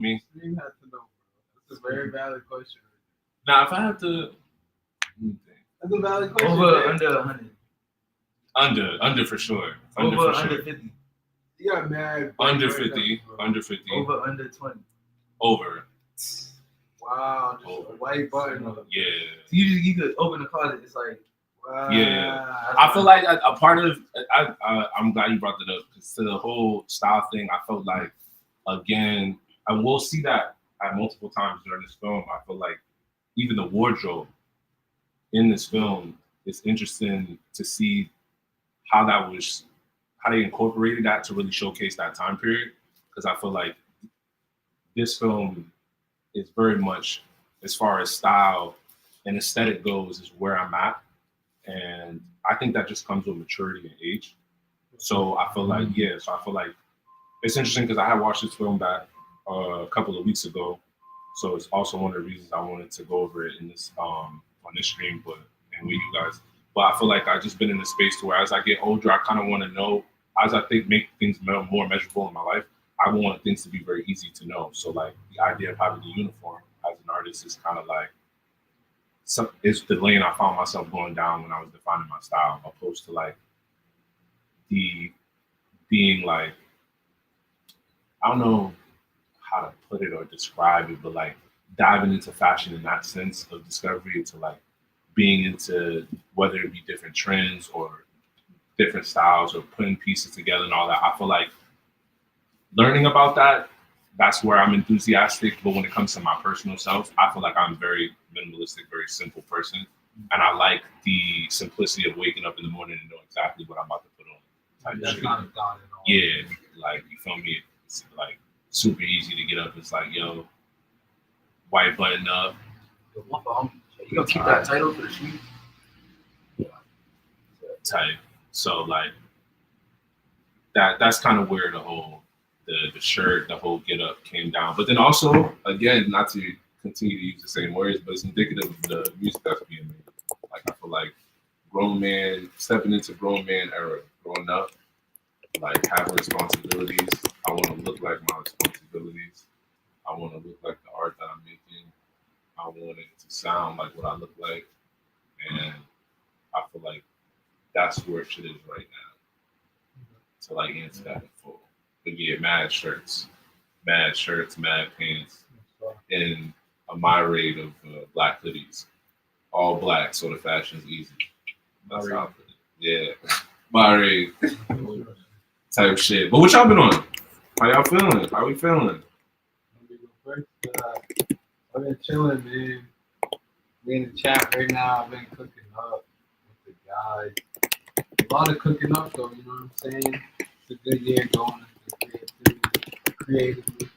Me? You have to know, bro. That's a very valid question. Now, if I have to, let me think. That's a valid question. Over or under 100? Under for sure. Over For or sure. under 50? You got mad. Under 50. Under 50. Over under 20? Over. Wow, just a white button. Yeah. So you could open the closet. It's like, Wow. Yeah. I feel like a part of I'm glad you brought that up because to the whole style thing, I felt like again, I will see that at multiple times during this film. I feel like even the wardrobe in this film, it's interesting to see how they incorporated that to really showcase that time period. Because I feel like this film is very much, as far as style and aesthetic goes, is where I'm at. And I think that just comes with maturity and age. So I feel like, it's interesting because I had watched this film back a couple of weeks ago. So it's also one of the reasons I wanted to go over it in this on this stream, and with you guys. But I feel like I've just been in a space to where as I get older, I kind of want to know, as I think make things more measurable in my life, I want things to be very easy to know. So like the idea of having the uniform as an artist is kind of like, is the lane I found myself going down when I was defining my style, opposed to like being like, I don't know how to put it or describe it, but like diving into fashion in that sense of discovery, to like being into whether it be different trends or different styles or putting pieces together and all that. I feel like learning about that's where I'm enthusiastic. But when it comes to my personal self, I feel like I'm very minimalistic, very simple person. And I like the simplicity of waking up in the morning and know exactly what I'm about to put on. That's not a dot at all. Yeah, like, you feel me? It's like super easy to get up. It's like, yo, white button up. You gonna keep that title for the shoot? Type. So like that's kind of where the shirt, the whole get up came down. But then also, again, not to continue to use the same words, but it's indicative of the music that's being made. Like I feel like stepping into grown man era, growing up, like having responsibilities. I want to look like my responsibilities. I want to look like the art that I'm making. I want it to sound like what I look like. And I feel like that's where shit is right now. To like answer that in full. But yeah, mad shirts, mad pants, and a myriad of black hoodies. All black, so the fashion's easy. That's how I put it. Yeah. Myriad type shit. But what y'all been on? How y'all feeling? How we feeling? I've been chilling, man. We in the chat right now. I've been cooking up with the guys. A lot of cooking up, though. You know what I'm saying? It's a good year going into creatively.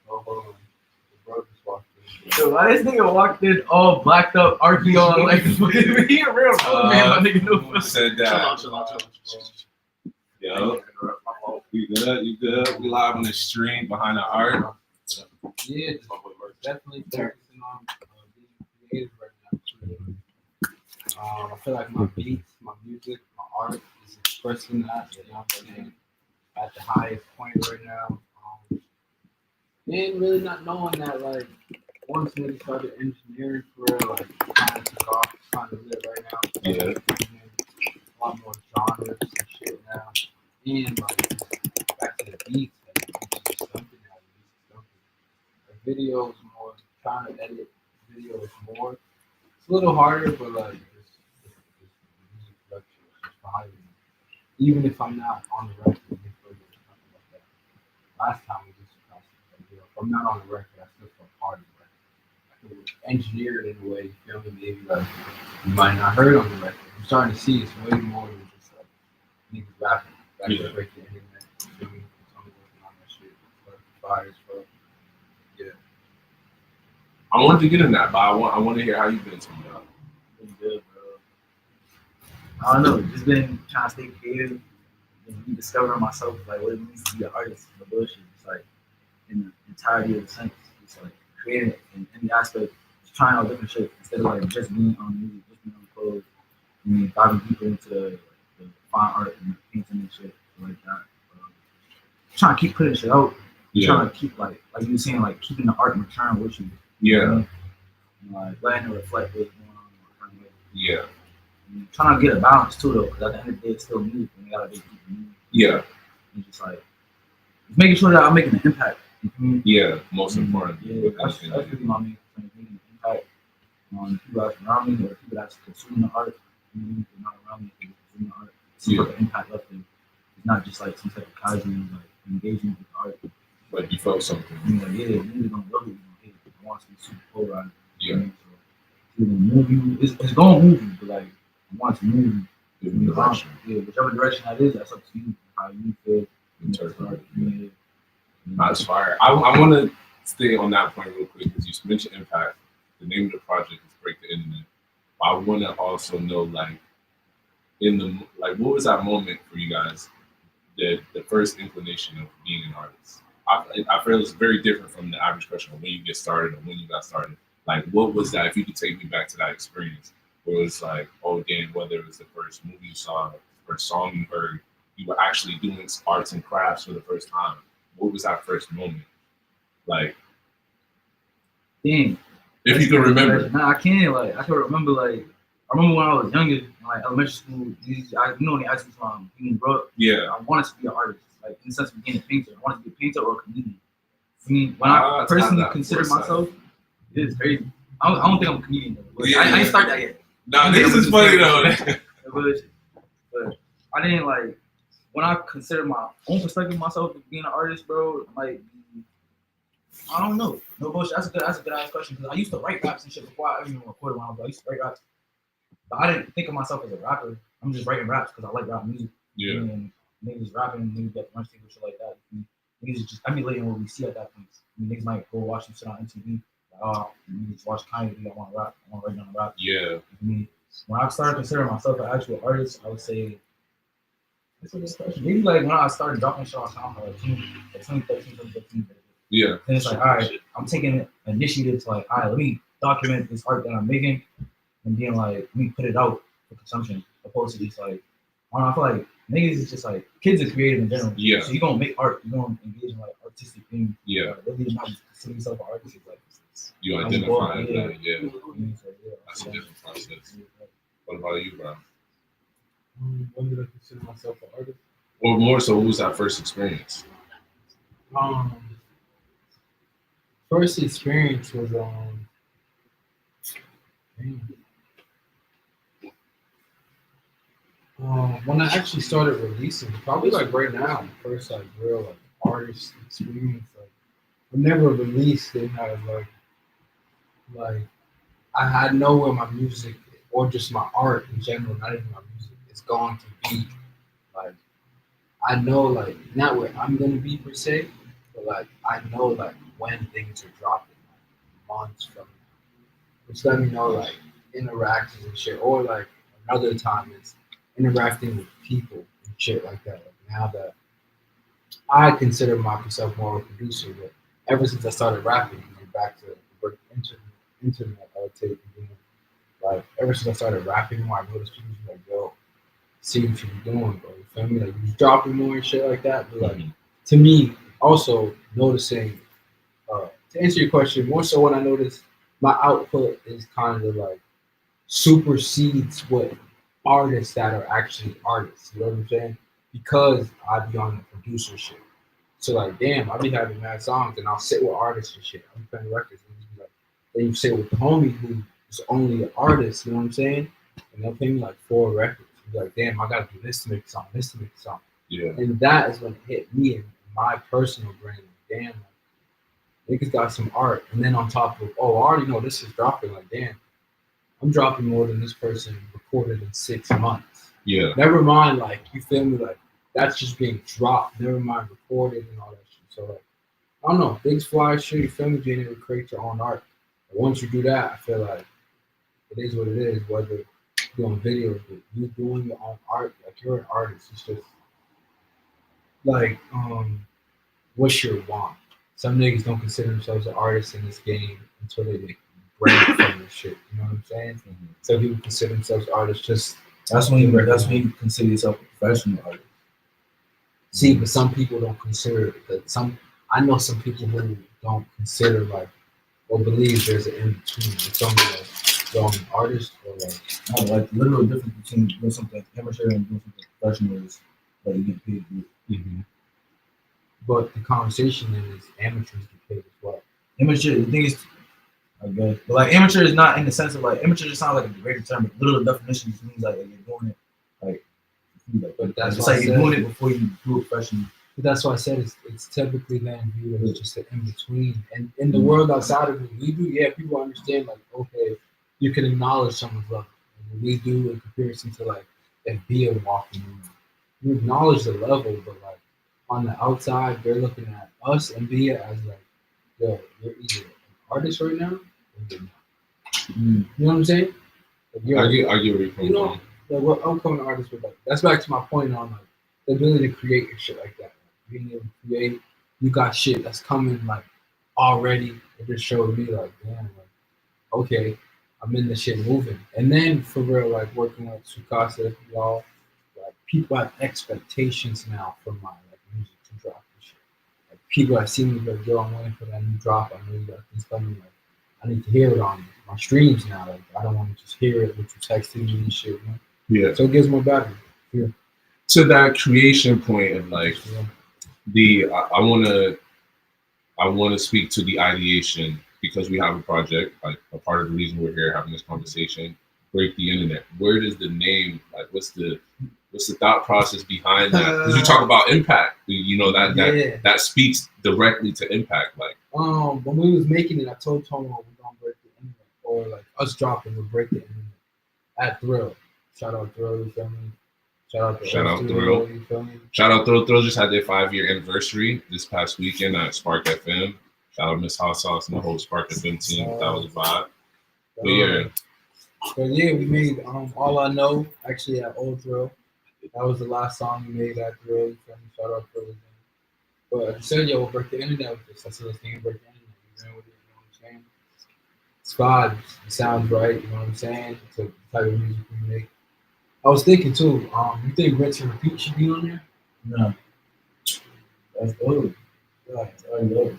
Oh, hold on. The bro just walked in. Yo, why this nigga walked in all blacked up, RPO, like fucking he a real road man, my nigga. No Said that. Yo, you good? You good? We live on the stream behind the art. Yeah, definitely focusing on being creative right now. I feel like my beats, my music, my art is expressing that, you know what I'm saying, at the highest point right now. And really not knowing that, like, once niggas started engineering for real, like, kind of took off, it's kind of lit right now. Yeah. A lot more genres and shit now. And, like, back to the beats, like, it's just something now. The videos more, trying to edit videos more. It's a little harder, but like it's music production is just behind me. Even if I'm not on the record, something like that. Last time we did Su Casa, if I'm not on the record, I still feel part of the record. I can engineer it in a way, you feel me? Maybe like you might not heard on the record. I'm starting to see it's way more than just like niggas rapping. That's break the internet. You feel me? I'm working on that shit. Fire as fuck. Yeah. I wanted to get in that, but I want to hear how you've been to me. Been good, bro. I don't know, just been trying to stay creative and rediscovering myself, like what it means to be an artist in the bullshit. It's like in the entirety of the sense. It's like creating in any aspect, just trying out different shit instead of like just being on music, just being on clothes. I mean, diving deeper into the fine art and painting and shit like that. Trying to keep putting shit out. trying to keep like you were saying, like keeping the art maturing with you. Yeah. Like letting it reflect what's going on. Yeah. Trying to get a balance too, though, because at the end of the day, it's still music, and you gotta keep music. Yeah. And just like making sure that I'm making an impact. Yeah, most important. Yeah, that's really my main thing, making an impact on people that's around me or people that's consuming the art. They're not around me, they're consuming the art. See what the impact left them. It's not just like some type of casual like engagement with art. Like you felt something. Yeah, you either gonna love it or you gonna hate it. I want it to be super polarized. Yeah. So it's gonna move you. It's gonna move you, but like I want it to move you. Direction. Yeah, whichever direction that is, that's up to you. How you feel. Yeah. That's fire. I want to stay on that point real quick because you mentioned impact. The name of the project is Break the Internet. I want to also know, like, what was that moment for you guys? The first inclination of being an artist. I feel it's very different from the average question of when you get started or when you got started. Like, what was that? If you could take me back to that experience, where it was like, oh damn, whether it was the first movie you saw, the first song you heard, you were actually doing arts and crafts for the first time. What was that first moment? Like, dang. If you can remember. Nah, I can't. Like, I can remember. Like, I remember when I was younger, like elementary school. When they asked me from being bro. Yeah. I wanted to be an artist. Like in the sense of being a painter. I wanted to be a painter or a comedian. I mean, when I personally consider myself, it is crazy. I don't think I'm a comedian though. Yeah, I ain't start that yet. Nah, this is funny though. But I didn't like when I consider my own perspective of myself as being an artist, bro. It might be, I don't know. No bullshit. That's a good ass question because I used to write raps and shit before I even recorded one. I used to write raps, but I didn't think of myself as a rapper. I'm just writing raps because I like rap music. Yeah. And niggas rapping, niggas get lunch table shit like that. Niggas just emulating what we see at that point. Niggas might go watch some shit on MTV. Niggas watch Kieh. I want to rap. I want to write down a rap. Yeah. When I started considering myself an actual artist, I would say, that's a good question. Maybe like when I started dropping shit on SoundCloud, like 2013, 2015. Yeah. Then it's like, all right, I'm taking initiative to like, all right, let me document this art that I'm making and being like, let me put it out for consumption, opposed to just like, I don't know, I feel like niggas is just like, kids are creative in general. Yeah. So you're going to make art, you're going to engage in like artistic things. Yeah. Really not just consider yourself an artist. It's like, you identify as that, yeah. That's a different process. What about you, bro? When did I consider myself an artist? Or more so, what was that first experience? First experience was when I actually started releasing, probably like right now, first like real like artist experience. Like I never released it as like I had nowhere my music or just my art in general, not even my music, is going to be. Like I know like not where I'm gonna be per se, but like I know like when things are dropping, like months from now. Which let me know like interactions and shit. Or like another time is interacting with people and shit like that. Like now that I consider myself more of a producer, but ever since I started rapping and back to the internet, I would take like ever since I started rapping more, I noticed people like, yo, see what you be doing, bro. You feel me? Like you dropping more and shit like that. But like to me, also noticing to answer your question, more so when I notice my output is kind of like supersedes what artists that are actually artists. You know what I'm saying? Because I be on the producer shit. So like, damn, I be having mad songs and I'll sit with artists and shit. I'm playing records and be like, then you sit with the homie who is only an artist. You know what I'm saying? And they'll pay me like 4 records. Be like, damn, I gotta do this to make a song, this to make a song. Yeah. And that is when it hit me in my personal brain. Like, damn, niggas got some art. And then on top of, oh, I already know this is dropping. Like, damn, I'm dropping more than this person recorded in 6 months. Yeah. Never mind, like, you feel me? Like, that's just being dropped. Never mind recorded and all that shit. So, like, I don't know. Things fly shit. You feel me? Being able to create your own art. But once you do that, I feel like it is what it is. Whether you're on videos, but you doing your own art, like, you're an artist. It's just, like, what's your want? Some niggas don't consider themselves an artist in this game until they make bread from this shit. You know what I'm saying? Some people consider themselves artists just. That's when you consider yourself a professional artist. See, but some people don't consider that. Some I know some people who don't consider like or believe there's an in between. It's only like you're only an artist or like Like the literal difference between doing something amateur and doing something professional is that you get paid to do it. Mm-hmm. but the conversation then is amateurs get paid as well. Amateur, the thing is, I guess, but like amateur is not in the sense of like amateur just sounds like a greater term, but literal definition just means like you're doing it But that's it's why like I you're said- doing it before you do it professionally. But that's why I said it's typically then viewed as just an in between. And in the world outside of what we do, yeah, people understand like, okay, you can acknowledge someone's level. And what we do in comparison to like if Bia walking in, you acknowledge the level, but like on the outside, they're looking at us and Bia as like, yo, you're either an artist right now or you're not. You know what I'm saying? Like, you're, I get where you're coming you know, from. like we're upcoming artists with like that's back to my point on like the ability to create and shit like that. Like, being able to create, you got shit that's coming like already. It just showed me like, damn, like okay, I'm in the shit moving. And then for real, like working with Su Casa, y'all, like people have expectations now for my like music to drop and shit. Like people have seen me like, yo, I'm waiting for that new drop. I know you got things coming. Like I need to hear it on my streams now. Like I don't want to just hear it with you texting me and shit. You know? Yeah. So it gives more battery. Yeah. To that creation point of like I want to speak to the ideation because we have a project. Like a part of the reason we're here having this conversation, break the internet. Where does the name like? What's the thought process behind that? Because you talk about impact. You know that speaks directly to impact. Like when we was making it, I told Tomo we're gonna break the internet, or like us dropping, we'll break the internet at Thrill. Shout out Thrill, you feel me? Shout out Thrill. You feel me? Shout out Thrill. Thrill just had their 5-year anniversary this past weekend at Spark FM. Shout out Miss Hot Sauce and the whole Spark FM team. That was a vibe. But yeah. But yeah, we made All I Know actually at Old Thrill. That was the last song we made at Thrill. You feel me? Shout out Thrill again. But I said, yo, we'll break the internet with this. That's the thing, break the internet. You know what I'm saying? It's vibes. It sounds right. You know what I'm saying? It's the type of music we make. I was thinking too. You think Rinse and Repeat should be on there? No, that's old. Right. Old.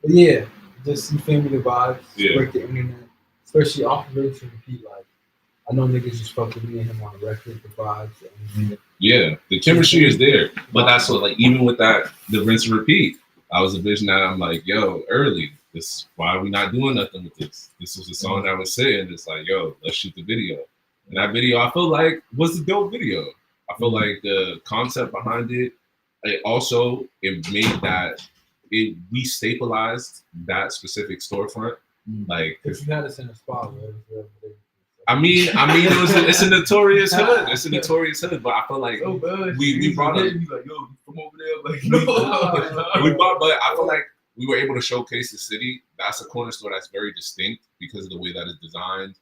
But yeah, just you feel me the vibes. Yeah. Break the internet, especially off of Rinse and Repeat. Like I know niggas just fuck with me and him on the record. The vibes. Yeah, the chemistry is there, but that's what like even with that the Rinse and Repeat. I was a vision that I'm like, yo, early. This why are we not doing nothing with this? This was a song that was saying it's like, yo, let's shoot the video. And that video, I feel like, was a dope video. I feel like the concept behind it, it made that we stabilized that specific storefront. Like, if you had us in a spot, I mean, it's a notorious hood. It's a notorious hood, but I feel like we brought up. Like, yo, from over there, like, no. But I feel like we were able to showcase the city. That's a corner store that's very distinct because of the way that it's designed,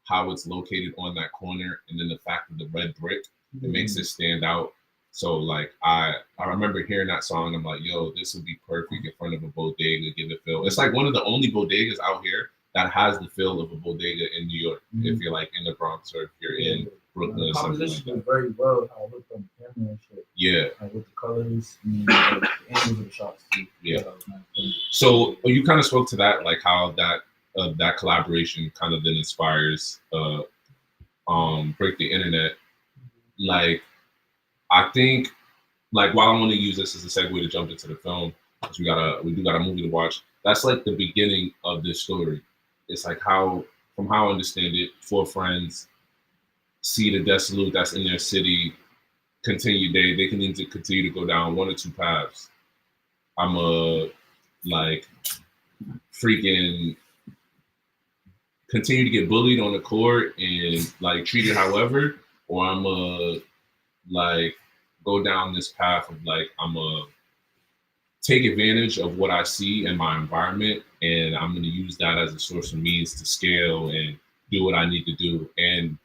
how it's located on that corner, and then the fact of the red brick, it makes it stand out. So like I remember hearing that song, I'm like, yo, this would be perfect in front of a bodega, give it feel. It's like one of the only bodegas out here that has the feel of a bodega in New York. If you're like in the Bronx or if you're in Brooklyn or something like that. Very well how it looked on the camera and shit. Yeah. Like with the colors and the angles of the shots too. Yeah. So you kind of spoke to that, like how that collaboration kind of then inspires Break the Internet. Like I think like while I want to use this as a segue to jump into the film, because we do got a movie to watch. That's like the beginning of this story. It's like from how I understand it, 4 friends see the desolate that's in their city continue. They can continue to go down 1 or 2 paths. I'm a like freaking continue to get bullied on the court and like treated however, or I'm a like go down this path of like I'm a take advantage of what I see in my environment, and I'm going to use that as a source of means to scale and do what I need to do. And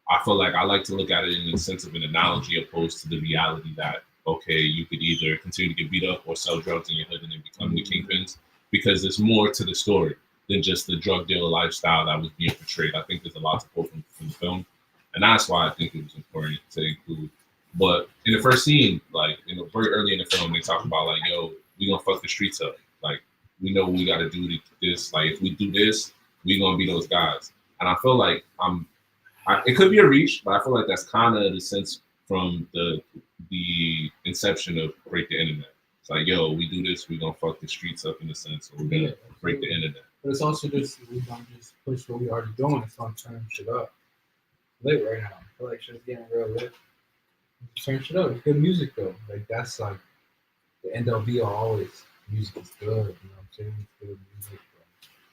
I feel like I like to look at it in the sense of an analogy opposed to the reality that, okay, you could either continue to get beat up or sell drugs in your hood and then become the kingpins, because there's more to the story than just the drug dealer lifestyle that was being portrayed. I think there's a lot to pull from the film, and that's why I think it was important to include. But in the first scene, like very early in the film, they talk about like, yo, we gonna fuck the streets up. Like we know we gotta do this. Like if we do this, we gonna be those guys. And I feel like it could be a reach, but I feel like that's kind of the sense from the inception of Break the Internet. It's like, yo, we do this, we gonna fuck the streets up in a sense, or we're gonna break the internet. But it's also just we don't just push what we already doing. It's gonna turn shit up. Lit right now. I feel like shit's getting real lit. Turn shit up. It's good music though. Like that's like the end of be all always. Music is good. You know what I'm saying? It's good music.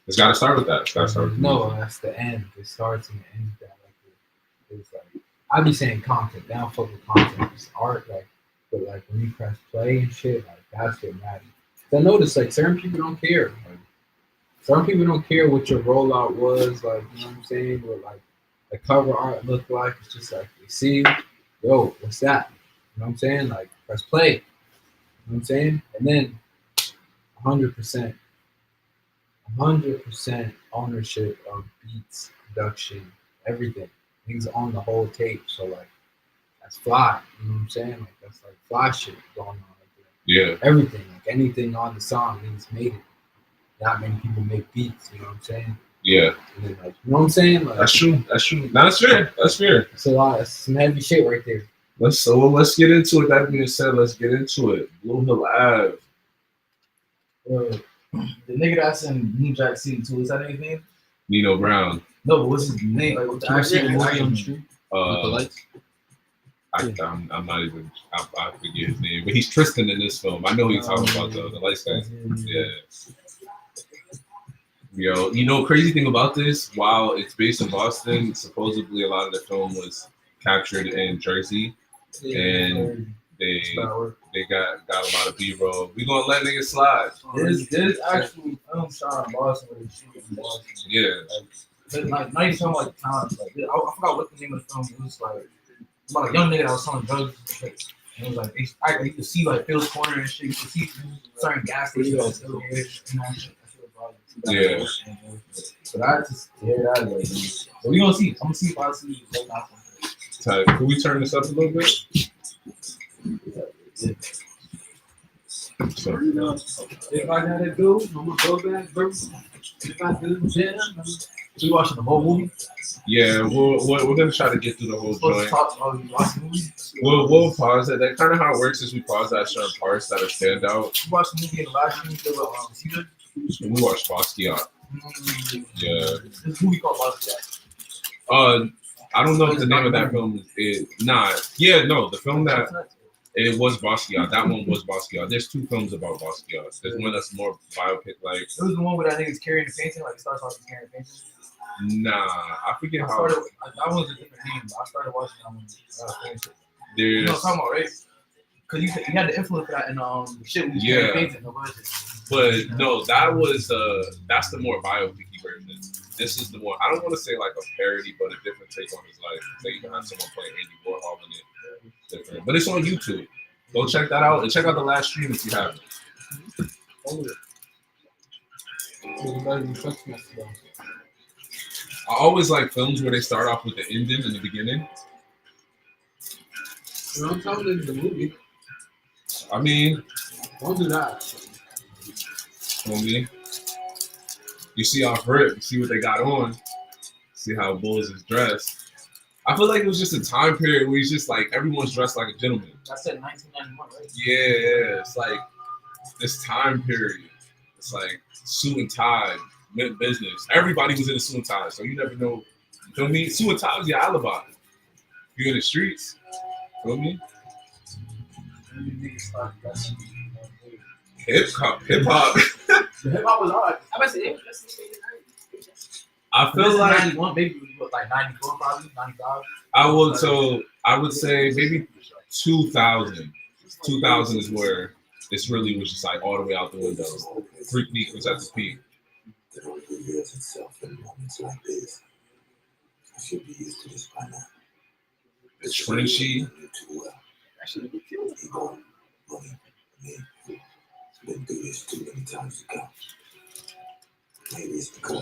It's gotta start with that. It's gotta start with no, that's the end. It starts and it ends that like it's like I be saying content. They don't fuck with content. It's art like but like when you press play and shit, like that's what matters. I notice like certain people don't care. Like some people don't care what your rollout was, like you know what I'm saying, what like the cover art looked like. It's just like they see, yo, what's that? You know what I'm saying? Like press play. You know what I'm saying? And then 100%, 100% ownership of beats, production, everything. Things on the whole tape. So like that's fly. You know what I'm saying? Like that's like fly shit going on right there. Yeah. Everything, like anything on the song, niggas made it. Not many people make beats, you know what I'm saying? Yeah. And then, like, you know what I'm saying? Like, that's true. That's true. No, that's fair. That's fair. It's a lot. It's some heavy shit right there. Let's get into it. That being said, let's get into it. Blue Hill Ave. The nigga that's in New Jack City too, is that his name? Nino Brown. No, but what's his name? Like what's the actual movie on the street? With the lights? I'm not even. I forget his name, but he's Tristan in this film. I know he's talking about the light skin. Yeah. Yo, you know, crazy thing about this, while it's based in Boston, supposedly a lot of the film was captured in Jersey, and they got a lot of B-roll. We gonna let niggas slide. There's actually film shot in Boston where they shoot in Boston. Yeah. Like not even talking like towns. Like I forgot what the name of the film was. Like about a young nigga that was selling drugs. And it was like you could see like Phil's Corner and shit. You could see certain gas stations. Yeah. But I just hear that like, but we gonna see. I'm gonna see if I see it. Type. Can we turn this up a little bit? Yeah. So, If I gotta go, I'm gonna go back, bro. If I do, then You watching the whole movie? yeah, we're gonna try to get through the whole joint. You watching the movie? We'll pause it. That kind of how it works is we pause at certain parts that are stand out. You watched the movie in the last year with Caesar? And we watched Basquiat. Yeah. This movie called Basquiat. I don't know if the name of that film is not. Yeah, no, the film that it was Basquiat. That one was Basquiat. There's two films about Basquiat. There's one that's more biopic like. It was the one where that nigga's carrying the painting, like it starts off as carrying the painting. Nah, I forget how. That one's a different name. But I started watching that one. There's. You know what I'm talking about, right? Because you had the influence for that in the shit when you carrying painting. No budget. But no, that was that's the more biopic version. This is the more I don't want to say like a parody, but a different take on his life. They even have someone playing Andy Warhol in it. Different, but it's on YouTube. Go check that out and check out the last stream if you haven't. I always like films where they start off with the ending in the beginning. You know what I'm telling you, the movie. I mean, Don't do that. Homie. You see off rip, you see what they got on, see how Bulls is dressed. I feel like it was just a time period where it's just like everyone's dressed like a gentleman. I said 1991, right? Yeah, it's like this time period. It's like suit and tie, business. Everybody was in a suit and tie, so you never know. You feel me? Suit and tie was your alibi. You're in the streets. Feel me? Hip hop. The hip hop was hard. I must say it was I feel like 91, maybe it was like 94, probably 95. I would say maybe 2000. 2000 is where this really was just like all the way out the window. Freaknik was at the peak. The Trenchy.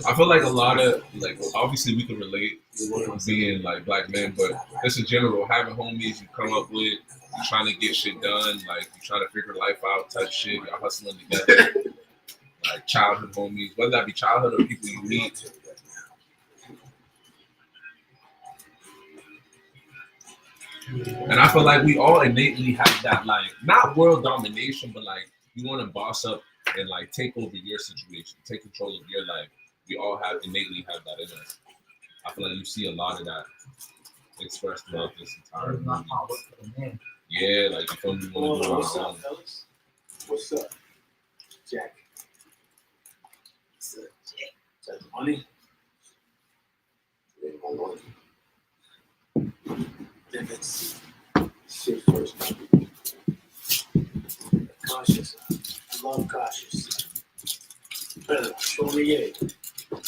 I feel like a lot of like obviously we can relate being like black men, but just in general having homies you come up with, you're trying to get shit done, like you're trying to figure life out type shit, y'all hustling together, like childhood homies, whether that be childhood or people you meet. And I feel like we all innately have that, like, not world domination, but like you want to boss up and like take over your situation, take control of your life. We all have innately have that in us. I feel like you see a lot of that expressed throughout this entire movie. Yeah, like you feel me? What's up, fellas? What's up, Jack? What's up, Jack? Is that the money? Ain't my money. Then it's shit first. Cautious. I love cautious. Brother, show me it.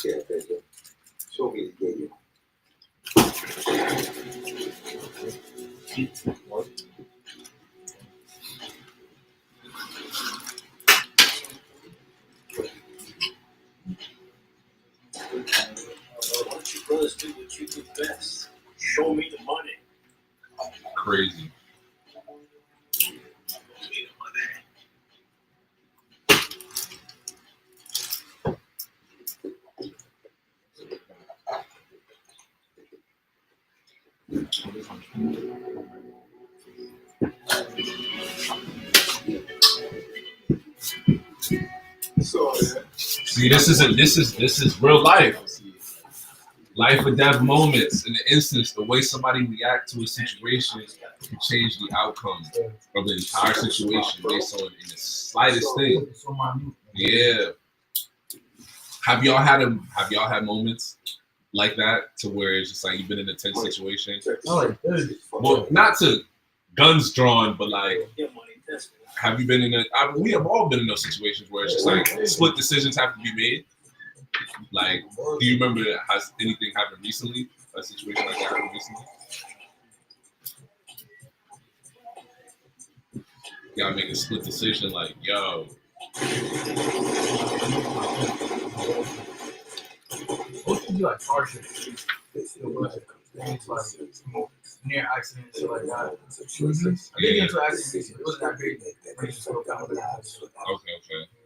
Yeah, baby. Show me the game. Why don't you brothers do what you do best? Show me the money. Crazy. So, See, this is real life. Life or death moments. In the instance, the way somebody reacts to a situation can change the outcome of the entire situation based on in the slightest thing. Yeah. Have y'all had moments like that to where it's just like you've been in a tense situation? Well, not to guns drawn, but like, have you been in we have all been in those situations where it's just like split decisions have to be made. Like, do you remember has anything happened recently? A situation like that happened recently? Y'all make a split decision like, yo. What do you like hardship? It's like near accidents, shit like that. I didn't get into an accident. It wasn't that big. Okay.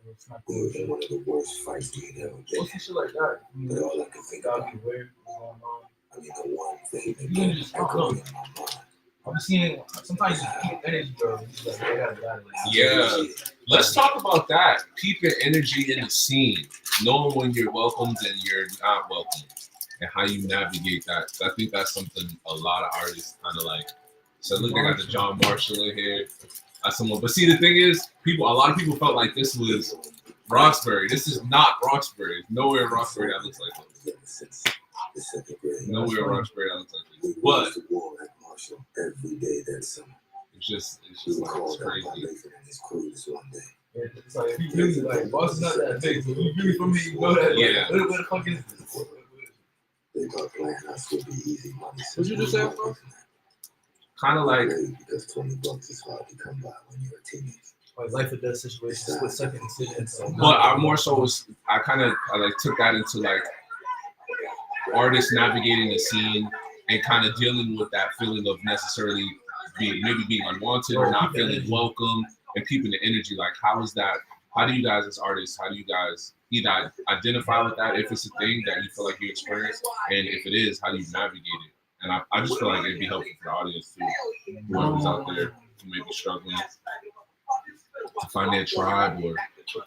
It's not cool. One of the worst fights we ever did. What's some shit like that? But all I can think of be weird. I mean, the one thing that you just don't know. I'm seeing sometimes you keep energy, bro. Like, they got it. Yeah. Let's talk about that. Keeping energy in the scene. Knowing when you're welcomed and you're not welcomed. And how you navigate that. So I think that's something a lot of artists kind of like. So look, I got the John Marshall in here. That's someone. But see, the thing is, a lot of people felt like this was Roxbury. This is not Roxbury. Nowhere in Roxbury that looks like this. Nowhere in Roxbury that looks like this. But every day that summer. It's just like, it's crazy. Yeah, it's like, if you really, like, Boston's not that big, so you really from me, you know that. Yeah. Where the fuck is this? They thought playing us would be easy money. What you just say, bro? Kind of like, because $20 is hard to come by when you're a teenager. Like life or death situations with second decisions. but I more so was, I like took that into like artists navigating the scene and kind of dealing with that feeling of necessarily being unwanted or not feeling welcome and keeping the energy. Like, how is that? How do you guys as artists, how do you guys either identify with that if it's a thing that you feel like you experience, and if it is, how do you navigate it? And I just feel like it'd be helpful for the audience too, whoever's out there who may be struggling to find their tribe or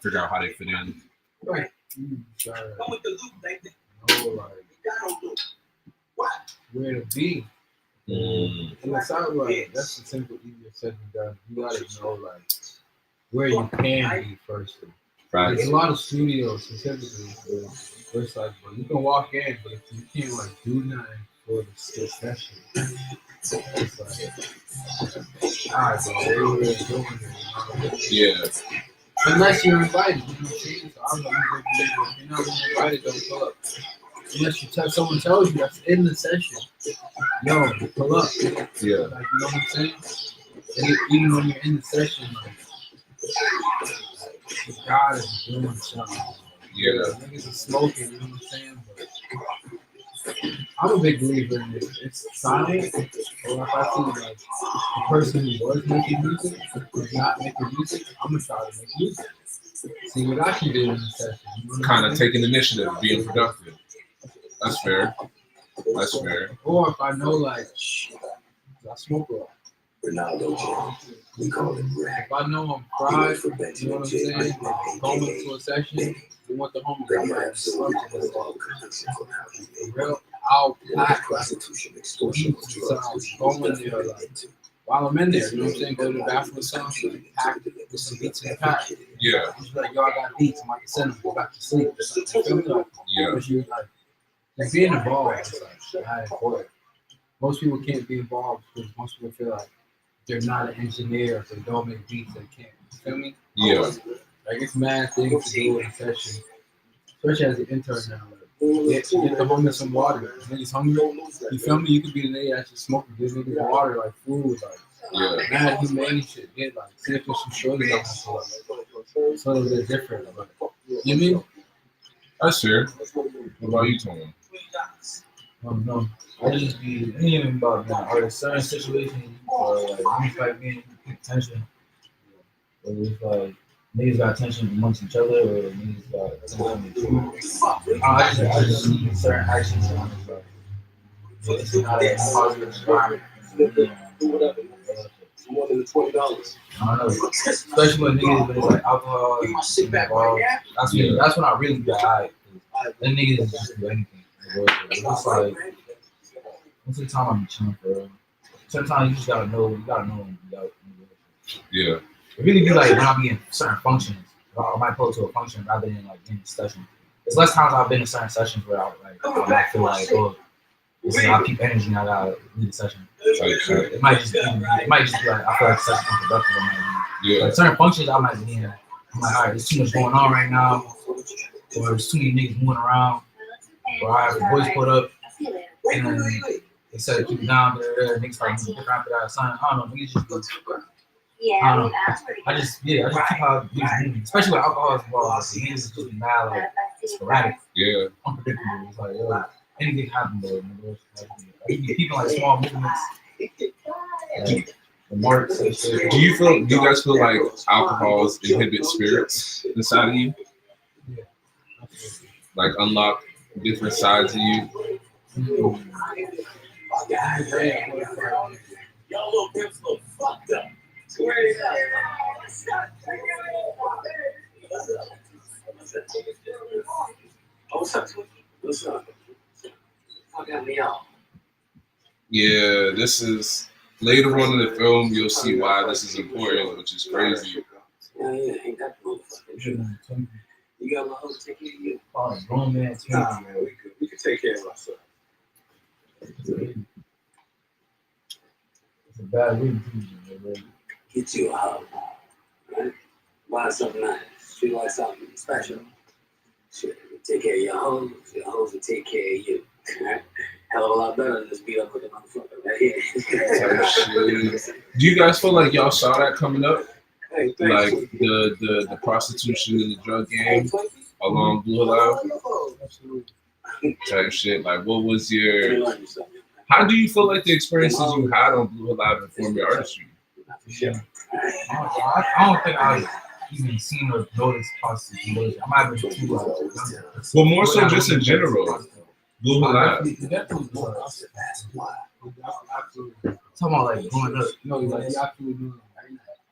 figure out how they fit in. Right. Where to be. And it sounds like that's the simple, easier said than done. You gotta know like where you can be first. Right. There's a lot of studios specifically for first like, but you can walk in, but if you can't like do nothing for the session, it's like, all right, bro, what are we doing here? Yeah. Unless you're invited, you know what I'm saying? So I'm like, if you're not invited, don't pull up. Unless someone tells you that's in the session, yo, pull up. Yeah. Like, you know what I'm saying? And even when you're in the session, like, God is doing something. Yeah. Niggas are smoking, you know what I'm saying? But I'm a big believer in this. It's silent. Or if I see like the person who was making music is not making music, I'm gonna try to make music. See what I can do in the session. You know what Kind I'm of saying? taking initiative, being productive. That's fair. That's fair. Or if I know like I smoke a lot. Ronaldo Jam. We call it rap. If I know I'm fried, you know what I'm saying? Like, going to a session, we want the homies. I'm like, real, I'll pack Prostitution, beats extortion, and stuff. Going there, like, while I'm in there, you know what I'm saying? Go to the bathroom or something, like, pack with some beats in the pack. Yeah. Just be like, yo, I got beats. I'm like, send them, go back to sleep. You feel me? Like, Yeah. but you, like being involved is like, I important. Most people can't be involved because most people feel like they're not an engineer, if they don't make beats, they can't. You feel me? Yeah. Like it's mad things to do in a session, especially as an intern now. Like, get the homies some water. If niggas hungry, you feel me? You could be the nigga that just smoking, give niggas water, like food, like mad humane shit. Get like see if there's some shorties out there. So they're different. Like, you mean? That's fair. What about you, Tom? No. I just be, it ain't even about that. Or there's certain situations, or like, niggas like being tension. Or it's like, niggas got tension amongst each other, or niggas got tension with you. I just need certain actions. And I'm just like, this is not a positive environment. More than $20. I don't know. Especially when niggas, when it's like alcohol and involved. That's when I really be like, alright. Then niggas just do anything. It's just like, most of the time I'm chilling, bro. Sometimes you just gotta know, when you out. Yeah. It really be like when I be in certain functions. I might go to a function rather than like in a session. There's less times I've been in certain sessions where I might feel like, oh, this is I keep energy and I gotta lead the session. It might just be like I feel like the session's unproductive. Yeah. Like certain functions I might be in. I'm like, all right, there's too much going on right now, or there's too many niggas moving around, or I have the voice put up, and then they said keep it down there. Niggas start moving different after that. Sign. I don't know. Niggas just go. I don't know. I just keep how niggas moving, especially when alcohol is involved. Like, the niggas just mad, like sporadic, Yeah. unpredictable. It's like, yo, anything happen, bro. Like, you be keeping like small movements. Like, the marks and shit. Do you guys feel like alcohols inhibit spirits inside of you? Yeah. Like unlock different sides of you? Y'all little pimps look fucked up. What's up? Fuck me out. Yeah, this is later on in the film. You'll see why this is important, which is crazy. Yeah, ain't that motherfucker. You got my whole take care of you. Oh, grown man, Nah, man, we can take care of ourselves. it's a bad week, bro. Get you a hug, right? Buy something nice. Treat like something special. Shit, take care of your hoes will take care of you. Right? Hell of a lot better than just beat up with a motherfucker right here. Do you guys feel like y'all saw that coming up? Hey, Like the prostitution and the drug game along Blue Hill type shit. Like, what was your? How do you feel like the experiences you had on Blue Hill Live informed your artistry? I don't think I've even seen or noticed prostitution. I might have been too Well, more so just in general. Blue Hill Live. Talking about like growing up, you know, like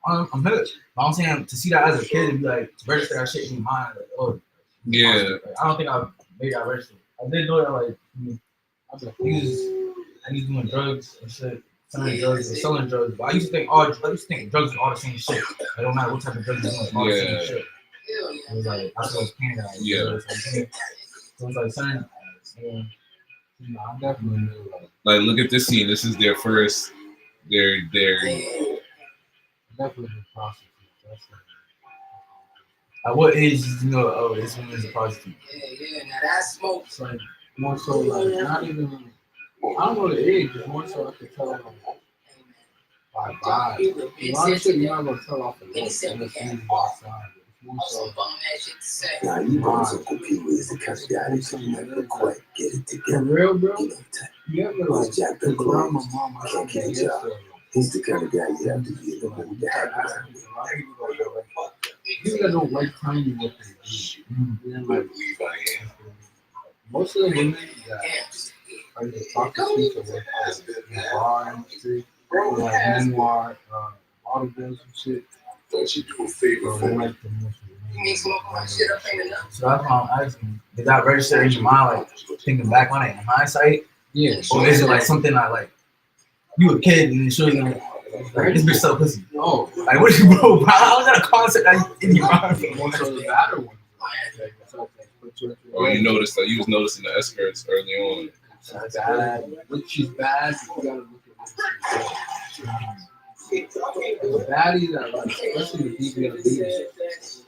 I'm hip. But I'm saying to see that as a kid and be like to register that shit in your mind, like, oh, Yeah. Like, I don't think maybe I registered. I did know that like I was like he's doing drugs and shit, selling drugs and selling drugs. But I used to think drugs are all the same shit. It don't matter what type of drugs you're doing, it's all the same shit. It was like I was paying that. Yeah. So it's like certain. I definitely knew Like, look at this scene. This is their first. They're Definitely the prostitute. at what age did you know? Oh, this woman is a prostitute. Yeah, now that smokes. It's like more so like not even. I don't know the age. It's more so I could tell like by vibe. A lot of shit you're not gonna tell off the look. It's easy outside. It's Now you know Uncle Pee Wee is the kind of guy that can never quite get it For together. real, bro? You know, You ever who's like, jacked up cause around my clothes, mom, I can't can't get a job. He's the kind of guy you have to be in the mood to have around with. People that don't like telling you what they do. And then like most of the women that are the prostitutes or work in the bar industry, or like memoir, bottle girls and shit, bro, they like the most. So that's why I'm asking. Did that register in your mind, like thinking back on it in hindsight, Yeah. or is it like something I like? You a kid and sure you like this bitch so pussy. Oh, Like what you bro? How is that a concept that in your mind? most of the better ones. Oh, you noticed that you was noticing the escorts early on. She's bad. When she's bad, you gotta look at what she's bad. The baddies that like, especially the BBL demons.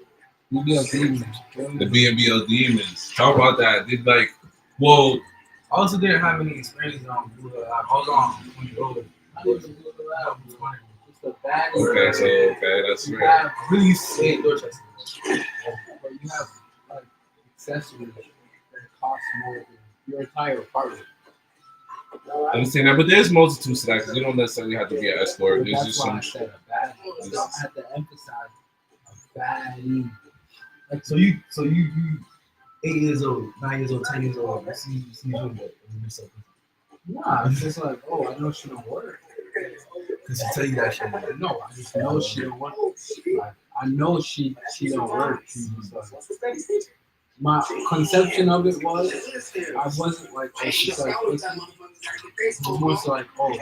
BBL demons. The BNBL demons. Talk about that. Did like, well, I also didn't have any experience on Blue. I was on 20 older. It's the baddies. okay, so okay, that's You right. have Really say Dorchester. but you have like accessories that cost more than your entire apartment. I understand that, but there's multitudes to that because you don't necessarily have to be an escort. But There's that's just why some. I said a bad. I had to emphasize a baddie. Like so you 8 years old, 9 years old, 10 years old. I see you doing that. Nah, it's just like, oh, I know she don't work. Because she tell you that shit. No, I just know she don't work. I know she don't work. She's just like, my conception of it was I wasn't like, oh, she's like pussy. It was more so like, oh,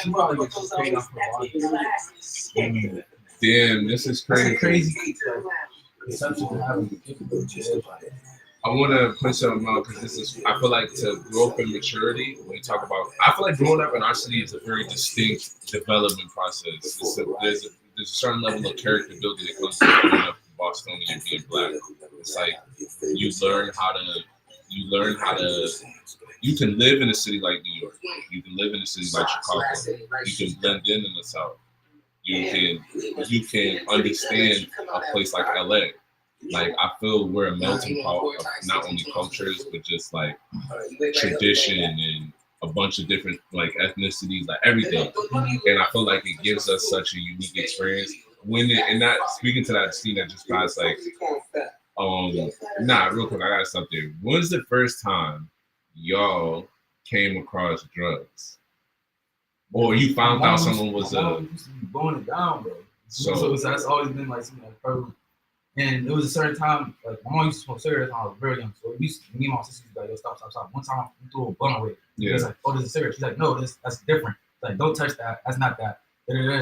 she probably gets paid off her body. Damn, this is That's crazy. a crazy conception to have. I want to put something out because this is. I feel like to growth and maturity. When you talk about, I feel like growing up in our city is a very distinct development process. There's a certain level of character building that comes with growing up in Boston and being black. It's like you learn how to. You can live in a city like New York. You can live in a city like Chicago. You can blend in the South. You can understand a place like LA. Like I feel we're a melting pot of not only cultures but just like tradition and a bunch of different like ethnicities, like everything. And I feel like it gives us such a unique experience. And that speaking to that scene that just passed, like real quick, I gotta stop there. When's the first time y'all came across drugs? Or you found out someone was blowing it down, bro. So That's always been like something like prevalent. And there was a certain time, like my mom used to smoke cigarettes when I was very young. So me and my sister used to be like, yo, stop. One time I threw a blunt away. yeah. It's like, oh, there's a cigarette. She's like, no, that's different. Like, don't touch that. That's not that.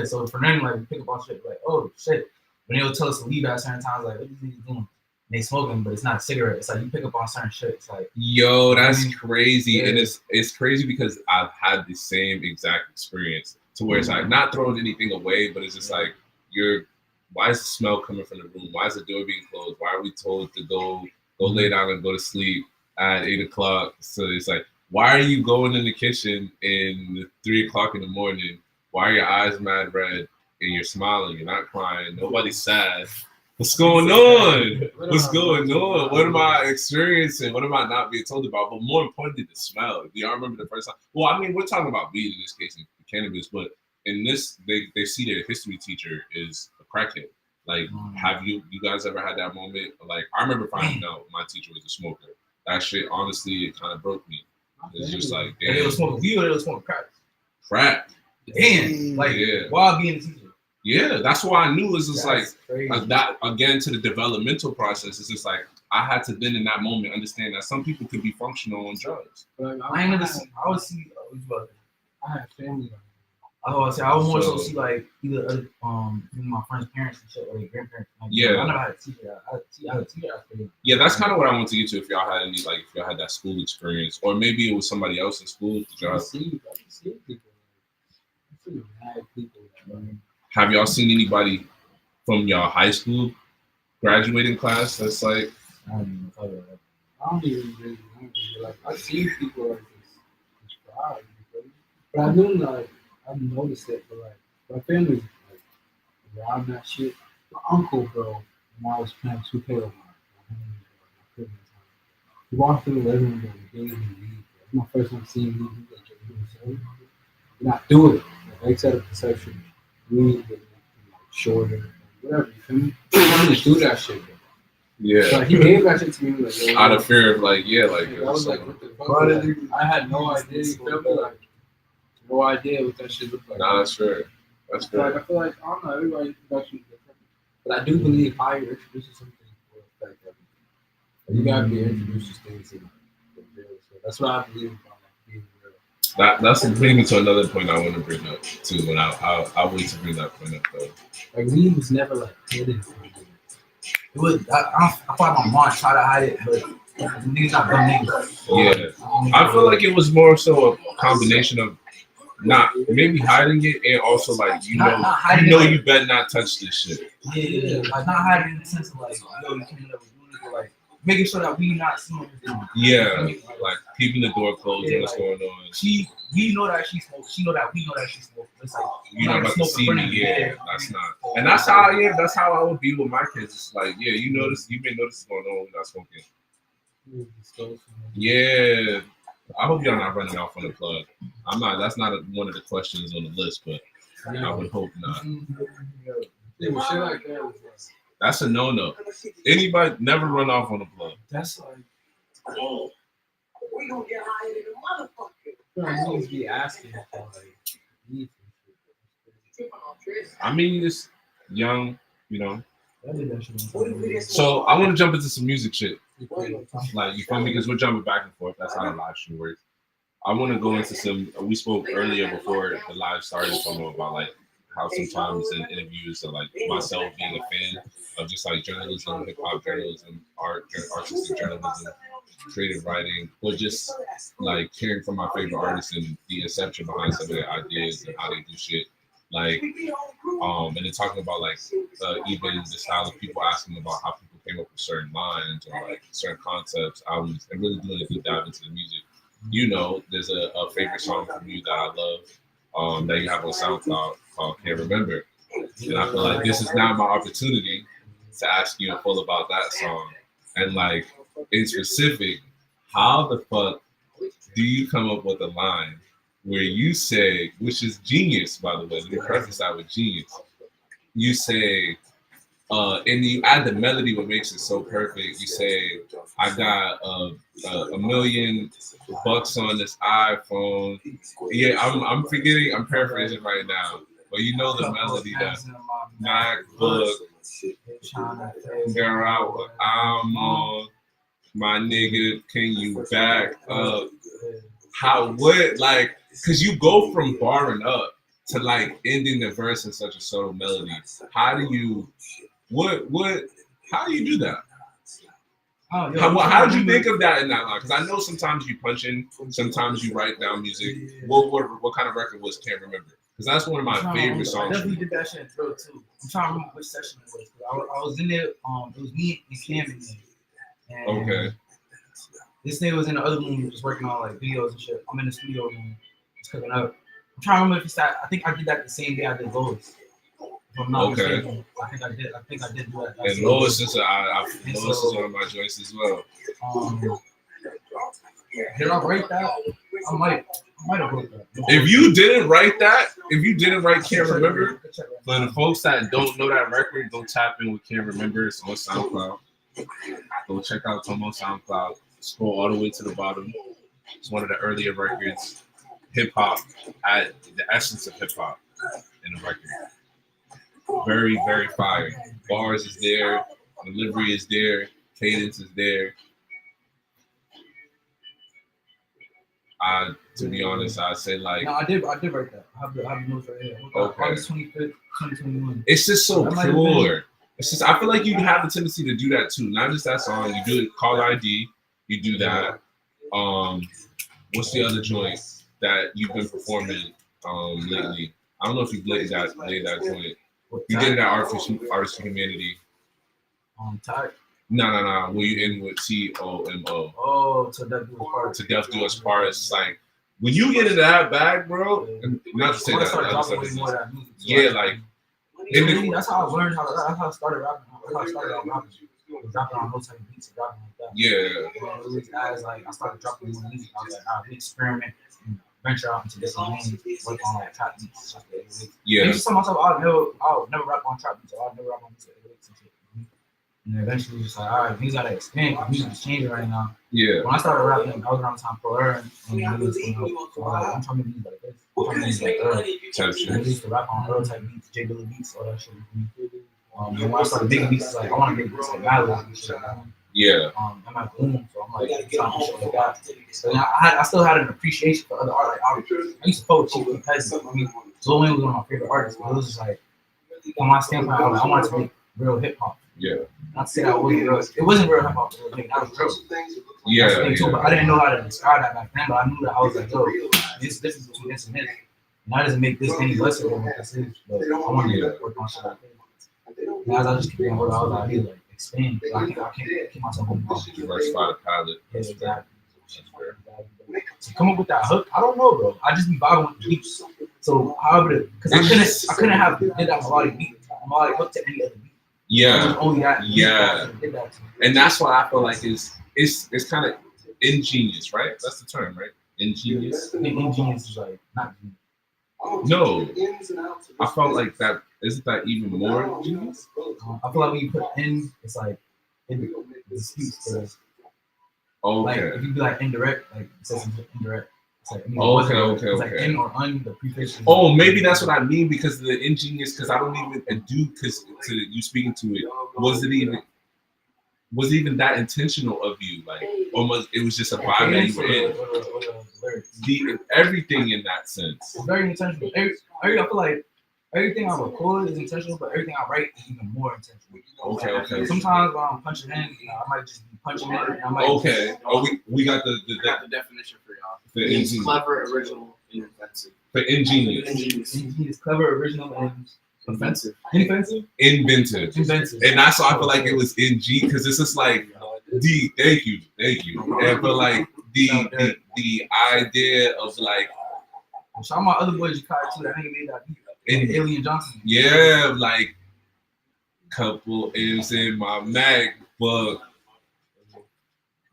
So for them, like, we pick up on shit, like, oh shit. When they'll tell us to leave at certain times, like, what are these niggas doing? And they smoking, but it's not a cigarette. It's like you pick up on certain shit. It's like, yo, that's crazy. Yeah. And it's crazy because I've had the same exact experience to where it's like not throwing anything away, but it's just like why is the smell coming from the room? Why is the door being closed? Why are we told to go lay down and go to sleep at 8 o'clock? So it's like, why are you going in the kitchen in 3 o'clock in the morning? Why are your eyes mad red and you're smiling? You're not crying. Nobody's sad. What's going on? What's going on? What am I experiencing? What am I not being told about? But more importantly, the smell. Do y'all remember the first time? Well, I mean, we're talking about weed in this case, and cannabis, but in this, they see their history teacher is a crackhead. Like, have you guys ever had that moment? Like, I remember finding out my teacher was a smoker. That shit, honestly, it kind of broke me. It's just like, damn. they was smoking weed or they was smoking crack. Crack. Damn. Like, yeah. while being a teacher. Yeah, that's why I knew it was just That's like that again to the developmental process. It's just like I had to then in that moment understand that some people could be functional on drugs. But I ain't never seen. I would see. I had family. I would more so see like either my friends' parents and shit or their grandparents. Like, Yeah. I never had a teacher. I had a teacher. Yeah, that's kind of what I want to get to. If y'all had any, like, if y'all had that school experience, or maybe it was somebody else in school. I see people. I see mad people. Have y'all seen anybody from y'all high school graduating class that's like? I don't even really know. Like I see people like this pride, but I knew like I've noticed it. But like my family's like around that shit. My uncle, bro, when I was playing 2K with my cousin. He walked through the living room and gave me weed. It's my first time seeing weed. He was like, "Yo, not do it." Like, set of perception, weed, like, shorter, whatever. You feel me? I didn't do that shit, bro. Yeah. So, like, he gave that shit to me like, yo, Out of fear of like, yeah, like. I was like, what the fuck? Like, I had no idea. You feel me? Like, no idea what that shit looked like. Nah, that's fair. That's So, like, fair. I feel like, I don't know, everybody's production is different. But I do believe how you're introduced to something will affect everything. Like, you gotta be introduced to things in the real. So that's what I believe about like, being real. That's brings me to another point I want to bring up too, and I'll wait to bring that point up though. Like, weed was never like hidden from me. It was. I thought my mom tried to hide it, but the niggas not dumb niggas. Yeah, I feel like it was more so a combination of not maybe hiding it and also like Not hiding it, like, you better not touch this shit. Yeah, like not hiding in the sense of like, yo, you can't never do it, but like making sure that we not seeing everything. Yeah, like keeping the door closed and what's like, going on. We know that she smokes. She know that we know that she smokes. It's like You're not about to see me, yeah. That's not, and that's how I would be with my kids. It's like, yeah, you may notice what's going on when we're not smoking. Yeah, I hope y'all not running off on the plug. I'm not. That's not one of the questions on the list, but I would hope not. Yeah, but shit like that was like, That's a no. Anybody never run off on the plug. that's like, Oh, we gonna get higher than a motherfucker. you know, niggas be asking for like weed and shit. I mean, it's young, you know. I did that shit. So I want to jump into some music shit. Like, Like, you feel me? Because we're jumping back and forth. That's how the live stream works. I want to go into some. We spoke earlier before the live started talking about like how sometimes in interviews, so like myself being a fan of just like journalism, hip hop journalism, artistic journalism, creative writing, or just like hearing from my favorite artists and the inception behind some of their ideas and how they do shit. Like, and then talking about like even the style of people asking about how people came up with certain lines or like certain concepts, albums, and really doing a deep dive into the music. You know, there's a favorite song from you that I love that you have on SoundCloud called "Can't Remember," and I feel like this is now my opportunity to ask you in full about that song and like in specific, how the fuck do you come up with a line where you say, which is genius, by the way, let me preface that with genius. You say, and you add the melody, what makes it so perfect. You say, I got $1 million on this iPhone. Yeah, I'm forgetting, I'm paraphrasing right now, but you know the melody, that MacBook, figure out what I'm on. My nigga, can you back up? Cause you go from barring up to like ending the verse in such a subtle melody. How do you do that? How did you think of that in that line? Because I know sometimes you punch in, sometimes you write down music. What kind of record was Can't Remember? Because that's one of my favorite songs. I definitely did that shit in Thrill too. I'm trying to remember which session it was. I was in there. It was me and Cam in there. And Okay. this nigga was in the other room just working on like videos and shit. I'm in the studio room, just cooking up. I'm trying to remember if it's that. I think I did that the same day I did Lois. If I'm not mistaken. I think I did do that. And Lois is Lois is one of my joints as well. Did I write that? I might have wrote that. If you didn't write Can't Remember, for the folks that don't know that record, go tap in with Can't Remember. It's on SoundCloud. Go check out Tomo SoundCloud. Scroll all the way to the bottom. It's one of the earlier records. Hip hop, at the essence of hip hop in the record. Very, very fire. Bars is there, delivery is there, cadence is there. To be honest, I'd say like. No, I did write that. I have the notes right here. Okay. August 25th, 2021. It's just so pure. It's just, I feel like you have the tendency to do that too. Not just that song. You do it, Call ID. You do that. What's the other joint that you've been performing lately? I don't know if you've laid that joint. You did it at Artists for Humanity. Tight. No. Were you in with TOMO? Oh, to Death Do Us Part. To Death Do Us Part. It's like when you get into that bag, bro. And not to say that. Yeah, like Really, that's how I learned that's how I started rapping. That's how I started out rapping. Dropping on those type of beats and dropping like that. Yeah. And it was as like I started dropping more music. I was like, we experiment and venture out into different lanes, work on like trap beats. Yeah. I used to tell myself I'll never rap on trap beats, or I'll never rap on music and shit. And then eventually just like, all right, things gotta expand because music is changing right now. Yeah. When I started rapping, I was around the time for her and music came out. So I'm trying to be like this. I'm trying to be like her. Type shit. I used to rap on her type beats, J Billy beats, all that shit. And when I started making beats, like I want to make beats like Mallow and shit. Yeah. I'm at boom, so I'm like trying to shit like that. So I still had an appreciation for other art. Like I used to post Chief and Peasant. I mean, Lil Wayne was one of my favorite artists, but it was just like from my standpoint, I wanted to make real hip hop. Yeah. Not to say that it wasn't real. It wasn't real hip hop. That was real. Yeah. Too, but I didn't know how to describe that back then. But I knew that I was like, yo, this difference between this and this. And that doesn't make this any lesser than what this is. But I want to work on shit like that. And as I just keep getting older, I was like, I need to like expand. I can't keep myself on the Diversify the palette. Yeah, exactly. To come up with that hook, I don't know, bro. I just be vibing with the beats. So however, because I couldn't have did that melodic beat, melodic hook to any other beat. Yeah. Only that. Yeah. And that's why I feel like it's kind of ingenious, right? That's the term, right? Ingenious. I think ingenious is like not genius. No, I felt like that. Isn't that even more ingenious? I feel like when you put in, it's like it disputes. Okay. Like if you be like indirect, like it says indirect. It's like, okay. Like in or un, the prefix. Oh, maybe that's what I mean because the ingenious. Because I don't even do because to you speaking to it. Was it even that intentional of you? Like almost, it was just a vibe that you were in. Everything in that sense. It's very intentional. I feel like everything I record is intentional, but everything I write is even more intentional. Okay. Sometimes when I'm punching in, I might just be punching in. And I might okay. We got the definition for y'all. The ingenious. Clever, original, and offensive. For ingenious. Ingenious, clever, original, and offensive. Inventive. And that's why I feel like it was NG because it's just like thank you. And but like the idea of like shout out my other boy Kieh too. That nigga made that beat. And Alien Johnson. Yeah, like couple M's in my MacBook.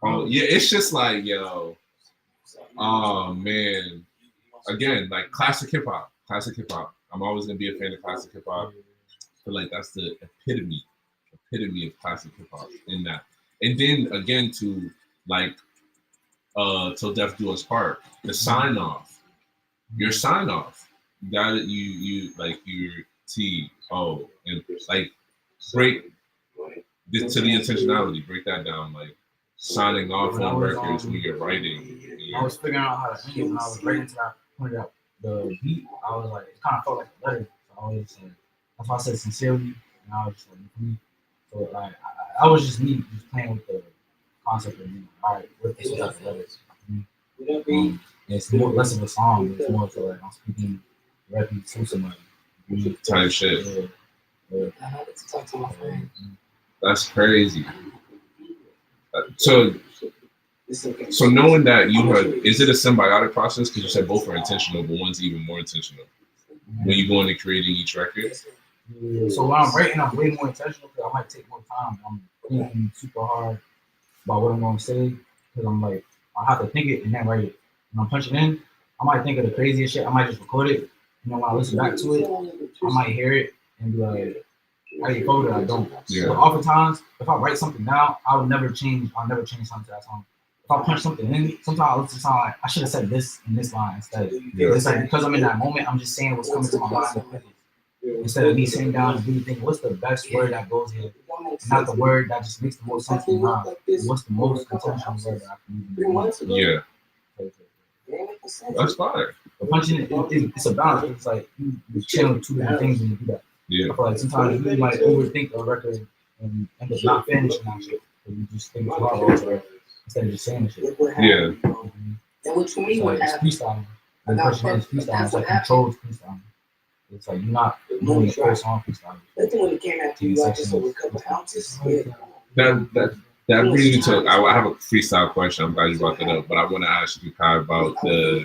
Oh yeah, it's just like yo. Oh man. Again, like classic hip hop. I'm always gonna be a fan of classic hip hop. I feel like that's the epitome of classic hip hop in that. And then again to like Till Death Do Us Part, the sign off. Your sign off. That you like your T.O. and like break this to the intentionality, break that down, like signing off on records when you're writing. I was figuring out how to end it when I was writing to that pointed out the beat. I was like, it kind of felt like a letter. So I was like, that's why I said sincerely, and I was just like, me. So like, I was just me, just playing with the concept of, all right, what this is like a letter. It's more less of a song, but it's more so like I'm speaking directly to somebody. Type shit. Yeah. Talk to my friend. That's crazy. So knowing that you had, is it a symbiotic process? Because you said both are intentional, but one's even more intentional when you go into creating each record. Yeah. So when I'm writing, I'm way more intentional because I might take more time. I'm thinking super hard about what I'm going to say because I'm like, I have to think it and then write it. When I'm punching in, I might think of the craziest shit. I might just record it. And then when I listen back to it, I might hear it and be like, I get coded, I don't. Yeah. But oftentimes, if I write something down, I'll never change something to that song. If I punch something in, sometimes I listen to the song like, I should have said this in this line instead. Yeah. It's like because I'm in that moment, I'm just saying what's coming to my mind. Instead of me sitting down and really thinking, what's the best word that goes here? Not the word that just makes the most sense in my mind. What's the most intentional word that I can use? Yeah. That's fire. But punching it's a balance. It's like you channel two different things when you do that. Yeah. I feel like sometimes you might overthink a record and end up not finishing that shit. So you just think it's hard also, instead of just saying the shit. Yeah. And which for me So it's freestyling. And pushing is freestyling. It's like controlled freestyling. It's like you're not doing the first song freestyling. I think when it came after you, I just over a couple ounces. That brings me to. I have a freestyle question. I'm glad you brought that up, but I want to ask you, Kieh, about the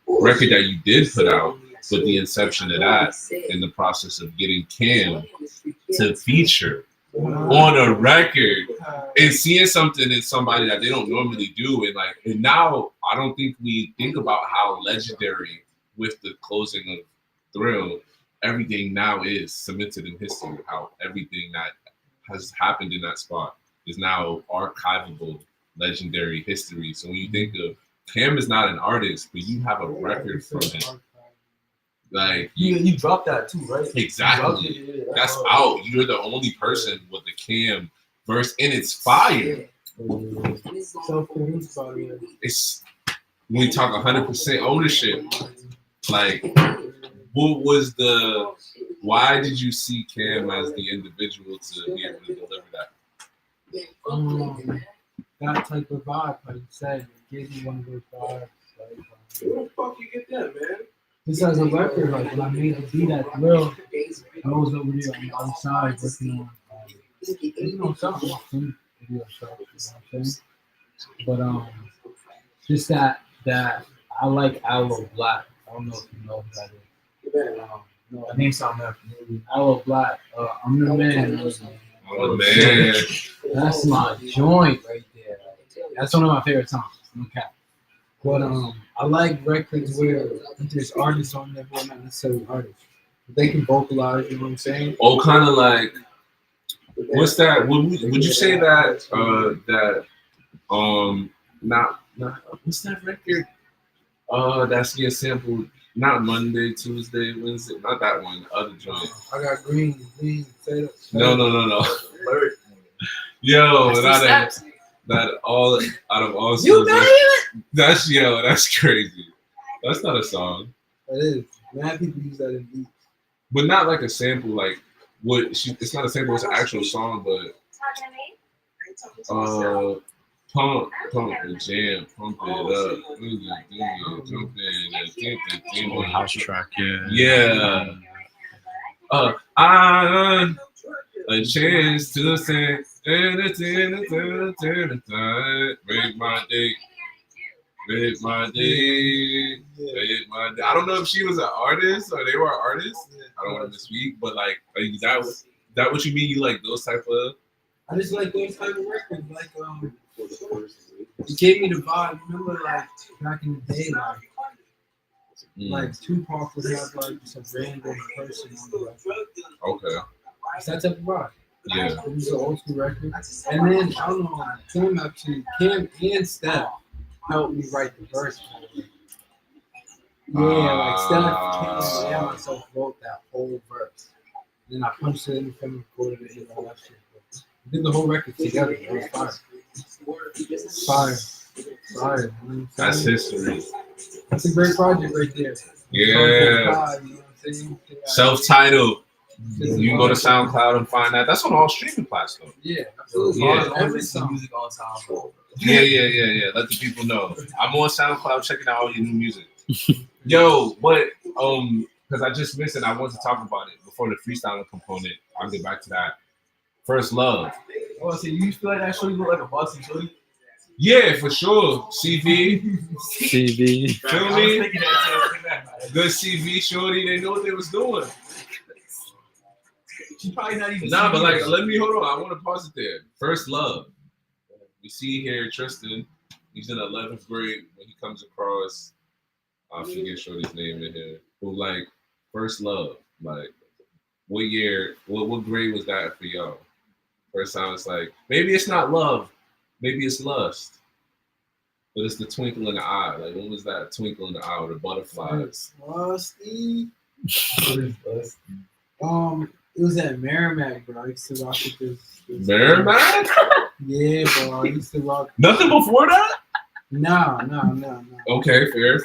record that you did put out. But the inception of that in the process of getting Cam to feature on a record and seeing something in somebody that they don't normally do, and now I don't think we think about how legendary with the closing of Thrill, everything now is cemented in history. How everything that has happened in that spot is now archivable, legendary history. So when you think of Cam is not an artist, but you have a record from him. Like you dropped that too, right? Exactly. That's out. You're the only person with the Cam verse, and it's fire. It's when we talk 100% ownership. Like, what was why did you see Cam as the individual to be able to deliver that? That type of vibe, like you said, it gave me one of those vibes. Where the fuck you get that, man? This as a record, like when I made the beat at Thrill, I was over there on the other side working on something, video stuff, you know what I'm saying? But just that I like Aloe Black. I don't know if you know who that is. No, I name something familiar. Aloe Black. I'm the man. Oh man, that's my joint right there. That's one of my favorite songs. No cap. But I like records where there's artists on there who are not necessarily artists. They can vocalize, you know what I'm saying? Oh, kind of like, what's that? Would you say that not what's that record? That's getting sampled. Not Monday, Tuesday, Wednesday. Not that one. The other joint. I got green. Say that. No. Yo, that all out of all songs. You know it? That's crazy. That's not a song. It is. Mad people use that in beats. But not like a sample, like it's not a sample, it's an actual song, but pump and jam, pump it up, jump in, house track, yeah. A chance to sing, make my day. Make my day. I don't know if she was an artist or they were artists. I don't want to misspeak, but like that what you mean? You like those type of? I just like those type of records. Like it gave me the vibe. Remember, like back in the day, like Tupac would have like just a random person on the record. Okay. It's that type of vibe. Yeah. It was an old school record, and then I don't know. Cam and Steph helped me write the verse. Yeah, like Steph came and myself wrote that whole verse. Then I punched it in the film, recorded it, and all that shit. But we did the whole record together. It was fire. Fire. That's history. That's a great project right there. Yeah. You know what I'm saying? Self-titled. You can go to SoundCloud and find that. That's on all streaming platforms. Yeah, absolutely. Yeah. Every music on SoundCloud. Yeah. Let the people know. I'm on SoundCloud checking out all your new music. Yo, but because I just missed it, I wanted to talk about it before the freestyling component. I'll get back to that. First Love. Oh, so you feel like that show you look like a bossy shorty? Yeah, for sure. CV. Feel me? Good CV shorty. They know what they was doing. She probably not even. Nah, but like, hold on. I want to pause it there. First Love. We see here Tristan. He's in 11th grade when he comes across. I forget Shorty's name in here. Who like First Love? Like, what year? What grade was that for y'all? First time it's like maybe it's not love, maybe it's lust, but it's the twinkle in the eye. Like, when was that twinkle in the eye with the butterflies? Lusty. It was at Merrimack, bro. I used to rock with this. Merrimack? Yeah, bro. I used to rock. Nothing before that? No. Okay, fair.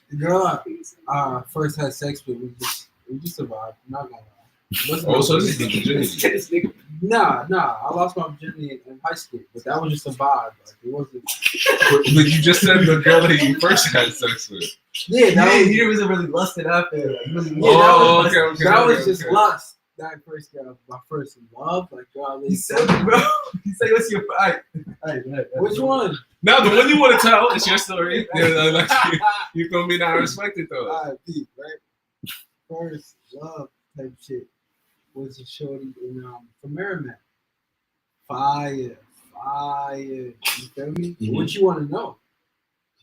The girl I first had sex with, we just survived. I'm not gonna lie. Oh, so this is the virginity. Nah. I lost my virginity in high school, but that was just a vibe. Like, it wasn't. But you just said the girl that you first had sex with. Yeah, He wasn't really lusted after. okay. That was just lust. That first girl, my first love, like God. He said, bro. He said, "What's your fight?" Which one? No, the one you want to tell. It's your story. You feel me? Now I respect it though. All right, Pete, right? first love type shit was a shorty in from Merrimack. Fire. You feel me? Mhm. What you want to know?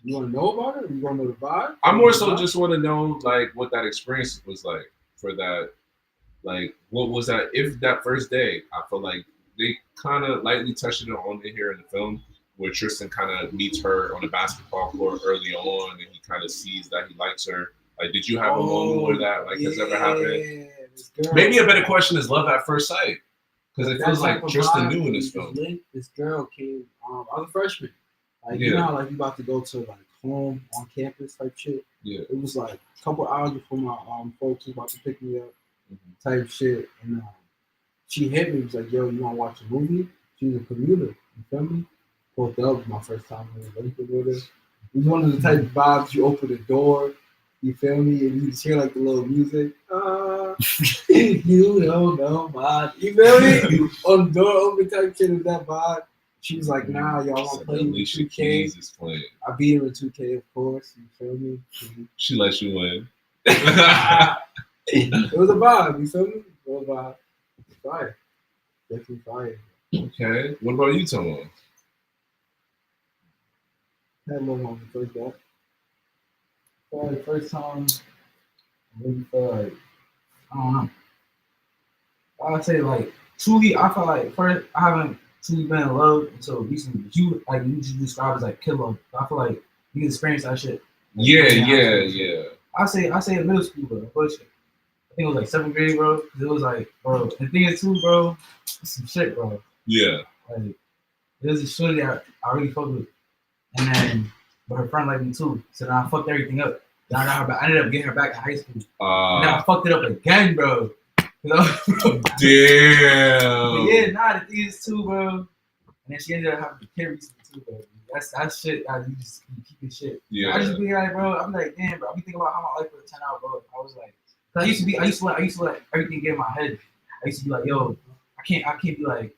You want to know about it? Or you want to know the vibe? I more so just want to know like what that experience was like for that. Like, what was that? If that first day, I feel like they kind of lightly touched it on in here in the film, where Tristan kind of meets her on the basketball court early on, and he kind of sees that he likes her. Like, did you have a moment where that like has ever happened? Maybe a better question is love at first sight, because it feels like Tristan knew in this film. This girl came. I was a freshman. Like you know, how, like you about to go to like home on campus type shit. Yeah. It was like a couple hours before my folks was about to pick me up, type shit, and she hit me. Was like, "Yo, you want to watch a movie?" She was a commuter. You feel me? Pulled up. Was my first time in Lincoln with her. It was one of the type of vibes. You open the door. You feel me? And you just hear like the little music. You don't know, man. You feel me? On the door open type shit is that vibe. She was like, nah, y'all want to play with 2K? Is playing. I beat her in 2K, of course. You feel me? She let you win. It was a vibe. You feel me? It was a vibe. Fire. Definitely fire. Okay. What about you, Tomo? Had more on the first day. For the first time, I really feel like, I don't know. I'd say like, truly, I feel like first, I haven't truly been in love until recently. You just described as like kid love. I feel like you can experience that shit. Yeah. I say in middle school, bro. Bullshit. I think it was like 7th grade, bro. Cause it was like, bro. The thing is too, bro. Some shit, bro. Yeah. Like there's a shorty that I really fucked with, and then but her friend liked me too. So then I fucked everything up. Then I got her back. I ended up getting her back in high school. And then I fucked it up again, bro. You know? Damn. But yeah, the thing is too, bro. And then she ended up having a kid recently too, bro. That's shit. You just keep your shit. Yeah. I just be like, bro. I'm like, damn, bro. I be thinking about how my life would turn out, bro. I was like, cause I used to let everything get in my head. I used to be like, yo, I can't be like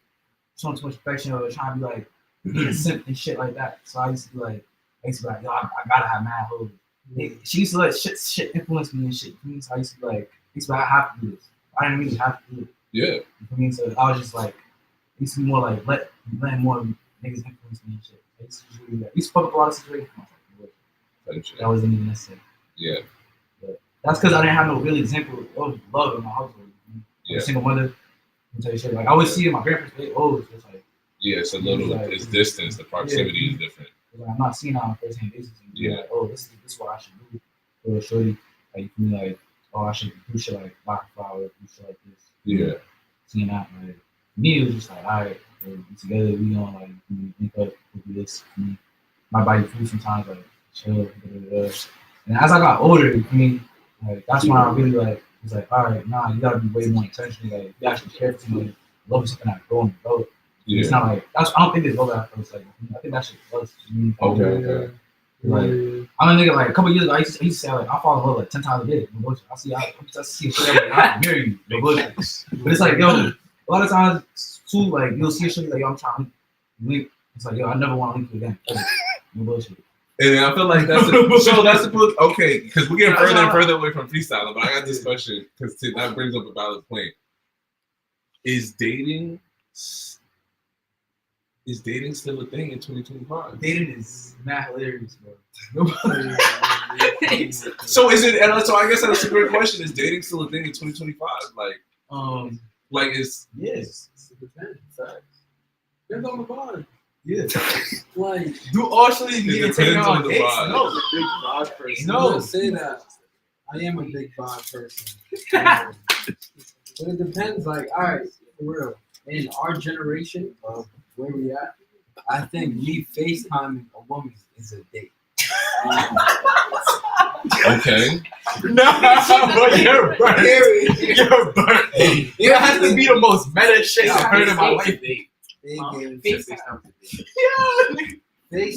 showing too much affection or trying to be like being a simp and shit like that. So I used to be like, yo, I gotta have mad hoes. She used to let shit influence me and shit. So I used to be like, I have to do this. I didn't really have to do it. Yeah. You mean? So I was just like, it used to be more like letting more niggas influence me and shit. I used to really like, fuck up a lot of situations. That wasn't even necessary. Yeah. But that's because I didn't have no real example of love in my household. Yeah. A single mother. I'll tell you shit. Like I always see it in my grandparents. It's just like. Yeah, it's a little. Like, it's distance. The proximity is different. Like, I'm not seeing it on a first-hand basis. Yeah. Like, oh, this is what I should do. Or shorty, like you can be like, oh, I should do shit like buy a flower, do shit like this. Yeah. Seeing that, like me, it was just like, all right, we're together. We gonna like link up, we'll do this. Might buy you food sometimes, like chill. And as I got older, like that's when I really like was like, all right, nah, you gotta be way more intentional. Like you actually care for me. Love is something that grow and develop. Yeah. It's not like I don't think there's love at first. Like I think that shit does. Okay. Like I'm a nigga. Like a couple years ago, I used to say like I fall in love like 10 times a day. I see shit every day. I can hear you. But it's like yo, a lot of times too, like you'll see a shit like yo, I'm trying to link. It's like yo, I never want to link you again. No bullshit. And I feel like that's the book. Okay, because we're getting further and further away from freestyling. But I got this question because that brings up a valid point. Is dating still a thing in 2025? Dating is not hilarious, bro. So is it? And so I guess that's a great question. Is dating still a thing in 2025? Like it's yes. It depends on the vibe. Yeah. Like, do all shit you get taken on dates? No. Big vibe person. No. Say that. I am a big vibe person. But it depends. Like, all right, for real. In our generation of where we at, I think me FaceTiming a woman is a date. okay. No, but you're burnt. It has to be the most meta shit I've heard in my life. FaceTime. Never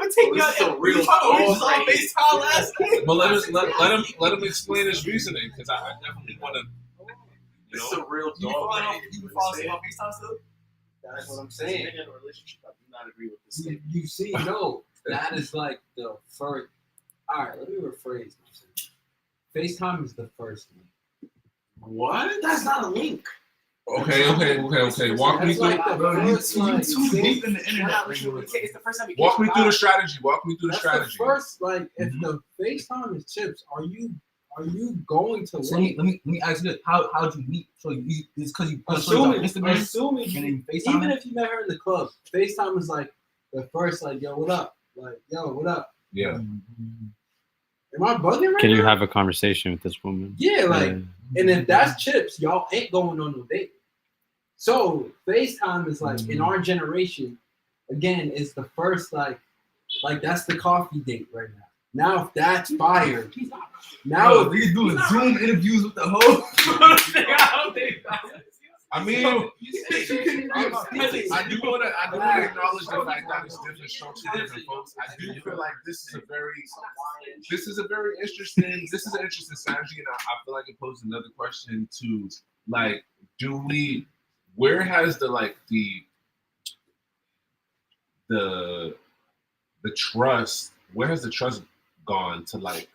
take me out your real FaceTime last night. But let him explain his reasoning because I definitely want to. This is a real dog. You follow asleep on FaceTime still? That's what I'm saying. In a relationship, I do not agree with this. You see, no, that is like the first. All right, let me rephrase. FaceTime is the first link. What? That's not a link. Okay. Walk me That's like through. the Bro, first, you like, too deep in the internet. It's the first time you Walk me catch through the vibe. strategy. Walk me through the That's strategy. the first, like, if Mhm. the FaceTime is chips, are you going to So link? let me ask you this: how'd you meet? So you it's because you Assuming, Instagram, assuming and then you FaceTime even her? if you met her in the club, FaceTime is like the first, like, yo, what up? Like, yo, what up? Yeah. Mm-hmm. Am I bugging right Can you now? have a conversation with this woman? Yeah, like, and if that's chips, y'all ain't going on no date. So FaceTime is like in our generation, again, is the first like that's the coffee date right now. Now if that's fire, now He's doing Zoom interviews with the host. I mean, I do want to acknowledge the fact that it's different strokes for different folks. I do feel like this is an interesting strategy, and I feel like it poses another question to like, where has the trust, where has the trust gone to like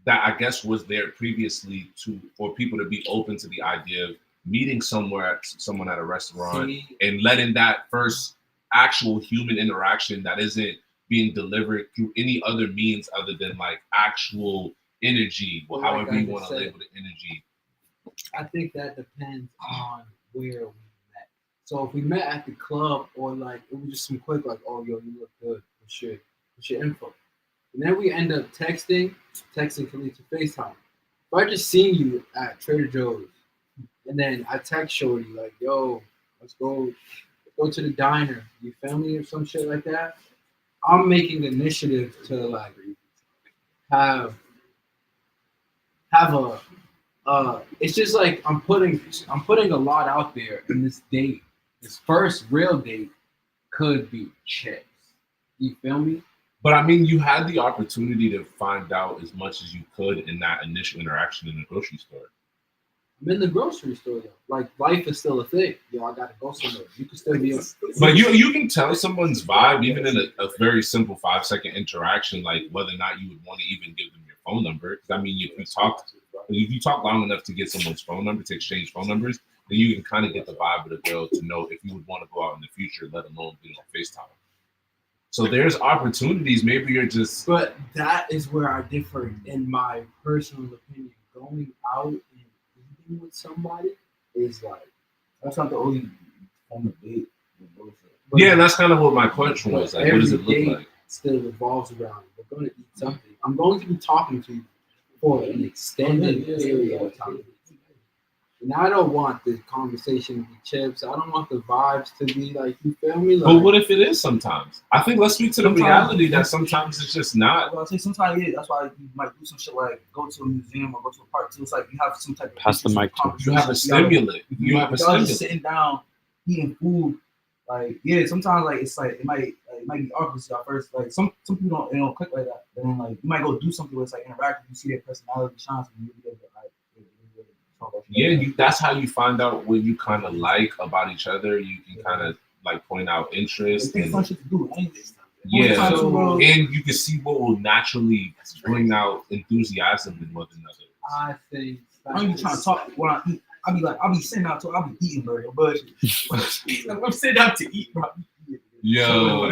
that I guess was there previously for people to be open to the idea of meeting someone at a restaurant and letting that first actual human interaction that isn't being delivered through any other means other than like actual energy, or however you want to label the energy. I think that depends on where we met. So if we met at the club or like it was just some quick like, oh yo, you look good, what's your info? And then we end up texting can lead to FaceTime. If I just seen you at Trader Joe's and then I text Shorty like, yo, let's go to the diner, you family or some shit like that, I'm making initiative to like have a it's just like I'm putting a lot out there, and this first real date could be chips. You feel me? But I mean, you had the opportunity to find out as much as you could in that initial interaction in the grocery store. I'm in the grocery store though. Like life is still a thing. Yo, I gotta go somewhere. You can still be. But you can tell someone's vibe even in a very simple 5-second interaction, like whether or not you would want to even give them your phone number. Because I mean, if you talk long enough to get someone's phone number, to exchange phone numbers, then you can kind of get the vibe of the girl to know if you would want to go out in the future, let alone be on FaceTime. So there's opportunities. Maybe you're just. But that is where I differ in my personal opinion. Going out and eating with somebody is like That's not the only form of date. Yeah, that's kind of what my question was. Like, what does it look like? Still revolves around. We're going to eat something. I'm going to be talking to you for an extended period of time. And I don't want the conversation to be chips. I don't want the vibes to be like, you feel me? Like, But what if it is sometimes? I think let's speak to the reality that sometimes it's just not. Well, I say sometimes it is. That's why you might do some shit like go to a museum or go to a park too. It's like you have some type of Pass the mic to You have a stimulant. You have a just stimulant. sitting down, eating food. Like sometimes like it might be awkward to you at first. Like some people don't click like that. But then like you might go do something where it's like interactive. You see their personality shines and you get like. Yeah, that's how you find out what you kind of like about each other. You can kind of like point out interest. And, and you can see what will naturally bring out enthusiasm in one another. I think I'm even trying to talk when I eat. I'll be sitting out I'll be eating, bro. But I'm sitting out to eat, bro. Yo,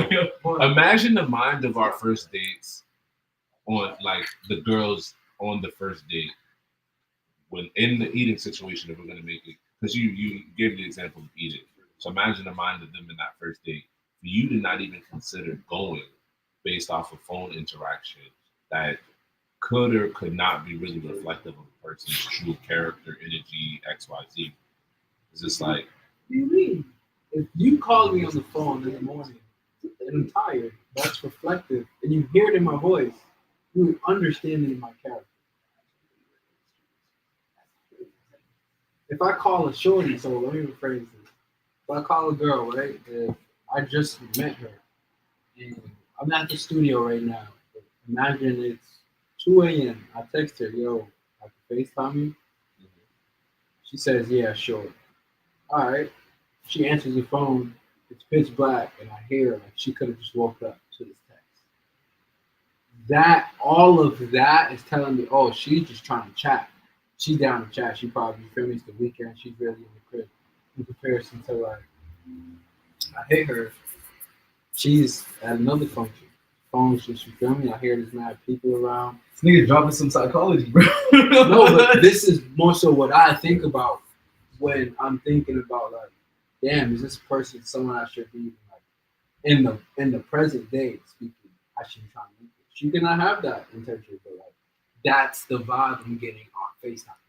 imagine the mind of our first dates on like the girls on the first date. When in the eating situation, if we're gonna make it, because you gave the example of eating, so imagine the mind of them in that first date. For you to not even consider going based off of phone interaction that could or could not be really reflective of a person's true character, energy, XYZ. It's just like. What do you mean? If you call me on the phone in the morning and I'm tired, that's reflective, and you hear it in my voice, you understand it in my character. If I call a shorty, so let me rephrase this. If I call a girl, right, if I just met her, and I'm at the studio right now, imagine it's 2 a.m. I text her, yo, I can FaceTime you? She says, yeah, sure. All right. She answers the phone, it's pitch black, and I hear like she could have just woke up to this text. that all of that is telling me, oh, she's just trying to chat. She's down to chat. She probably, you feel me, it's the weekend. She's really in the crib. In comparison to like, I hit her. She's at another function. Phone's just, you feel me? I hear there's mad people around. This nigga dropping some psychology, bro. No, but this is more so what I think about when I'm thinking about like, damn, is this person someone I should be like in the present day speaking? I should be trying to meet this. You cannot have that intention, but like that's the vibe I'm getting on FaceTime.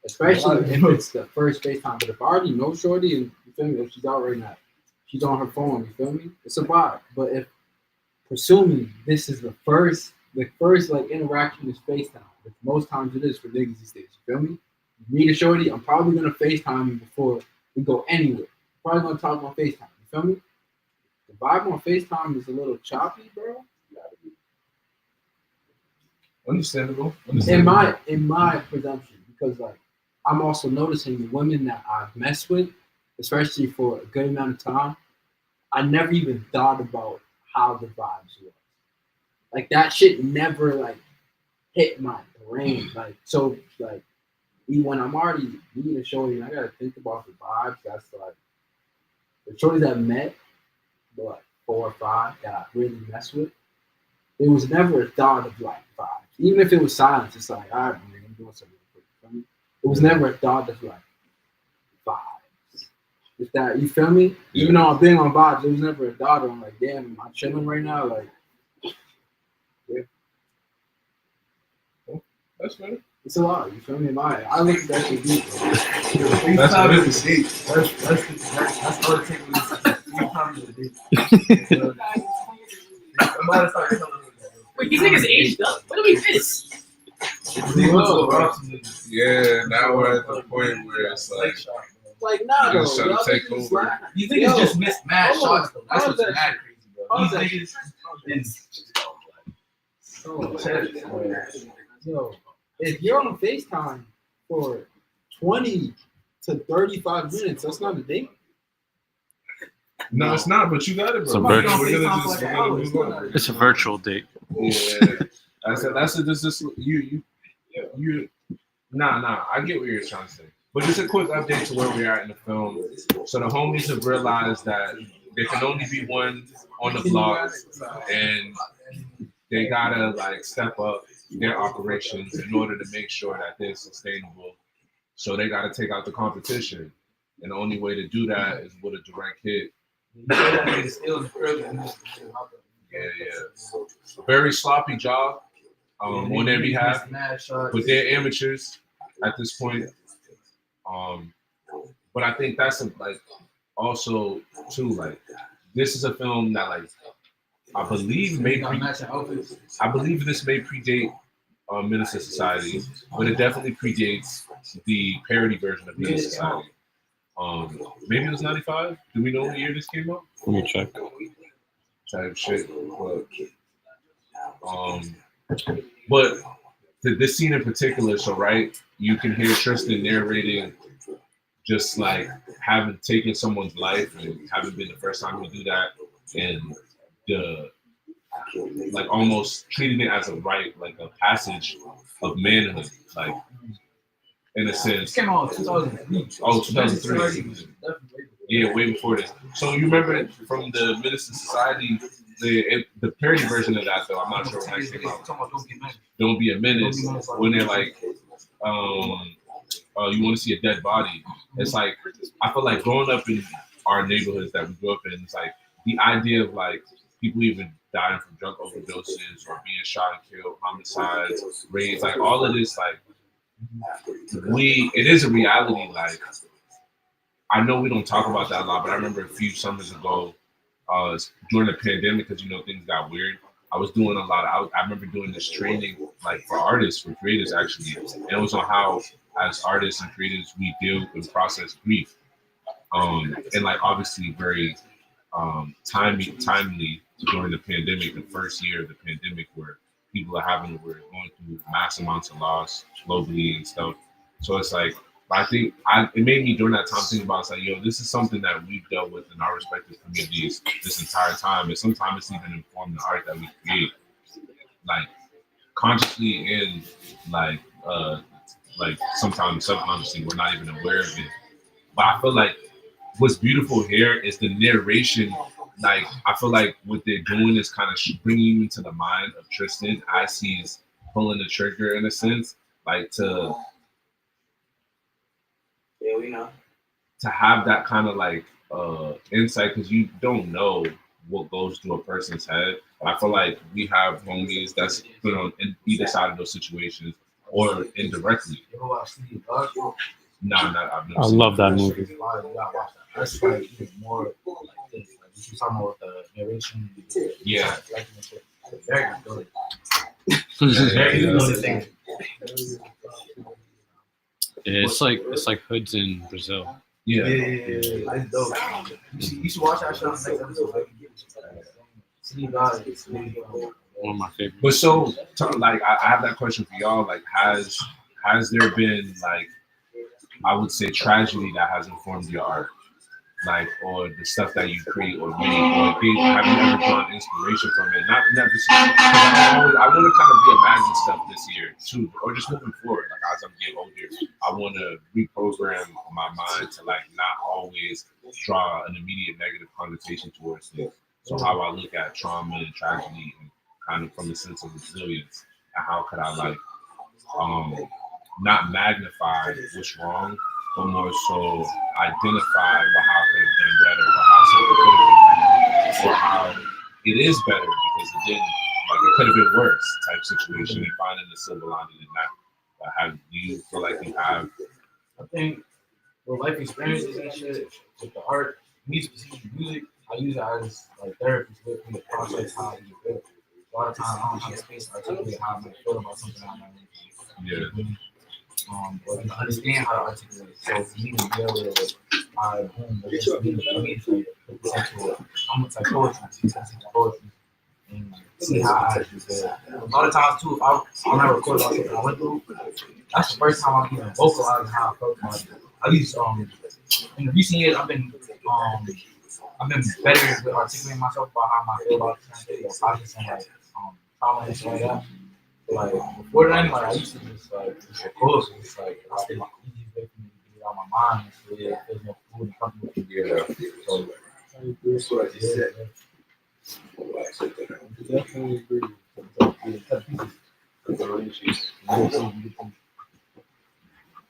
Especially if it's the first FaceTime. But if I already know Shorty and you feel me, if she's already not, she's on her phone, you feel me? It's a vibe. But if presuming this is the first like interaction is FaceTime, which most times it is for niggas these days, you feel me? You meet a Shorty, I'm probably gonna FaceTime you before we go anywhere. Probably gonna talk on FaceTime, you feel me? The vibe on FaceTime is a little choppy, bro. Understandable. In my presumption, because like I'm also noticing the women that I've messed with, especially for a good amount of time, I never even thought about how the vibes was. Like that shit never like hit my brain. Like so like when I'm already meeting a shorty and I gotta think about the vibes, that's like the shorties I've met, like 4 or 5 that I really mess with. There was never a thought of like vibes. Even if it was silence, it's like, all right, man, I'm doing something quick. It was never a thought of like vibes. Is that you feel me? Yeah. Even though I'm big on vibes, there was never a thought of like, damn, am I chilling right now? Like, yeah. That's funny. It's a lot, you feel me? I look at that shit deep. That's how it is. That's all it takes. 3 times a day. Wait, these niggas aged up? What do we miss? Yeah, now we're at the point where it's like nah, niggas though. trying to take Y'all over. These niggas just missed mad shots, though. That's what's that mad crazy, bro. These niggas Yo, if you're on FaceTime for 20 to 35 minutes, that's not a date. No, it's not, but you got it, bro. It's a We're virtual- gonna move on. It's a virtual date. Yeah, you. Nah. I get what you're trying to say, but just a quick update to where we are in the film. So the homies have realized that there can only be one on the block, and they gotta like step up their operations in order to make sure that they're sustainable. So they gotta take out the competition, and the only way to do that is with a direct hit. Yeah. Very sloppy job on their behalf, but they're amateurs at this point. But I think that's like also too like this is a film that like I believe this may predate Minister Society, but it definitely predates the parody version of Minister Society. Maybe it was 95. Do we know what year this came out? Let me check. Type shit. But this scene in particular, so right, you can hear Tristan narrating just like having taken someone's life and having been the first time you do that, and the like almost treating it as a right, like a passage of manhood, like in a sense. This came out in 2003. Oh, 2003. Yeah, way before this. So you remember from the Minister Society, the parody version of that though, I'm not sure when that came out. Don't be a menace. When they're like, you want to see a dead body. It's like, I feel like growing up in our neighborhoods that we grew up in, it's like the idea of like people even dying from drug overdoses or being shot and killed, homicides, raids, like all of this, like it is a reality. Like I know we don't talk about that a lot, but I remember a few summers ago, during the pandemic, because things got weird. I was doing a lot of. I remember doing this training, like for artists, for creators actually, and it was on how, as artists and creators, we deal and process grief, and like obviously very timely during the pandemic, the first year of the pandemic, where people we're going through mass amounts of loss globally and stuff. So it's like, I think it made me during that time think about, it's like, this is something that we've dealt with in our respective communities this entire time, and sometimes it's even informed the art that we create. Like consciously and like sometimes subconsciously we're not even aware of it. But I feel like what's beautiful here is the narration. Like I feel like what they're doing is kind of bringing you into the mind of Tristan as he's pulling the trigger in a sense, like Yeah, we know. to have that kind of like insight because you don't know what goes through a person's head. And I feel like we have homies that's put on in either side of those situations or indirectly. You ever watch City of God? Nah, not I've never I seen love that Shit movie. is fire. You gotta watch that. That's like even more like this. Like what you talking about with the narration. Yeah. Like, it's very good. Yeah. It's like hoods in Brazil. Yeah. It's dope. You should watch that show on the next episode. Like, City of God is really good. One of my favorites. But so, like, I have that question for y'all. Like, has there been like, I would say, tragedy that has informed your art, like, or the stuff that you create or make, or have you ever drawn inspiration from it? Not necessarily. I want to kind of reimagine stuff this year too, or just moving forward. Like as I'm getting older, I want to reprogram my mind to like not always draw an immediate negative connotation towards things. So how I look at trauma and tragedy, and kind of from a sense of resilience, and how could I like not magnify what's wrong, but more so identify how could have been better, or how something could have been better, or how it is better because it didn't, like it could have been worse type situation, and finding the silver lining in that. How do you feel like you have? I think with life experiences and shit, with the art, music, music, I use it as like therapy to help me process how I feel. A lot of times I don't have the space to articulate how I might feel about something I might or to understand how to articulate it. So for me to be able to boom, for me to I'm a poetry, and see how I actually feel. A lot of times too, when I record about something I went through, that's the first time I'm even vocalizing how I felt about it. I used in the recent years I've been better with articulating myself about how I feel about certain things, processing like trauma and stuff like that. Like before then, like I used to just like just record. It's like I feel like the easiest way for me to get it out of my mind. So yeah, it feels more cool and comfortable. So That's what I just said. definitely agree.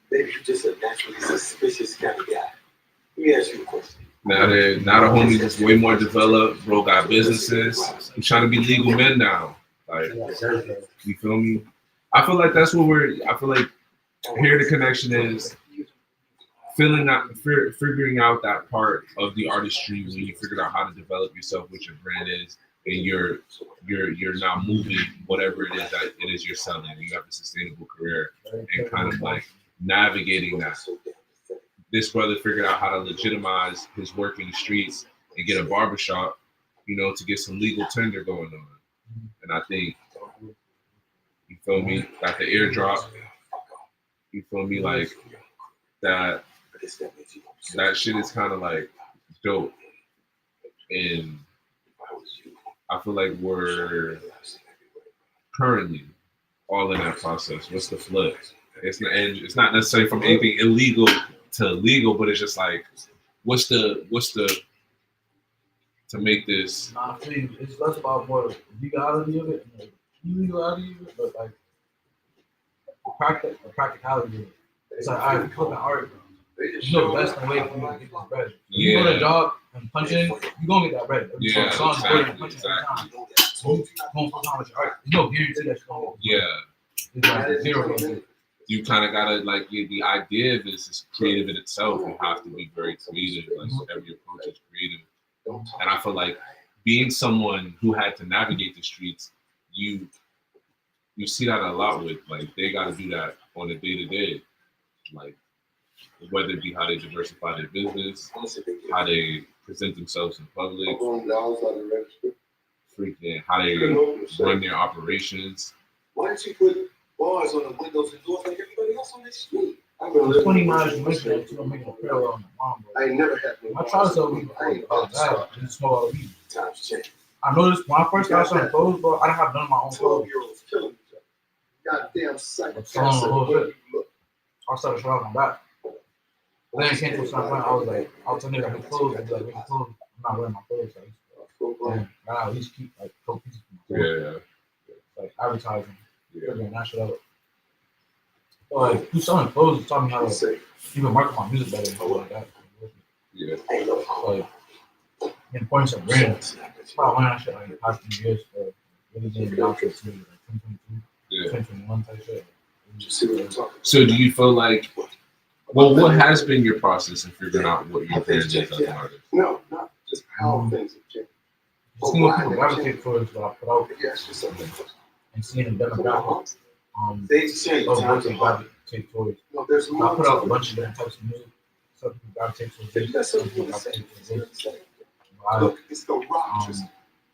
Maybe you're just a naturally suspicious kind of guy. Let me ask you a question. Now the homies is way more developed, bro. Got businesses. I'm trying to be legal men now. Like, you feel me? I feel like that's what I feel like here the connection is figuring out that part of the artistry when you figured out how to develop yourself, what your brand is, and you're now moving whatever it is that it is you're selling. You have a sustainable career and kind of like navigating that. This brother figured out how to legitimize his work in the streets and get a barbershop, to get some legal tender going on. And I think, you feel me, got the airdrop, you feel me, like that shit is kind of like dope. And I feel like we're currently all in that process. What's the flip? It's not necessarily from anything illegal to legal, but it's just like, what's the to make this? Nah, I feel you. It's less about more legality of it, and the illegality of it, but like the practicality of it. It's like, all right, if you look at art, the best way for you to get this bread. You go to a job and punch in, you're gonna get that bread. Yeah, exactly. So you going full time with your art. There's no guarantee that you're gonna get it's like zero. You kind of gotta like the idea of this is creative in itself. You have to be very creative. Like every approach is creative. And I feel like being someone who had to navigate the streets, you see that a lot with like they got to do that on a day to day, like whether it be how they diversify their business, how they present themselves in public, freaking how they run their operations. Why don't you put bars on the windows and doors like everybody else on the street? It's 20 miles you mentioned that you don't make a parallel on the mom, bro. I ain't never had no. I try to sell weed before that. I just smoke all weed. Times change. I noticed when I first got started clothes, bro, I didn't have none of my own clothes. 12-year-olds killing each other. the whole shit. I started showing my back. But then it came to a certain point, I was like, I was telling niggas my clothes, I'd be like, where's your clothes? I'm not wearing my clothes. So and now at least keep like cohesive for myself. Like advertising, figuring that shit out. So like, who's selling clothes taught me how to even market my music better and stuff like that. Like, the importance of brands. Probably learned that shit like the past few years, but really getting down to it, like 2022, 2021 type shit. So do you feel like, well, what has been your process in figuring out what your brand is as an artist? No, not just how things have changed. Seeing what people gravitate towards what I put out, and seeing the demographic of what they gravitate towards. I put out a bunch of different types of music. Some people gravitate towards this, some people gravitate towards this.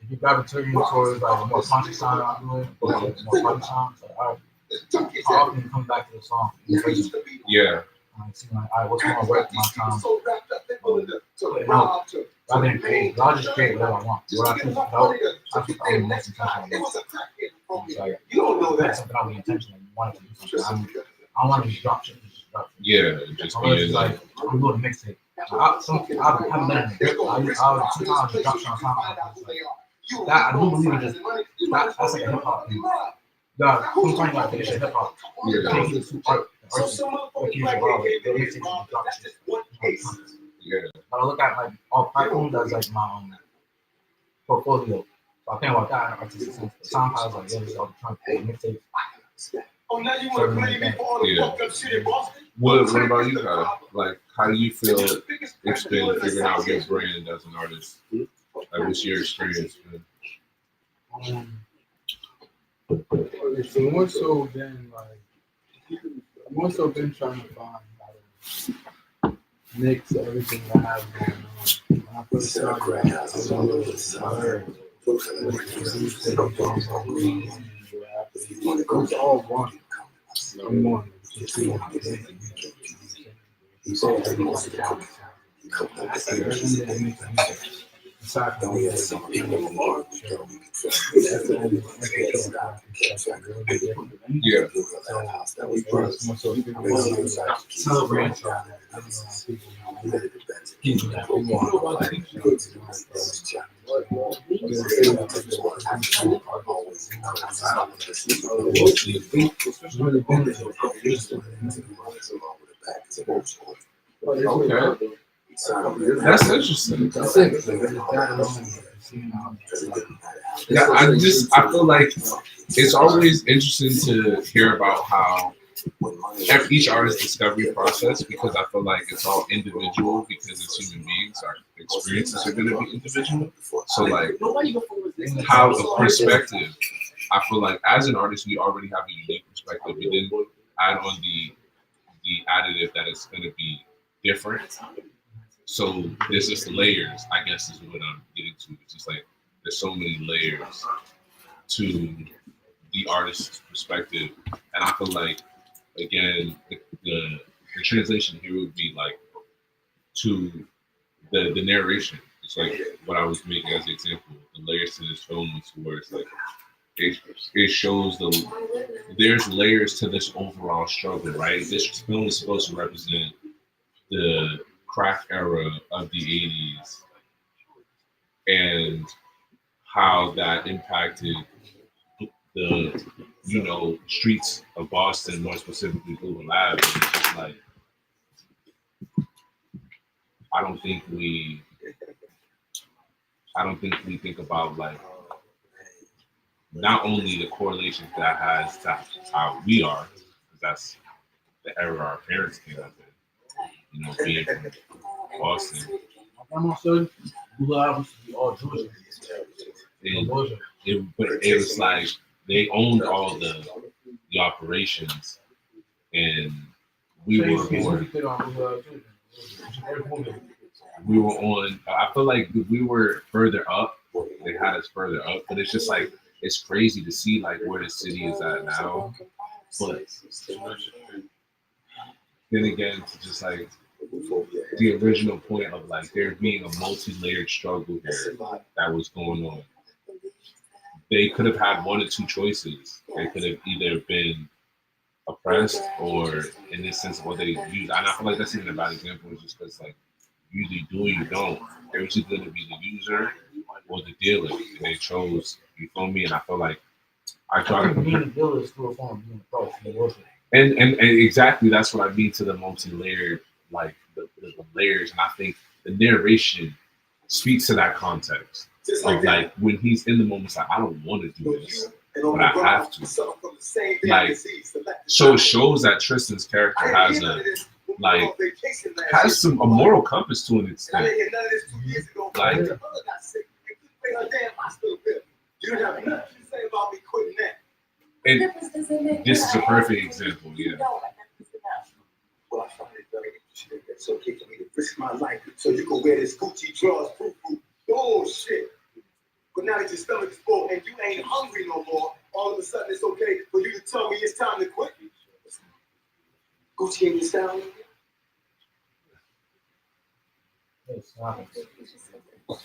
If you gravitate towards like a more conscious sound I'm doing, or like more party sounds, like I often come back to the song. Yeah. See like, all right, what's more worth my time? Putting out rather than create. I'll just create whatever I want. What I choose to put out, I put out the most intentional. It's like you put something out with intention and you want it to do something. I don't want to just drop shit. Just drop shit. Yeah, just be like I'm doing a mixtape. I haven't done it in a bit. I'll sometimes just drop shit on SoundCloud. That I do believe in just that's like a hip hop thing. God, sometimes you gotta finish a hip hop. You can't keep it too art. But I look at like all platforms as like my portfolio. So I think about that in an artistic sense. But SoundCloud is like, yeah, this is all the trunk, mixtapes. What about you, Kyle? Like, how do you feel it's been figuring out your brand as an artist? Like, what's your experience been? It's more so been like, more so been trying to find how to mix everything I have going on. When I first started, I was a little it was all one. I'm one. Yeah. Okay. That's interesting. Yeah, I feel like it's always interesting to hear about how each artist's discovery process, because I feel like it's all individual because it's human beings, our experiences are going to be individual. So like how a perspective, I feel like as an artist we already have a unique perspective. We didn't add on the additive that it's going to be different. So there's just layers, I guess is what I'm getting to. It's just like there's so many layers to the artist's perspective. And I feel like, again, the translation here would be like to the narration. It's like what I was making as an example. The layers to this film is where it's like it shows there's layers to this overall struggle, right? This film is supposed to represent the crack era of the 80s and how that impacted the streets of Boston, more specifically Google Lab. And it's just like I don't think we think about like not only the correlations that has to how we are, because that's the era our parents came up in, being from Boston. My son, Google Lab used to be all Jewish. But it was like they owned all the operations, and we were on. I feel like we were further up. They had us further up, but it's just like it's crazy to see like where the city is at now. But then again, to just like the original point of like there being a multi-layered struggle here that was going on. they could have had one or two choices. They could have either been oppressed or in this sense of what they use. And I feel like that's even a bad example, is just because like you either do or you don't. It was either going to be the user or the dealer, and they chose. You feel me? And I feel like I try to being a dealer is still a form of being a pro. and exactly that's what I mean to the multi-layered, like the layers. And I think the narration speaks to that context of like when he's in the moment, it's like I don't want to do this, but I have to. Like, so it shows that Tristan's character has some a moral compass to an extent. Like, and this is a perfect example, yeah. Well, I find it very interesting that it's okay for me to risk my life so you can wear this Gucci drawers, oh shit. But now that your stomach is full and you ain't hungry no more, all of a sudden it's okay for you to tell me it's time to quit. Gucci in your style?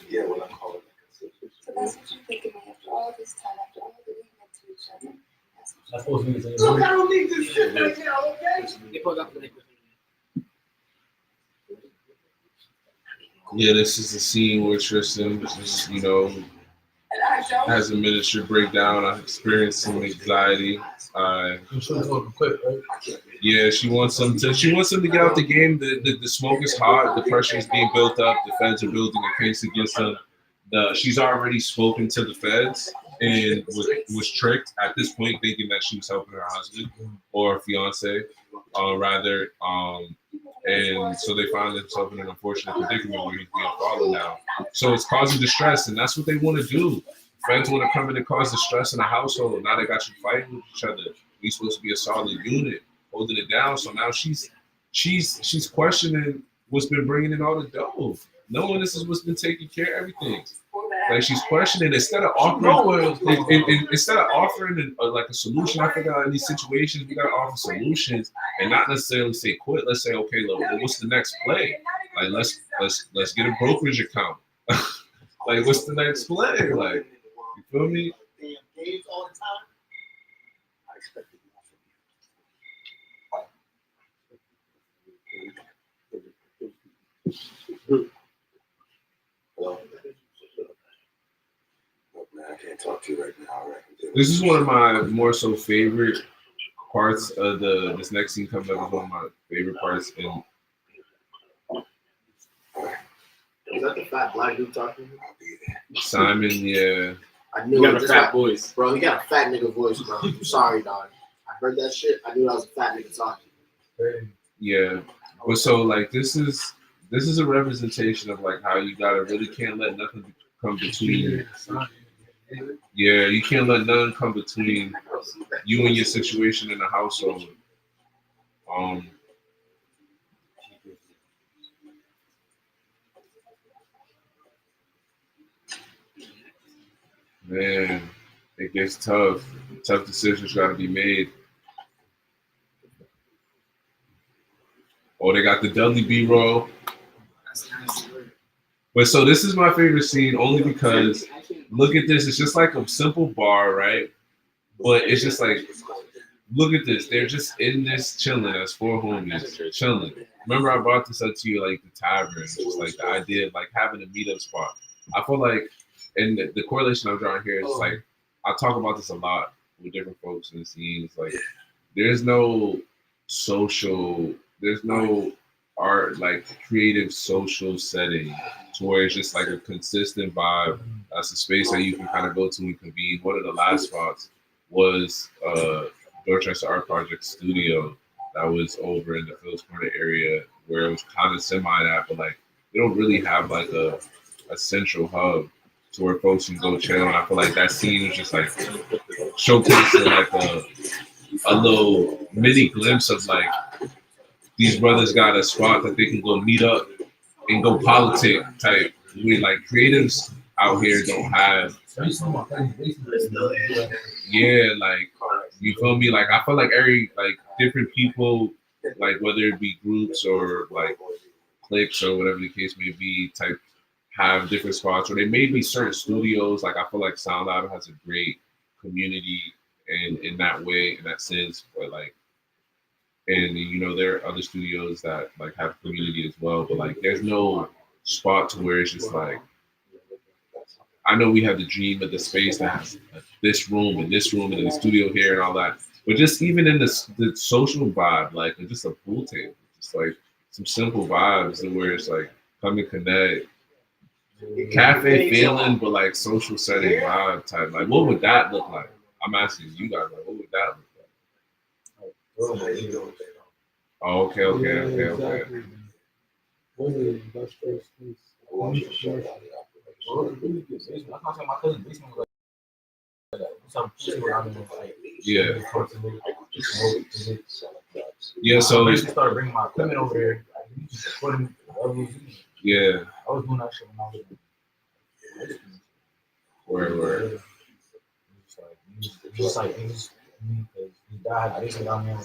Yeah, well, I call it. So that's what you're thinking of me after all this time, after all that we've been to each other. That's supposed to be the Look, I don't need this shit right now, okay? Yeah, this is the scene where Tristan just, has a miniature breakdown. I experienced some anxiety. Yeah, she wants him to get out the game. The smoke is hot. The pressure is being built up. The feds are building a case against him. She's already spoken to the feds and was tricked at this point, thinking that she was helping her husband or fiance, rather. And so they find themselves in an unfortunate predicament where he's being followed now. So it's causing distress, and that's what they want to do. Feds want to come in and cause distress in a household. Now they got you fighting with each other. We're supposed to be a solid unit, holding it down. So now she's questioning what's been bringing in all the dough, knowing this is what's been taking care of everything. Like she's questioning instead of offering like a solution. I figure out in these situations we gotta offer solutions and not necessarily say quit. Let's say, okay, look, what's the next play? Like let's get a brokerage account. Like what's the next play? Like, you feel me? I can't talk to you right now. This is one of my more so favorite parts of this next scene coming up is one of my favorite parts. And is that the fat black dude talking? Simon, yeah. I knew he got a fat voice. Bro, he got a fat nigga voice, bro. I'm sorry, dog. I heard that shit. I knew that was a fat nigga talking. Yeah. But so like this is a representation of like how you can't let nothing come between you. Yeah, you can't let none come between you and your situation in the household. Man, it gets tough. Tough decisions got to be made. Oh, they got the Dudley B-roll. But so this is my favorite scene only because look at this. It's just like a simple bar, right? But it's just like, look at this. They're just in this chilling as four homies chilling. Remember I brought this up to you, like the tavern, just like the idea of like having a meetup spot. I feel like, and the correlation I'm drawing here is like, I talk about this a lot with different folks in the scenes. Like, there's no art, like creative social setting to where it's just like a consistent vibe. That's a space that you can kind of go to and convene. One of the last spots was Dorchester Art Project Studio that was over in the Phillips Corner area where it was kind of semi that, but like they don't really have like a central hub to where folks can go chill. And I feel like that scene was just like showcasing like a little mini glimpse of like these brothers got a spot that they can go meet up and go politic type. We like creatives out here don't have. Yeah, like you feel me? Like I feel like every like different people, like whether it be groups or like cliques or whatever the case may be, type have different spots, or they may be certain studios. Like I feel like Sound Lab has a great community in that way, in that sense. But like, and you know, there are other studios that like have community as well. But like, there's no spot to where it's just like, I know we have the dream of the space that has this room and this room and the studio here and all that. But just even in the social vibe, like just a pool table, just like some simple vibes where it's like come and connect, cafe feeling, but like social setting vibe type. Like, what would that look like? I'm asking you guys, like, what would that look like? Oh, okay. Exactly. What is it? Industrial space. My cousin's basement was like some people out there like Yeah, so I basically started bringing my equipment over there. Yeah. I was doing that shit when I was in Where just like because he died. I basically got me on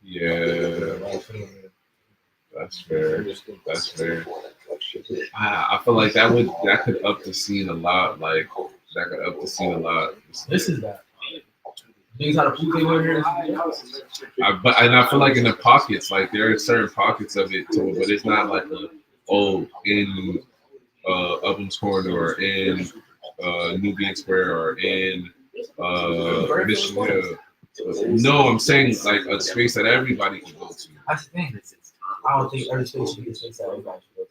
yeah, that's fair. That's fair. I feel like that could up the scene a lot. Like that could up the scene a lot. This is that. Niggas had a pool table here. I feel like in the pockets, like there are certain pockets of it too, but it's not like in Upham's Corner or in Nubian Square or in Mission. No, I'm saying like a space that everybody can go to. That's the thing. I don't think every space should be a space that everybody should go to.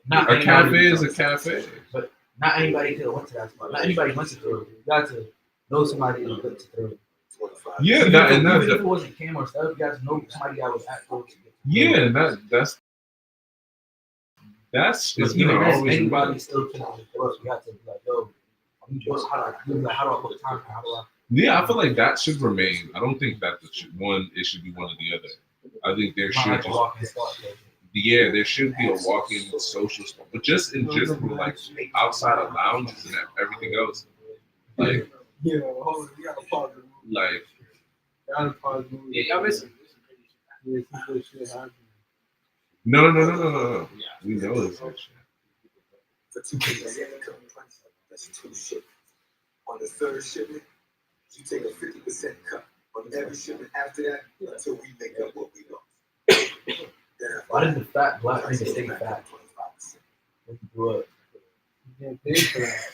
Not A cafe is a cafe. But not anybody could have went to that spot. Not anybody went to throw. You got to know somebody that went to throw. Yeah, even if it wasn't Cam or stuff, you got to know somebody that was at throw. Yeah, that's you know always anybody still can for us. We have to be like, yo, how do I put time? How do I? Yeah, I feel like that should remain. I don't think that it should be one or the other. I think there should there should be a walk-in social spot, but just in general, like outside of lounges and everything else, like Yeah, hold on, you gotta pause it. like Yeah, y'all missing. Yeah, some good shit happening. no. We know this shit. For 2 days, that's 2 shit. On the third shipment, you take a 50% cut on every shipment after that until we make up what we lost. Why did the fat black nigga stay fat? When he grew up. Yeah, they did for that.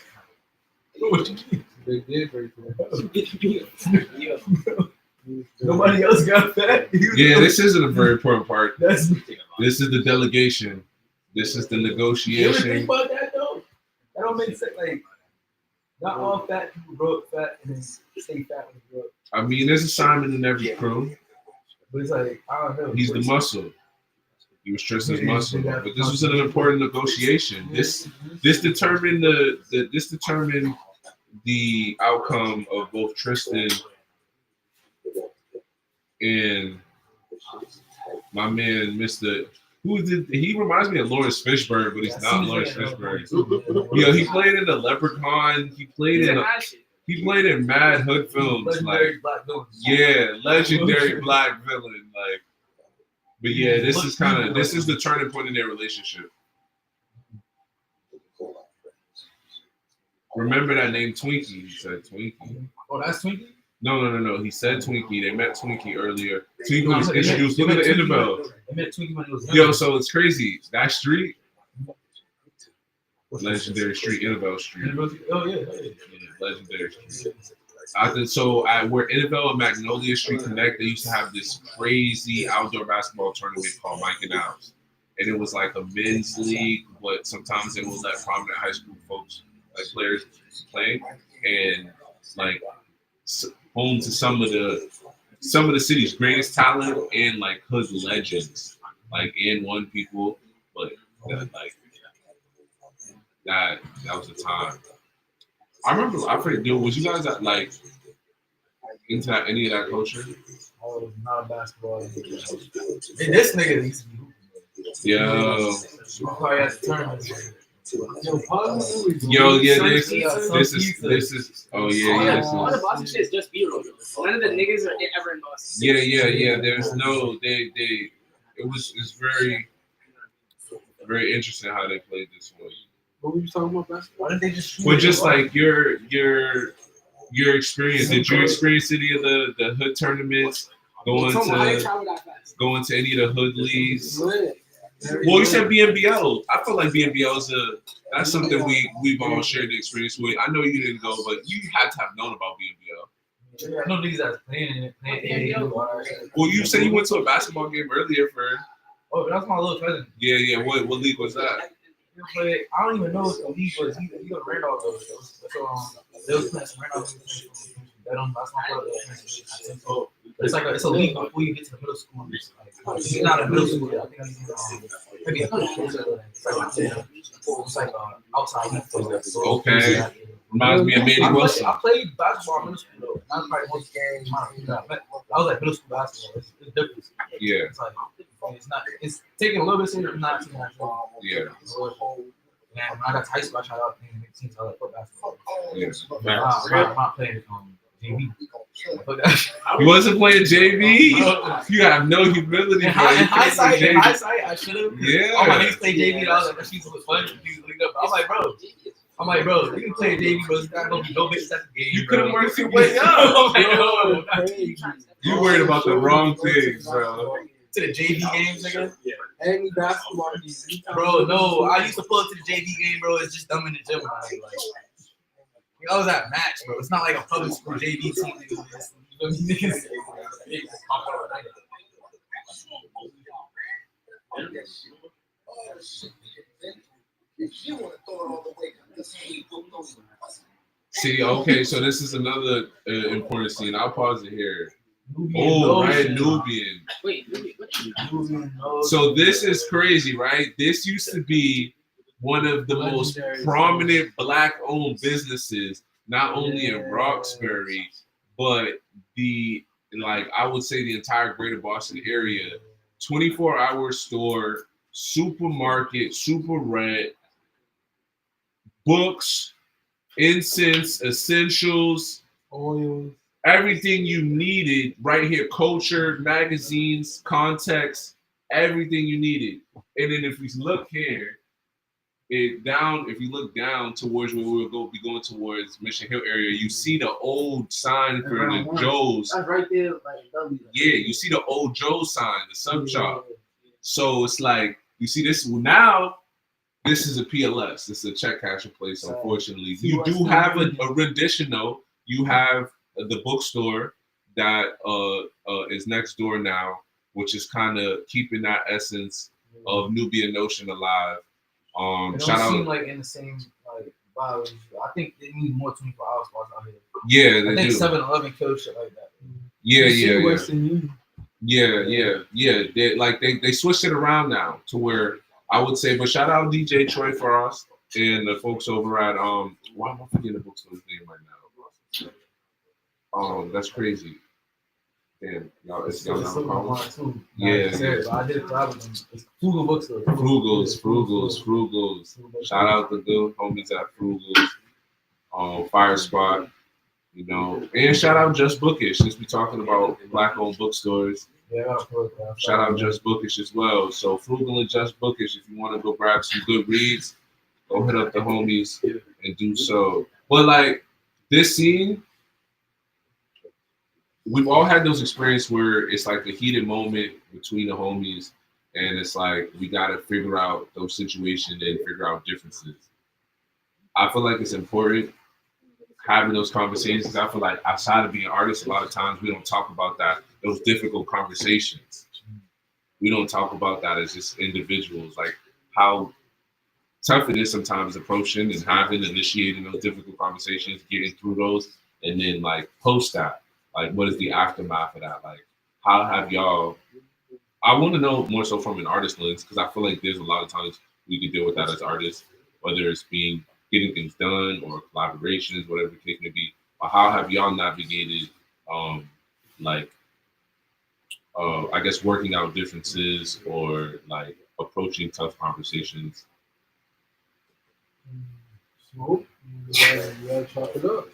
What you mean? They did right there. Nobody else got fat. Yeah, this isn't a very important part. This is the delegation. This is the You ever think negotiation. about that though? That don't make sense. Like, not all fat people grow up fat and then stay fat when they grow up. I mean, there's a Simon in every crew. But it's like, I don't know. He's the muscle. He was Tristan's muscle. But this was an important negotiation. This determined the outcome of both Tristan and my man, Mr. He reminds me of Lawrence Fishburne, but he's not Lawrence Fishburne. Yeah, he played in the Leprechaun. He played in Mad Hood films. Like, yeah, legendary black villain. Like, but yeah, this is the turning point in their relationship. Remember that name Twinkie? He said Twinkie. Oh, that's Twinkie? No. He said Twinkie. They met Twinkie earlier. Twinkie was introduced. Look at the Interval. They met Twinkie when he was Yo, so it's crazy. That street, legendary street, Interval Street. Oh yeah. Legendary street. Where Interval and Magnolia Street connect, they used to have this crazy outdoor basketball tournament called Mike and Al's. And it was like a men's league, but sometimes they would let prominent high school folks, like players, play. And like home to some of the city's greatest talent and like hood legends, like N1 people, but that was the time. I forget, dude, was you guys like into any of that culture? I was not a basketball. And this nigga used to be hooping. Yo. Probably at the tournament. Yo, yeah, this is. Oh yeah, All this the is. Boston shit is just B-roll. None of the niggas are ever in Boston. Yeah. There's no. They. It's very interesting how they played this one. What were you talking about basketball? Why didn't they just shoot Well, it? just like your experience. Did you experience any of the hood tournaments? Going How you to travel that fast? going to any of the hood leagues? Well, you said BNBL. I feel like BNBL is that's something we've all shared the experience with. I know you didn't go, but you had to have known about BNBL. I know niggas that's playing it. Well, you said you went to a basketball game earlier for. Oh, that's my little cousin. Yeah. What league was that? But I don't even know what the league was. He was Randolph though. So they was playing some Randolph. That's my brother. So it's a league before you get to the middle school. He's not in middle school yet. I think he's maybe it's like outside. Okay. Reminds me of Manny Wilson. I played basketball in middle school though. Not probably most games. I was like middle school basketball. It's different. Yeah. It's like it's not. It's taking a little bit serious, but not too much. Yeah. Man, when I got to high school, I tried out playing big teams. I like foot basketball. Yes. I'm not playing JV. You wasn't playing JV? You have no humility. In hindsight, I should have. Yeah. Oh, my niggas play JV. I was like, that shit was fun. I'm like, bro, you can play JV, bro. It's not gonna be no bitch at the game. You could have worked your way up. You worried about the wrong things, bro. To the JV games, nigga. Any basketball games. Bro, no, I used to pull up to the JV game, bro. It's just dumb in the gym. I was at match, bro. It's not like a public school JV team. Niggas. See, okay, so this is another important scene. I'll pause it here. Nubian. Wait, what? So this is crazy, right? This used to be one of the most prominent Black-owned businesses, not only in Roxbury, but I would say the entire greater Boston area. 24-hour store, supermarket, super red, books, incense, essentials, oils, everything you needed right here. Culture, magazines, context, everything you needed. And then if we look here, if you look down towards where we'll be going towards Mission Hill area, you see the old sign for the Joe's. That's right there, like W. Yeah, you see the old Joe sign, the sub shop. So it's like you see this now. This is a PLS. This is a check casher place. Unfortunately, you do have a rendition though. You have the bookstore that is next door now, which is kind of keeping that essence of Nubian Notion alive. It Shout don't seem out. like in the same vibe. I think they need more 24-hour spots out here. Yeah, I they think do. 7-Eleven kills shit like that. Yeah. They switched it around now to where I would say, but shout out DJ Troy for us and the folks over at why am I forgetting the bookstore's name right now? That's crazy. Damn, y'all never call. Yeah. I did try with them. It's Frugal Bookstore. Frugals. Shout out the good homies at Frugals, Fire Spot, and shout out Just Bookish since we're talking about Black-owned bookstores. Yeah, shout out Just Bookish as well. So Frugal and Just Bookish, if you want to go grab some good reads, go hit up the homies and do so. But this scene, we've all had those experiences where it's like a heated moment between the homies, and it's like we gotta figure out those situations and figure out differences. I feel like it's important having those conversations. I feel like outside of being artists, a lot of times we don't talk about those difficult conversations. We don't talk about that as just individuals, like how tough it is sometimes approaching and initiating those difficult conversations, getting through those, and then post that. What is the aftermath of that? How have y'all? I want to know more so from an artist lens, because I feel like there's a lot of times we can deal with that as artists, whether it's getting things done or collaborations, whatever the case may be. But how have y'all navigated, I guess, working out differences or approaching tough conversations? Smoke. You gotta chop it up.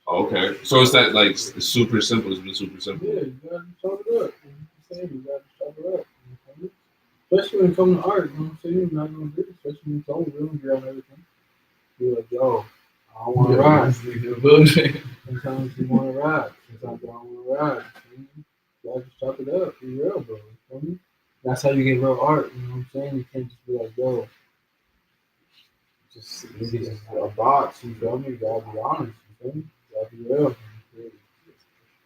Okay, so it's that like super simple. It's been super simple. Yeah, you gotta chop it up. You gotta chop it up. You know? Especially when it comes to art, you know what I'm saying? You're not gonna do it, especially when you told real and on everything. You're like, yo, I don't wanna ride. Sometimes you wanna ride. Sometimes I don't wanna ride. You gotta just chop it up. Be real, bro. You feel me? That's how you get real art, you know what I'm saying? You can't just be like, yo, just it's just a box, you feel me? You gotta be honest, you feel me? You gotta be real.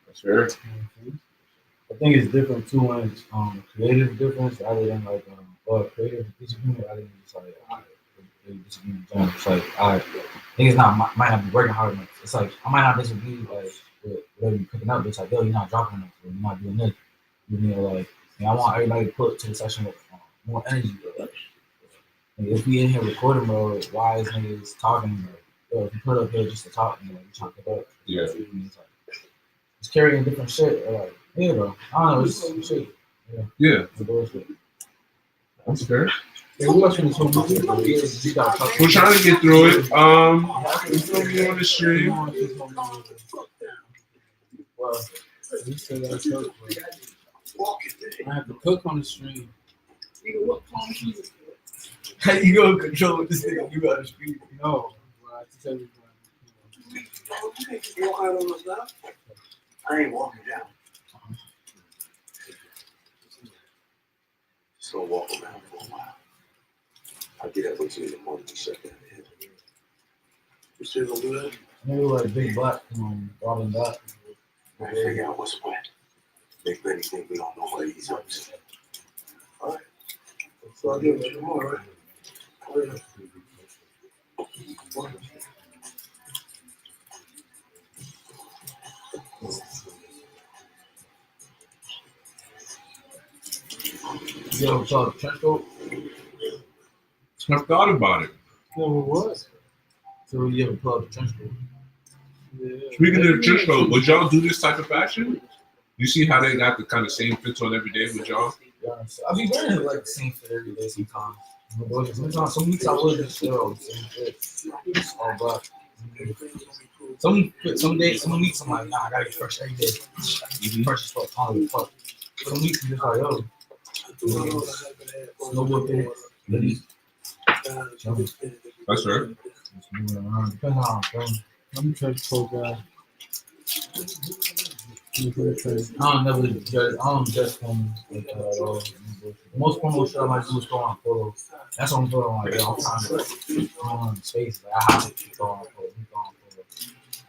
That's fair. I think it's different too when it's creative difference rather than like or creative disagreement rather than just like disagreement. It's like I think it's not might not be working hard enough. It's like I might not disagree like with whatever you're picking up, but it's like yo, you're not dropping enough, or you're not doing this. You know, like I want everybody to put to the session with more energy. Like, if we in here recording mode, why is niggas talking? Like, yo, if you put up here just to talk, you know, you chop it up. Yeah. It's like, it's carrying different shit. Or like, yeah, bro. I don't know. It's some shit. Yeah. It's bullshit. That's fair. Hey, we're watching this whole movie. We're trying to get through it. It's gonna be on the stream. Well, you said I cook, I have to cook on the stream. How you gonna control what this nigga you gotta speak? No, well, I have to tell you. I ain't walking down. Just gonna walk around for a while. I'll get up with you in the morning and shut down the hill. You still gonna do that? Maybe like big black, Robin Black. I figure out what's what. Make many think we don't know what he's up to. Alright. So I'll give it tomorrow, right? You ever saw the trench coat? I've thought about it. No, what? So you ever pull up the trench coat? Yeah. Speaking of the trench coat, would y'all do this type of fashion? You see how they got the kind of same fits on every day with y'all? Yeah, I'll be wearing like the same fit every day sometimes. Sometimes, some weeks I would just same fit. All black. Some days, some weeks I'm like, nah, I gotta get fresh every day. Fresh as fuck, I don't give a fuck. Some weeks I'm just like, yo, snowboard fit, hoodies. That's right. Just moving around. Depends on how I'm feeling. I'm a trench coat guy. I don't dress from like that at all. The most formal shit I like to do is throw on photos. That's what I'm throwing on. Like, yo, I'm trying to throw on space. Like, I have to throw on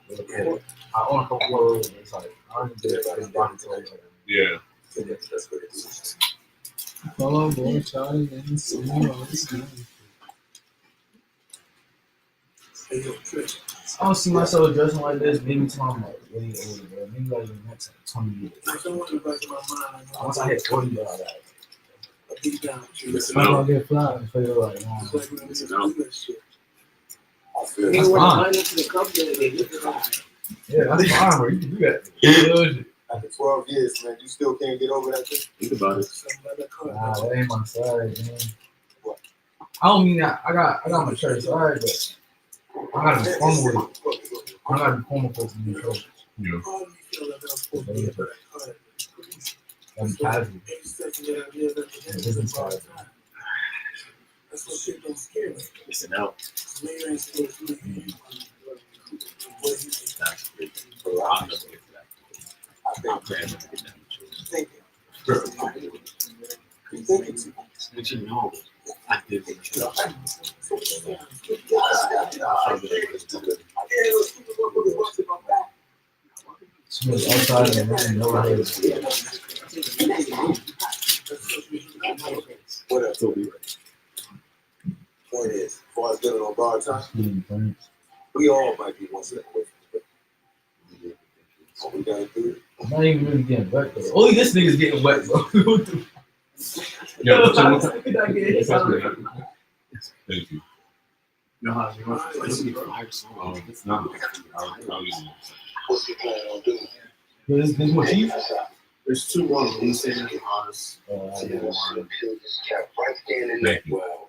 photos. I own a couple photos. It's like, I already did it. I just rock it. Yeah. Follow, boy, shawty, and see you on the screen. I don't see myself dressing like this maybe until I'm like way older, bro. Maybe like in the next like 20 years. Once I hit 40, bro, I got it. I'm gonna get fly. I feel like, that's fine. Yeah, that's fine, bro. You can do that. After 12 years, man, you still can't get over that thing? Think about it. Nah, that ain't my side, man. I don't mean that. I got my church side, but I gotta be formal with it. I gotta be formal for it to be church. Yeah. Gotta be casual. Business casual. Listen out. But you know, I did what you Smells outside and man, no way. What else? Point is, as far as getting on guard time, we all might be one step away from it. So we gotta do it. I'm not even really getting wet though. Only this nigga's getting wet, bro. Yeah, thank you. No, it's not. What's he planning on doing? There's more cheese? There's two on the least end of the honest. Right there in Thank you. well.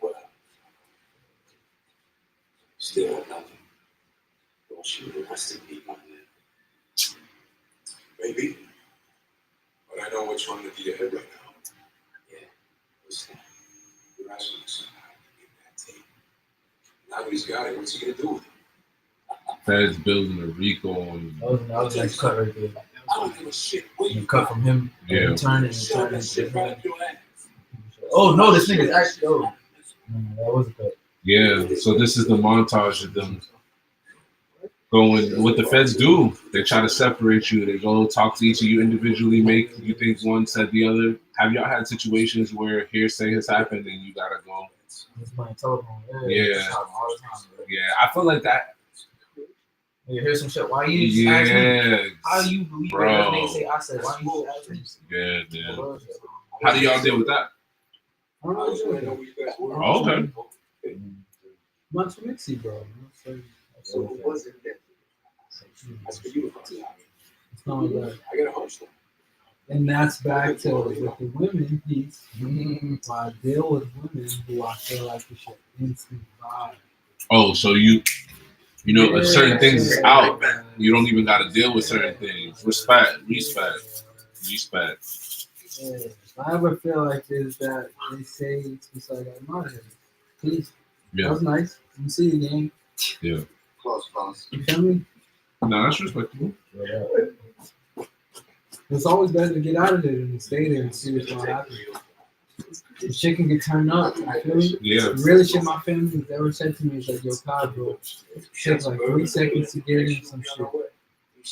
still have nothing. Don't shoot the rest of me, my man. Maybe. But I know what's wrong with your head right now. Yeah. What's that? You're asking somehow to get that tape. Now that he's got it, what's he gonna do with it? Feds building a RICO on. That was a nice cut right there. I don't give a shit. What You cut from him. Yeah. Turn it. Shove that shit right up your ass. Oh no, this nigga's actually. Oh, no, that was a cut. Yeah, so this is the montage of them going. What the feds do, they try to separate you. They go talk to each of you individually, make you think one said the other. Have y'all had situations where hearsay has happened and you gotta go? He's playing telephone. Yeah. All the time. Yeah, I feel like that. You hear some shit. Why you just ask me? Yeah, How do you believe bro. what they say? I said, why you just ask me? Yeah, man. How do y'all deal with that? I don't know. Oh, okay. Not too mixy, bro. So it wasn't that. That's for you to find out. It's not like that. I got a hunch though. And that's back to with the women piece. I deal with women who I feel like we should instant vibe. Oh, so you know, certain things is out. You don't even got to deal with certain things. Respect. Yeah. If I ever feel like this, that they say it's just like I'm out of here. Peace. That Yeah. was nice. Let me see you again. Yeah. Close. You feel me? No, that's respectable. It's always better to get out of there than to stay there and see what's going to happen. The shit can get turned up. You feel me? Yeah. The really shit my family has ever said to me is like, yo, Todd, bro, it takes like 3 seconds to get in some shit.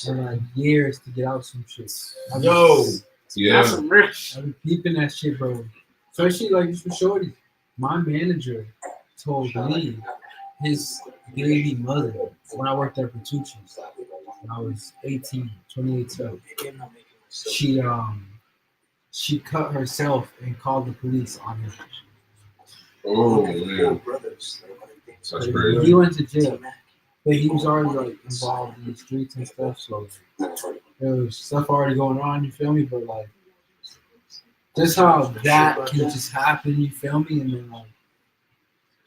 And like years to get out some shit. Yeah. Some rich. I've been peeping that shit, bro. Especially like just for shorty. My manager told me his baby mother when I worked at Bertucci's when I was 18, 2018. She cut herself and called the police on him. Oh, man. That's crazy. He went to jail. But he was already like involved in the streets and stuff, so there was stuff already going on, you feel me? But like just how that can just happen, you feel me? And then like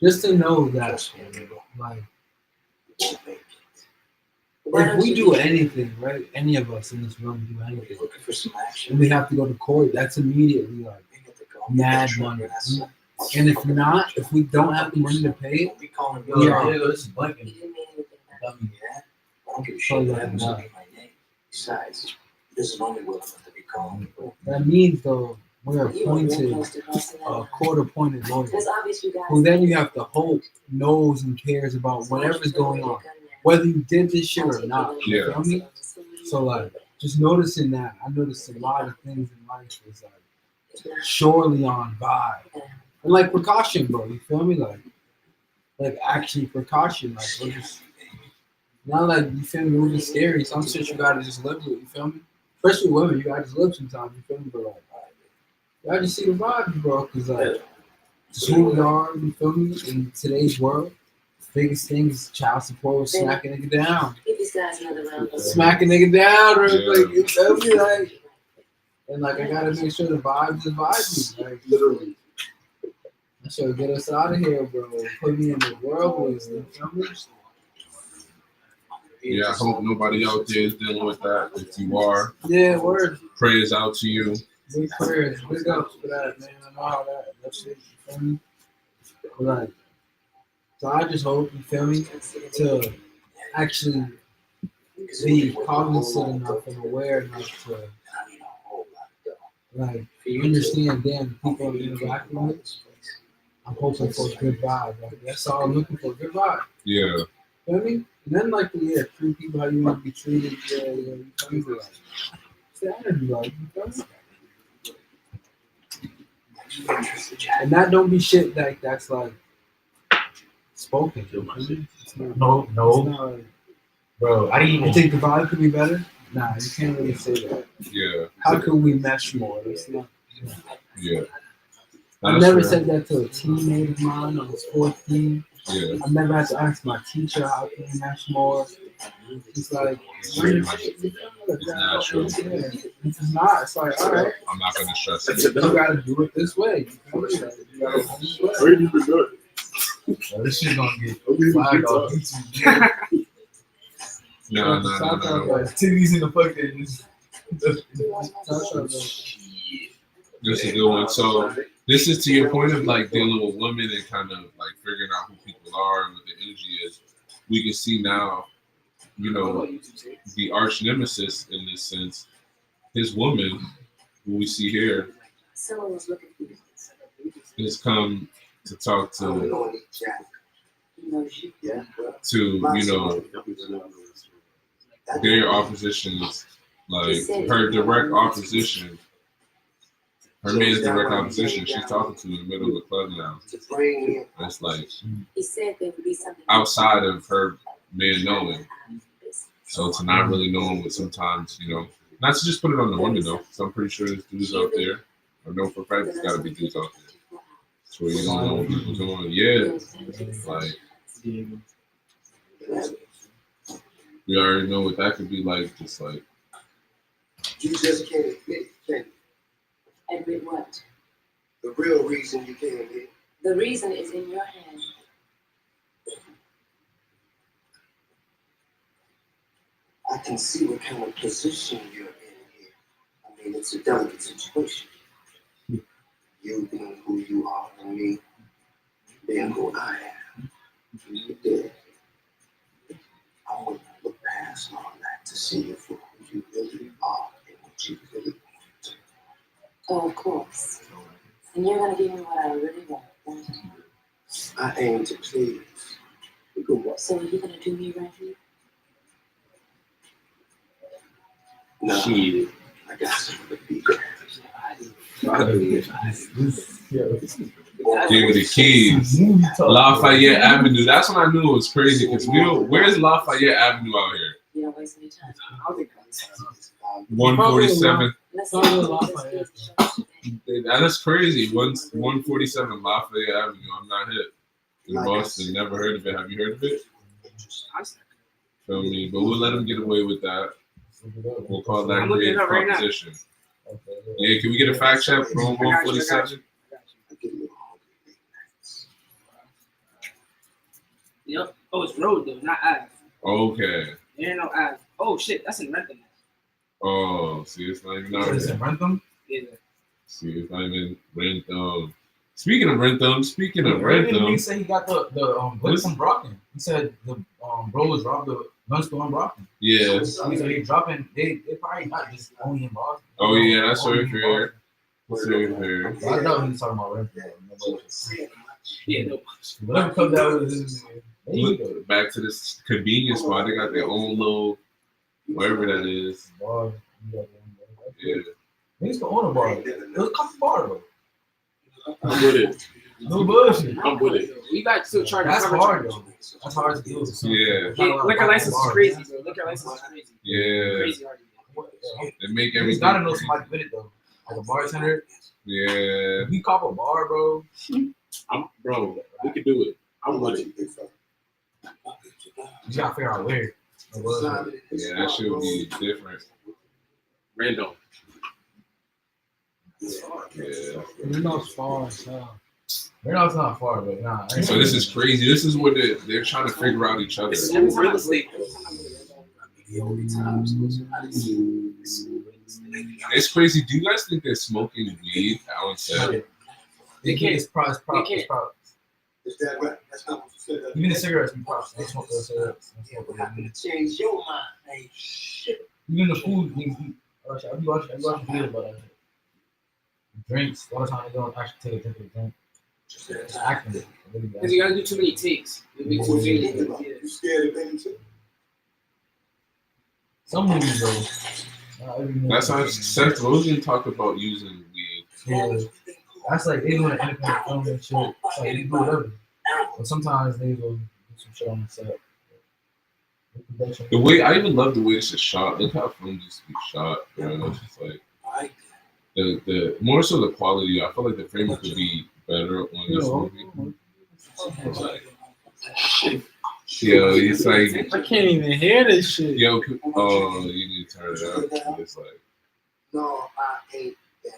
just to know that like if we do anything, right? Any of us in this room do anything, and we have to go to court, that's immediately like mad money. And if not, if we don't have the money to pay it, we are Besides, this is only what to be called. that means though we're appointed a court-appointed lawyer, who then you have to hope knows and cares about whatever's going on, whether you did this shit or not. You Yeah. feel me? So like, just noticing that, I noticed a lot of things in life is like surely on vibe and like precaution, bro. You feel me? Like actually precaution. Like we're just not like you feel me. We're just scary. Some shit you gotta just live with. You feel me? Especially women, you gotta just live sometimes. You feel me? But like, y'all just see the vibe, bro. Cause like, just who we are. You feel me? In today's world, biggest thing is child support. Smack a nigga down. Smack a nigga down real quick. You feel me? Like, and like I gotta make sure the vibes is vibing. Like literally. That shit will get us out of here, bro. Put me in the whirlwind. You feel me? Yeah, I hope nobody out there is dealing with that. If you are, Yeah, word. prayers out to you. Big prayers. Big ups for that, man. I know how that shit, you feel me? But like, so I just hope, you feel me, to actually be cognizant enough and aware enough to like understand, damn, the people I'm interacting with, I'm hoping for a good vibe. Like, that's all I'm looking for, good vibe. Yeah. You feel me? And then like, yeah, treat people how you want to be treated. Yeah, you feel me? Like, it's the energy, like, you feel me? And that don't be shit like that's like spoken. You know? It's not, No. it's not like, Bro, I didn't you even think the vibe could be better? Nah, you can't really say that. Yeah. How could we mesh more? It's not. Yeah. I've never said that to a teammate of mine on the sports team. Yeah. I've never had to ask my teacher how can we mesh more. It's like, It's natural. This is not. It's like, all right, I'm not gonna stress you it. gotta do it this way. You feel me? Like, you gotta do it this way. Where you been doing? Yo, this shit gonna get flagged off YouTube. No. Titties in the fucking. This is a good one. So this is to your point of like dealing with women and kind of like figuring out who people are and what the energy is. We can see now, you know, the arch nemesis in this sense, his woman, who we see here, has come to talk to you know, their oppositions, like her direct opposition. Her man is direct opposition. She's talking to in the middle of the club now. It's like outside of her man knowing. So to not really knowing what sometimes, you know, not to just put it on the women though. So I'm pretty sure there's dudes out there. I know for a fact there's gotta be dudes out there. So you don't know what people's doing. Yeah. Like we already know what that could be like, just like You just can't admit it, can you? Admit what? The real reason you can't admit. The reason is in your hand. I can see what kind of position you're in here. I mean, it's a delicate situation. You being who you are and me being who I am. You did. I want to look past all that to see you for who you really are and what you really want. Oh, of course. And you're going to give me what I really want, won't you? I aim to please. So are you going to do me right here? No, shit. I got something to be. Give me the keys. Lafayette Avenue. That's when I knew it was crazy because where's Lafayette Avenue out here? You don't waste any time. 147. Let's That's crazy. 147 Lafayette Avenue. I'm not hip. In Boston, never heard of it. Have you heard of it? Feel me? But we'll let them get away with that. We'll call that great proposition. Yeah, can we get a fact check from 147? Yep. Oh, it's road though, not Ave. Okay. There ain't no Ave. Oh shit, that's in Rentham. Oh, see, it's not even out Is it here. Rentham? Yeah. See, it's not even Rentham. Speaking of Rentham, He said he got the blitz from Brockton. He said the bro was robbed the gun store in Brockton. Yeah. So they dropping. They probably not just only in Boston. Oh yeah, that's very fair. That's very fair. I know he was talking about Rentham. Yeah, no. Whatever comes out of this. Look, back to this convenience spot. They got their own little wherever that is. Bar. Yeah. Niggas can own a bar. It was a coffee bar though. I'm with it. No bullshit. I'm with it. We got still charging. That's hard though. That's hard to deal with. Yeah. Yeah, liquor license is crazy, bro. Liquor license is crazy. Yeah. Crazy hard. They make You everything. gotta know somebody with it though. Like a bartender. Yeah. If you cop a bar, bro. Bro, we can do it. I'm with it. You gotta figure out where. Yeah, that shit would be different. Random. Yeah. You're not far, so. They're not far, but nah. So this is crazy. This is what they're trying to figure out each other. It's real estate. It's crazy. Do you guys think they're smoking weed outside? They can't. It's props. They can't. Is that right? That's not what you said. Even the cigarettes, be props. They smoke those cigarettes. Change your mind. Hey, shit. Even the food, niggas eat. I be watching videos about that shit. Drinks. A lot of times they don't actually take a drink of the drink. Just acting. Because you gotta do too many takes. It'll be too faded. Yeah. You scared of baby too? Some movies though. Not every movie. That's how Seth Rogen talked about using weed. Yeah. That's like they doing an independent film and shit. It's like they do whatever. But sometimes they will do some shit on the set. The way I even love the way it's just shot. Look how films used to be shot. Bro. It's just like the more so the quality. I feel like the framing could be better on this movie. It's like, yo, it's like I can't even hear this shit. yo. Oh, you need to turn it up. It's like No, I ain't there.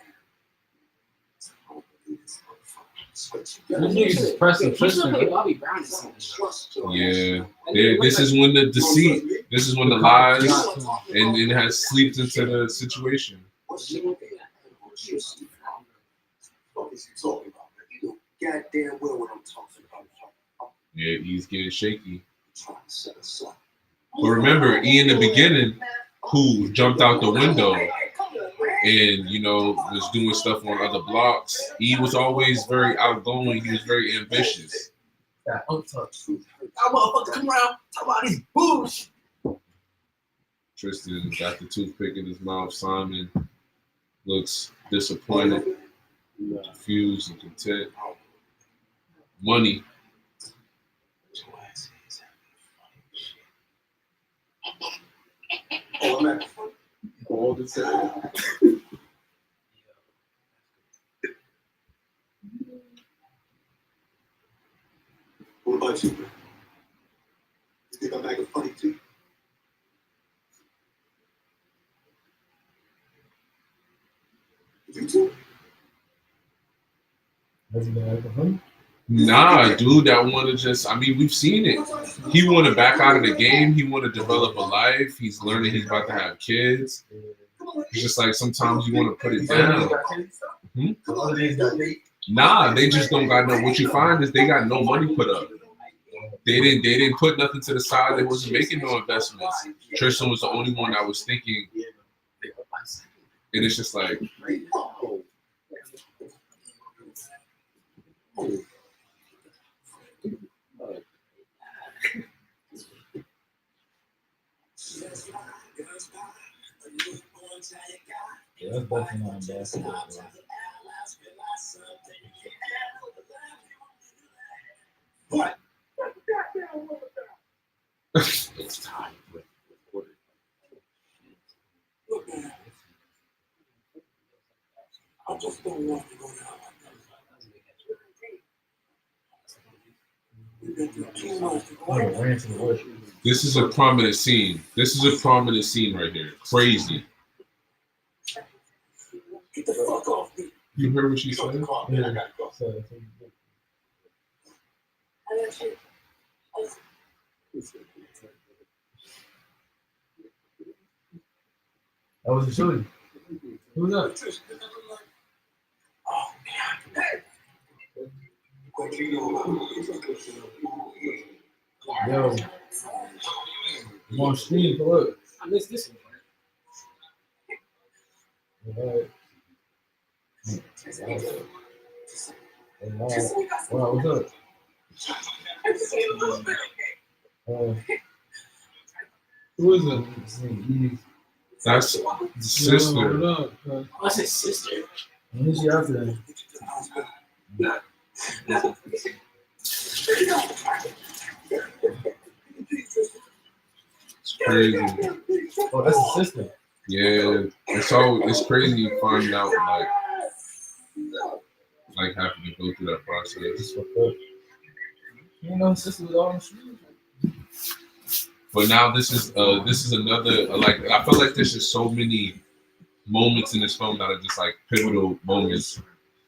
niggas is pressing Tristan. Play Bobby Brown or something. Yeah. This is when the deceit, this is when the lies, and it has sleeped into the situation. What is you talking about, man? You know goddamn well what I'm talking about. Yeah, he's getting shaky. Trying to set us up. But remember, in the beginning, who jumped out the window and, you know, was doing stuff on other blocks. He was always very outgoing. He was very ambitious. That untouched truth. That motherfucker come around talk about this bullshit. Tristan got the toothpick in his mouth. Simon looks disappointed, confused, and content. Money. All the time. What about you, man? You think I'm acting funny too? You too? Has he been acting funny? Nah, dude, that want to just, I mean, we've seen it. He want to back out of the game. He want to develop a life. He's learning he's about to have kids. It's just like sometimes you want to put it down. Nah, they just don't got no, what you find is they got no money put up. They didn't put nothing to the side. They wasn't making no investments. Tristan was the only one that was thinking. And it's just like, Yeah, that's definitely not basketball, bro. What? It's time for recording. Look, man. I just don't want to go down like that. We've been through too much to go down. Ran to the bush. this is a prominent scene. This is a prominent scene right here. Crazy. Get the fuck off me. You heard what she said? I gotta go. So, that was the shooting. Who was that? Oh, man. Hey. What you know? Yo, I'm on stream for what? I missed this one. Alright. Wow, what's up? Who is it? That's the sister. What up? What's his sister? Who's she after that? It's crazy. Oh, that's his sister. Yeah, it's crazy you find out like having to go through that process. You know, his sister was all on the street. But now this is another like I feel like there's just so many moments in this film that are just like pivotal moments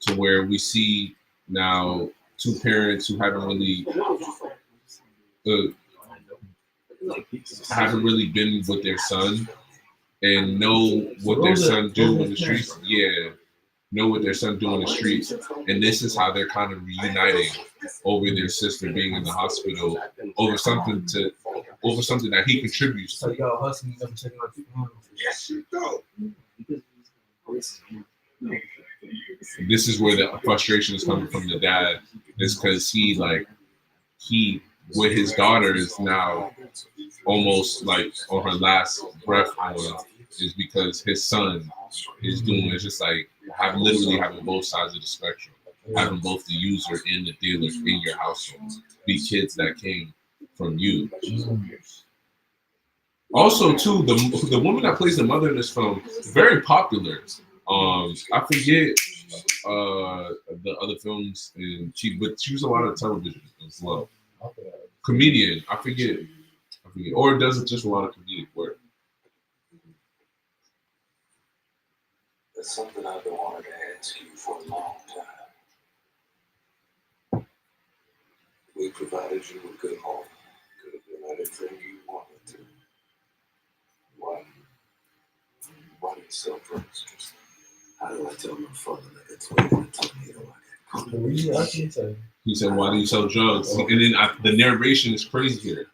to where we see now two parents who haven't really been with their son and know what their son do in the streets. Yeah, know what their son do in the streets, and this is how they're kind of reuniting over their sister being in the hospital over something that he contributes So to. y'all hustling, never checking out your phone. Yes, you go. This is where the frustration is coming from the dad, is because he with his daughter is now almost like on her last breath is because his son is doing it's just like literally having both sides of the spectrum, having both the user and the dealer in your household be kids that came from you. Also, too, the woman that plays the mother in this film is very popular. I forget the other films, but she was a lot of television as well. Comedian, I forget, or does it just a lot of comedic work? That's something I've been wanting to ask you for a long time. provided you a good home. Could have been anything you wanted to. Why do you so precious? How do I tell my father like a twin and a tornado? He said, "Why do you sell drugs?" And then the narration is crazy here.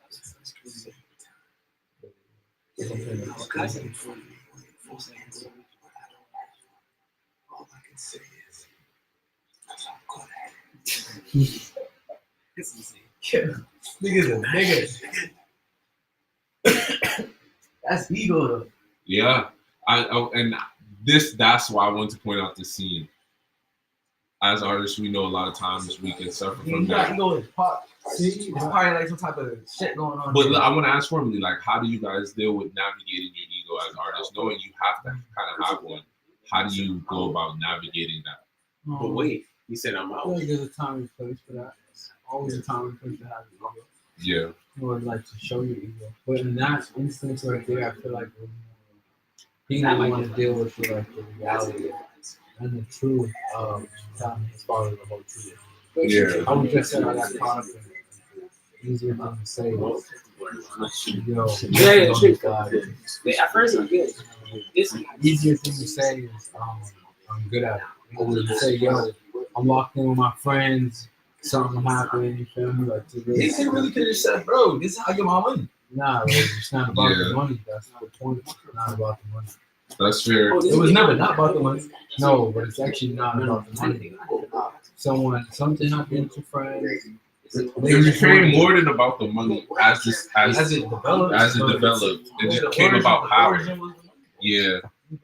All I can say is, because I'm good at it. Nigga's a nigga. That's ego though. Yeah, and that's why I want to point out this scene. As artists, we know a lot of times we can suffer from that. Ego is pop. See, there's probably like some type of shit going on. But I want to ask formally, like, how do you guys deal with navigating your ego as artists, knowing you have to kind of have one? How do you go about navigating that? But wait, he said I'm I out. feel like there's a time and place for that. Always a time and place to have ego. Yeah. Or like to show your ego. But in that instance right there, I feel like people want to deal with like the reality and the truth of telling his father the whole truth. Yeah. I would just say I got caught up in easier thing to say. Yo, Yeah, at first I'm good. easier thing to say is I'm good at it. You know, you say, yo, I'm locked in with my friends, something happened, you feel me? Like, to really, He really could have said, bro, this is how I get my money. nah, like, it's not about the money. That's the point. It's not about the money. That's fair. It was never not about the money. No, but it's actually not about the money. Something happened to friends. It became more than about the money as it developed. It just became about power. Yeah. No,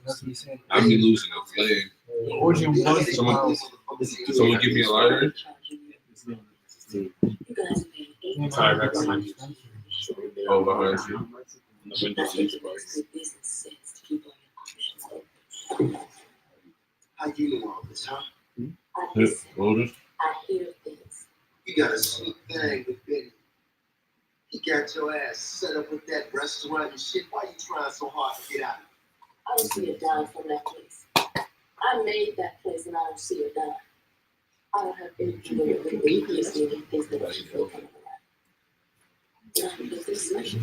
that's what he's saying. I'd be losing a flame. The origin was Someone give me a lighter. Sorry, right behind you. Oh, behind you. How you know all this, huh? Oldest. I hear things. You got a sweet thing with Benny. He got your ass set up with that restaurant and shit. Why you trying so hard to get out? I don't see a dime from that place. I made that place and I don't see a dime. I don't have anything to do with the atheist and he thinks that I should feel coming around. If this special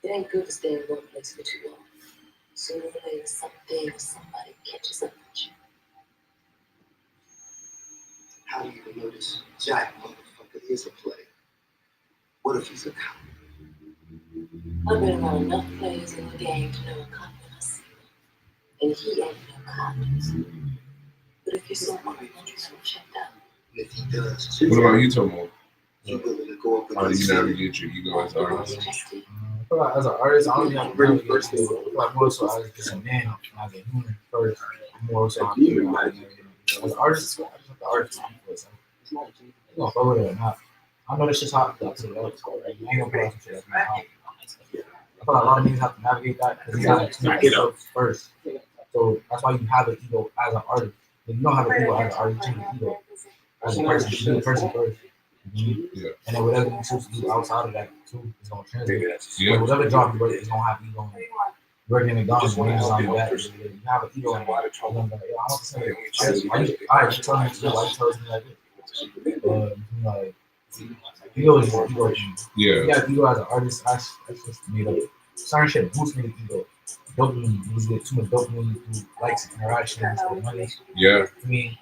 it ain't good to stay in one place for too long. Sooner or later, something or somebody catches up with you. How do you even know this Jack motherfucker is a player? What if he's a cop? I've been around enough players in the game to know a cop when I see one. And he ain't no cop. But if you're someone who wants to check out, And if he does, What about you, Tomo? you willing to go up How do against you him? navigate your ego as an artist? I feel like as an artist, I don't even have to really get to like more so as just a man, as a human first. More so as an artist, the artist. You gonna fuck with it or not? I know this shit's hot. That's it. I ain't gonna put out some shit that's not hot. I feel like a lot of niggas have to navigate that because you gotta explain yourself first. So that's why you have an ego as an artist. If you don't have an ego as an artist, you have an ego as a person. You be the person first. Yeah. And then whatever you choose to do outside of that too is gonna translate. Yeah. Like whatever job you work is gonna have ego in it. Working in McDonald's, when you're on your back, you have an ego in it. You're gonna be like, yo, I want to say this. Why you telling me to do? Why you telling me like this? Like ego is ego. Yeah. You got ego as an artist. That's just made up. Certain shit boosts me the ego. Dopamine, you get too much dopamine through likes, interactions, and money. Yeah. I mean,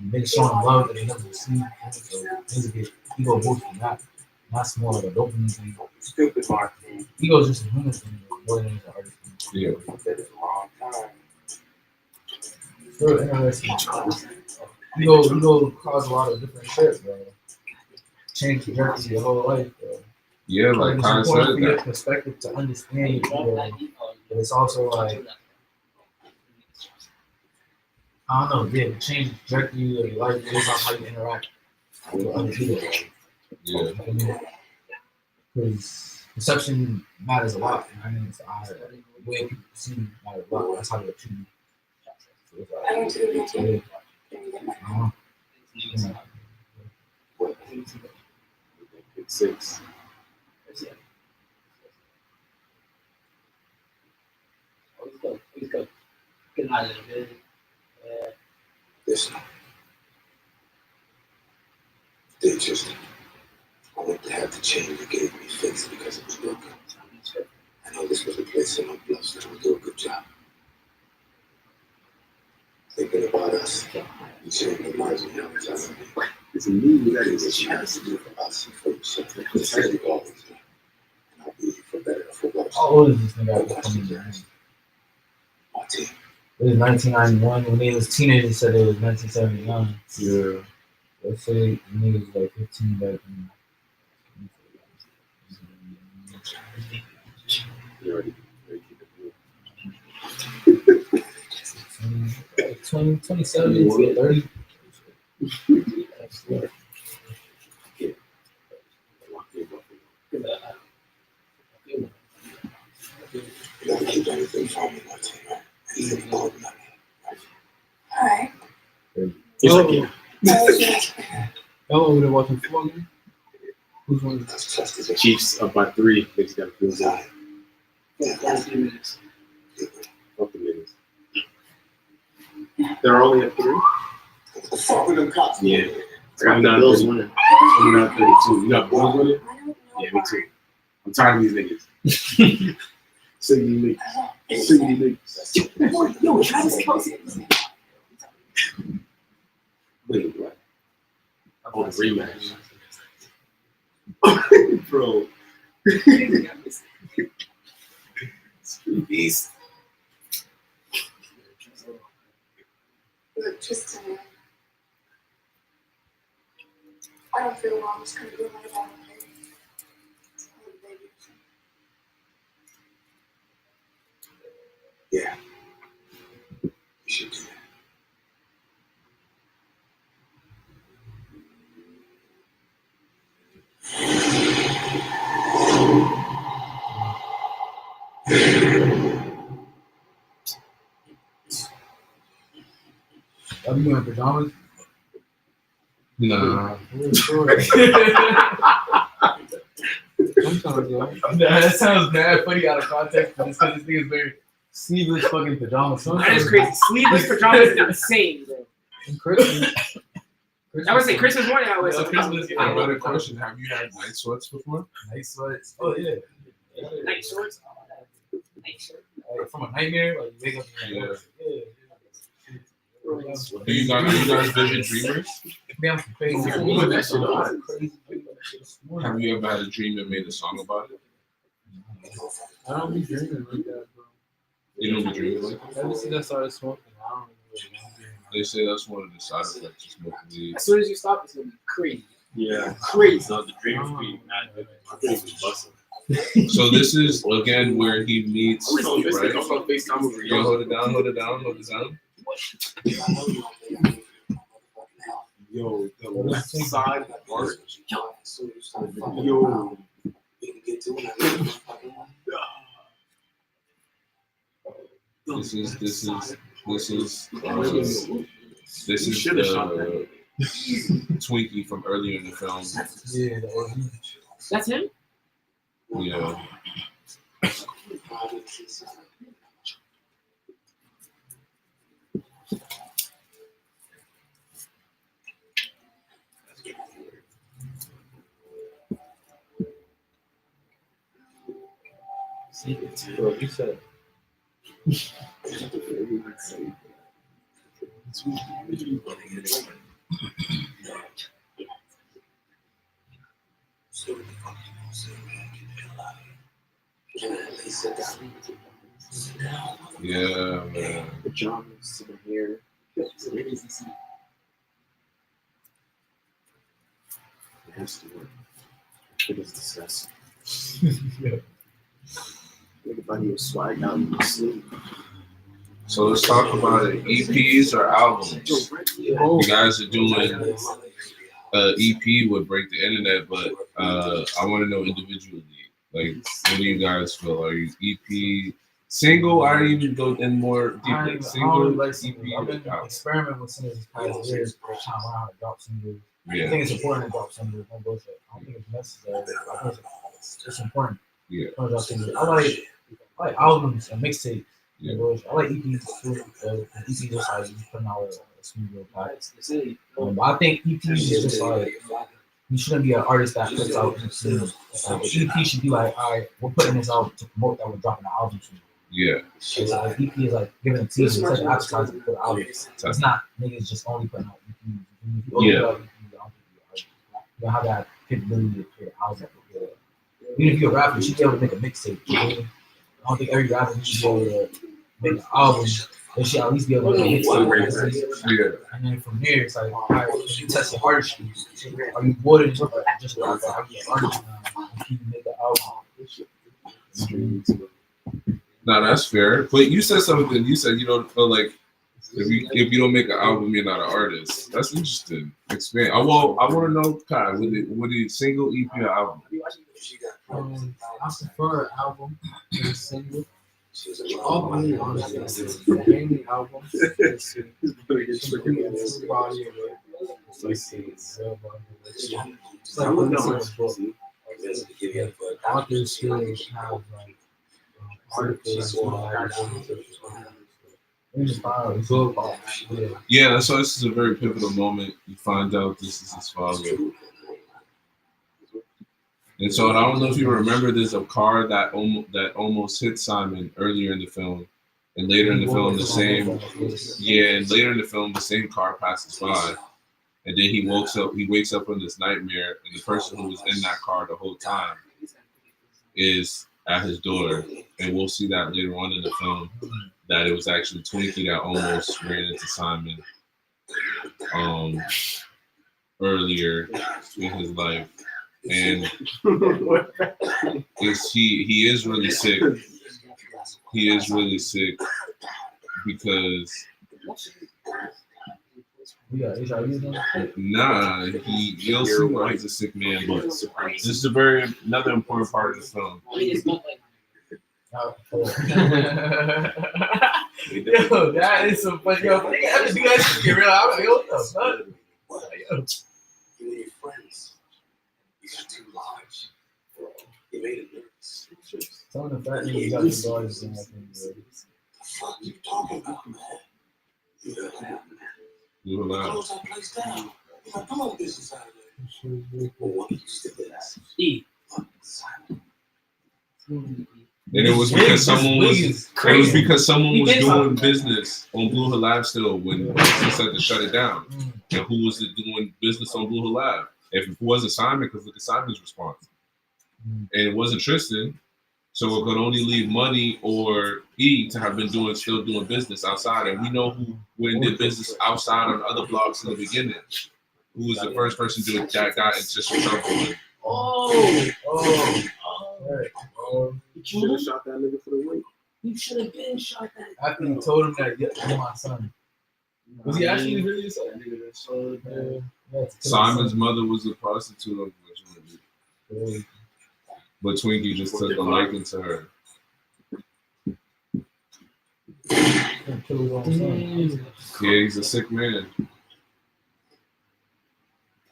niggas showing them love that they never received. So niggas get ego boost from that. That's more like a dopamine thing. Stupid marketing. Ego is just a human thing more than it's an artist thing. Yeah. Real interesting. Ego cause a lot of different shit, bro. Change the trajectory of your whole life, bro. Yeah, like it's Khan important said for your that. perspective to understand your ego, but it's also like I don't know, yeah, to change the trajectory of your life based on how you interact with other people. Yeah. Because perception matters a lot. I mean, it's the way people see matters a lot. That's how they treat you. So it's like, Six. Listen, They just, I want to have the chain you gave me fixed because it was broken. I know this was a place in my bluffs that would do a good job. Thinking about us, the chain reminds me how much I love you. It's a new that is a chance to do for us and for yourself. It's how you've always done. And I'll be here for better or for worse. How old is this nigga at this point? My team. It was 1991. When they was teenagers, they said it was 1979. Yeah. Let's say niggas like 15 back then. You already 20, 27 to 30. You gotta keep anything from me, my team, right? Anything important, I mean. Alright. Y'all over there watching football game? Who's winning? That's just as a Chiefs up by 3. Makes you gotta feel good. design. Last few minutes. Up the minutes. They're only at 3? Fuck with them cops. Yeah. I'm not Bills really- winning. I'm not 32. You got Bills winning? I don't know. Yeah, me too. I'm tired of these niggas. Singing niggas. Yo, Travis Kelce. Wait, what? Oh, the rematch. Bro. Beast. Look, just I don't feel well. I'm just gonna do my job. Yeah. You should do that. Are you wearing pajamas? Nah. Sometimes, yo. That sounds mad funny out of context, but it's because this nigga's wearing sleeveless fucking pajamas. That is crazy. Sleeveless pajamas is insane, bro. And Christmas. I would say Christmas morning. I would say Christmas. A better question. Have you had night sweats before? Night sweats. Oh, yeah. night shorts. Night shirt. Like, from a nightmare, like, you wake up and Yeah. yeah. Do you guys vivid dreamers? Damn, crazy. Moving that shit on. Have you ever had a dream that made a song about it? I don't be drinking like that, bro. You don't be dreaming like that? Ever since I started smoking, I don't really They say that's one of the side effects of smoking weed. As soon as you stop, it's gonna be crazy. Yeah. Crazy. So the dreams be mad vivid. My dreams was busting. So this is again where he meets, right? I'm on FaceTime over Yo, hold it down, hold it down, hold it down. Yo, the left side part. Yo. This is the Twinkie from earlier in the film. Yeah, the OG. That's him? Yeah. Bro, you said. Yeah, man. Pajamas, sitting here. It has to work. It is disgusting. Everybody was swag out in the sleep. So let's talk about it. EPs or albums? You guys are doing EP would break the internet, but I want to know individually. Like, what do you guys feel? Are you EP single? I don't even go in more deeply. Single, like EP, I've been experimenting with singles this past years, trying to learn how to drop singles. I Yeah, think it's important to drop singles. No bullshit. I don't think it's necessary. I think it's important. yeah, To drop singles. I like albums and mixtapes. yeah. I like EPs too. EP just like you putting out a smooth little pack. But I think EPs is just like you shouldn't be an artist that puts out EPs. Like the EP should be like, all right, we're putting this out to promote that we're dropping an album soon. Yeah. So like EP is like giving a teaser, it's like advertising for the album. It's not niggas just only putting out EPs. If you only put out EPs, I don't think you're an artist. You don't have that capability to create an album. Even if you're a rapper, you should be able to make a mixtape. I don't think every rapper needs to be able to make an album. They should at least be able to make a mixtape. Yeah. And then from there, it's like, all right, you test your artistry. Are you more than just a rapper? Are you an artist now? And can you make an album? No, that's fair. But you said something. You said you don't feel like if you don't make an album, you're not an artist. That's interesting. Expand. I want to know, Kai, with a single EP or album. I prefer an album to a single. Album, honestly, mainly album. It's a body of it. It's like listening to a book. Authors should have like articles or Yeah, so this is a very pivotal moment. You find out this is his father. And so I don't know if you remember, there's a car that almost hit Simon earlier in the film, and later in the film the same car passes by, and then he wakes up in this nightmare, and the person who was in that car the whole time is at his door, and we'll see that later on in the film that it was actually Twinkie that almost ran into Simon earlier in his life. And he is really sick. He is really sick because you'll see why he's a sick man. But this is another important part of the film. Yo, that is so funny. Yo, they have to do that shit to get real. I'm like, what the fuck? You and your friends. You got too large. You made it nervous. Some of the fat niggas got the dogs in that thing, bro. The fuck you talking about, man? You know what happened, man? You allowed. Close that place down. You got no business out of there. Well, what do you still that? E. And it was because someone was doing business on Blue Hill Live still when they said to shut it down. And who was doing business on Blue Hill Live? If it wasn't Simon, because look at Simon's response. And it wasn't Tristan, so it could only leave Money or E to have been still doing business outside. And we know who went and did business outside on other blocks in the beginning. Who was the first person that got into trouble? You should have shot that nigga for the win. You should have been shot that. After he told him that, you're my son. Was he actually really his son? Yeah. Simon's mother was a prostitute, unfortunately. But Twinkie just took a liking to her. Yeah, he's a sick man.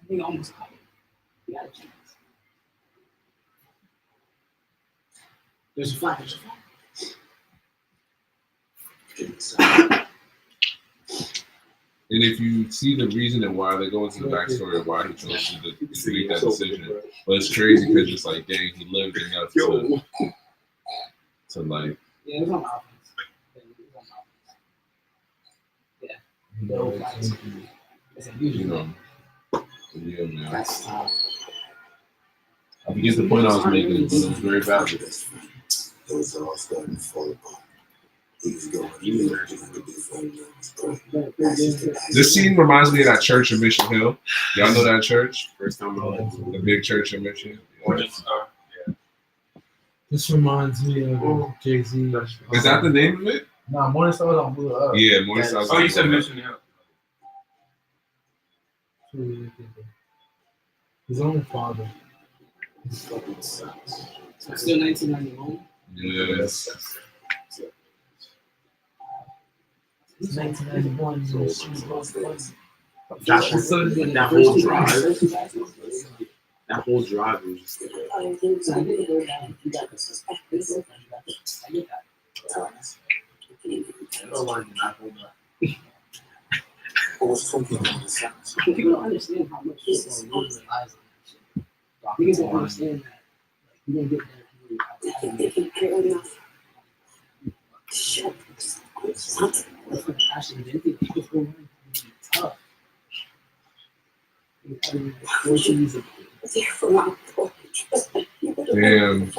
I think almost caught him. He had a chance. There's a flag. And if you see the reason and why, they go into the backstory of why he chose to make that decision. But it's crazy because it's like, dang, he lived enough to like. Yeah, it was on offense. Yeah. You know. Yeah, man. I forget the point I was making, but it was very valid. It was all starting to fall apart. This scene reminds me of that church in Mission Hill. Y'all know that church? First time the big church in Mission. This reminds me of Jay-Z. Is that the name of it? Nah, Morning Star's on Blue Up. Yeah, Morning Star's on Blue Up. Oh, you said Mission Hill. His own father. Still 1991? Yes. It's 1991. That whole drive was just People don't understand how much this is. Niggas don't understand that. Like, you don't get that. They can care enough. Shut up. Actually, they think people go around tough. Damn,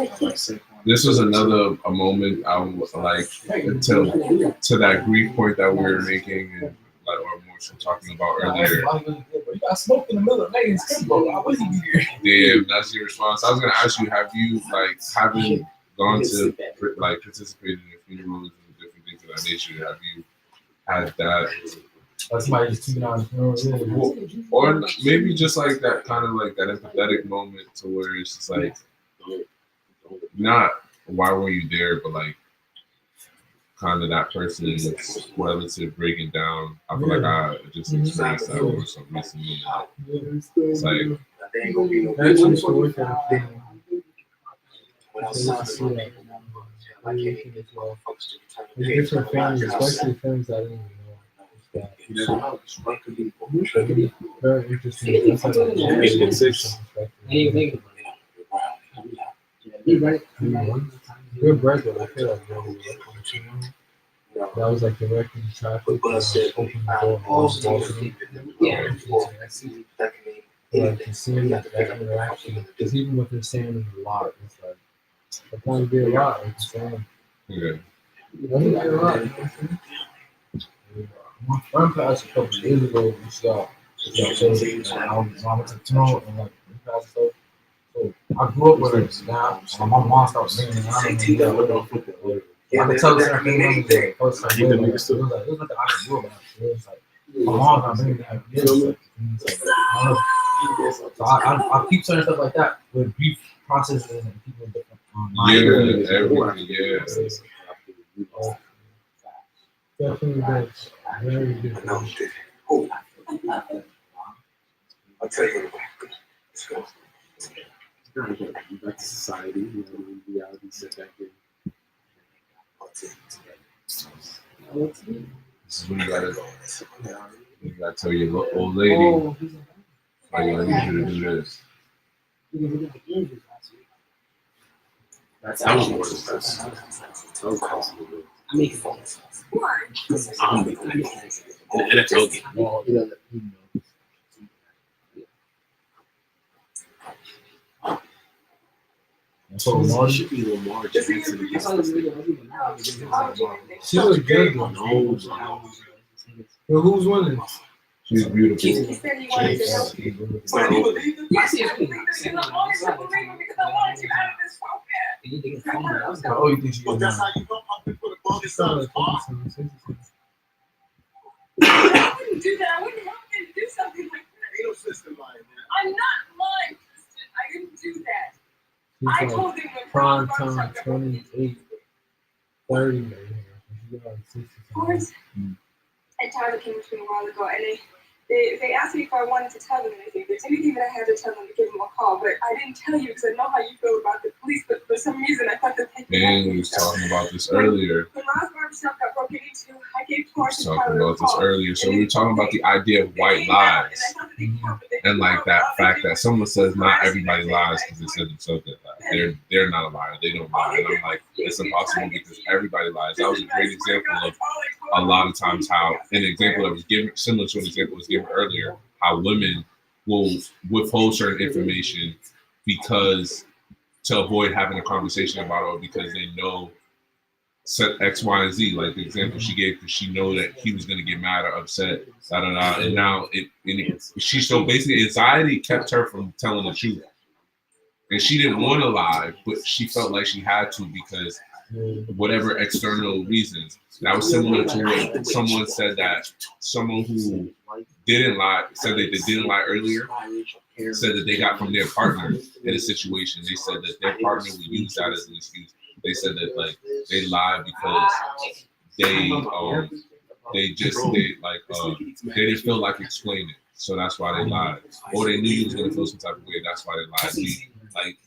this was another a moment I was like to that grief point that we were making and like or more so talking about earlier. You got smoked in the middle of Megan's tempo. How was he here? Damn, that's your response. I was gonna ask you, have you like having gone to like participated in funerals and different things of that nature? Have you had that? Somebody just tuning out. Or maybe just like that kind of like that empathetic moment to where it's just like not why were you there, but like kind of that person's relative breaking down. I feel like I just experienced that or something recently. It's like different families, especially families I didn't even know. Very interesting. That's like good bread though. I feel like really that was like directing traffic. Open the door. Like to see that interaction, because even with him saying a lot, it's like sometimes be a lot. Like saying, yeah. A lot. My friend passed a couple of years ago. We got I went to Tomo and like we passed so I grew up with her. Now my mom started bringing me around. I could tell certain things like first time it was like it was like I could do it. It was like my mom's not bringing me around. So I keep saying stuff like that with grief processes and people different. Everything, yeah. Definitely good. Very good. I'll tell you what. Let's go. Back to society, you know, reality set back in. This is when you gotta tell your old lady, like, I need you to do this. That was worse. That was possible. I make phones. I'm making it. In the NFL game. So Lamar should be Lamar Jackson. She was good. No, Well, who's winning? She's beautiful. He said he wanted to help you. Yes, he is. Oh, you think she was That's how you know how to put a ball I wouldn't do that. I wouldn't help him do something like that. Ain't no system lying, man. I'm not lying, Kristen. I didn't do that. I She's told like him when prime time 28, 30. Of course. And Tyler came to me a while ago, and they asked me if I wanted to tell them anything. If there's anything that I had to tell them, to give them a call. But I didn't tell you because I know how you feel about the police. But for some reason, I thought that they Man, we was talking about this earlier. When Ross Barbershop got broken into, I gave Taurus and Talking Tyler about this earlier. So we were talking about the idea of white lies. And like that fact that someone says not everybody lies because they said themselves that lie. They're not a liar. They don't lie. And I'm like, it's impossible because everybody lies. That was a great example of a lot of times how an example that was given, similar to an example was given earlier, how women will withhold certain information because to avoid having a conversation about it or because they know set X, Y, and Z, like the example she gave, because she know that he was gonna get mad or upset, and now she so basically anxiety kept her from telling the truth, and she didn't want to lie, but she felt like she had to because whatever external reasons. That was similar to what someone said that someone who didn't lie said that they didn't lie earlier, said that they got from their partner in a situation. They said that their partner would use that as an excuse. They said that like they lied because they didn't feel like explaining it, so that's why they lied. Or they knew you was gonna feel some type of way, that's why they lied.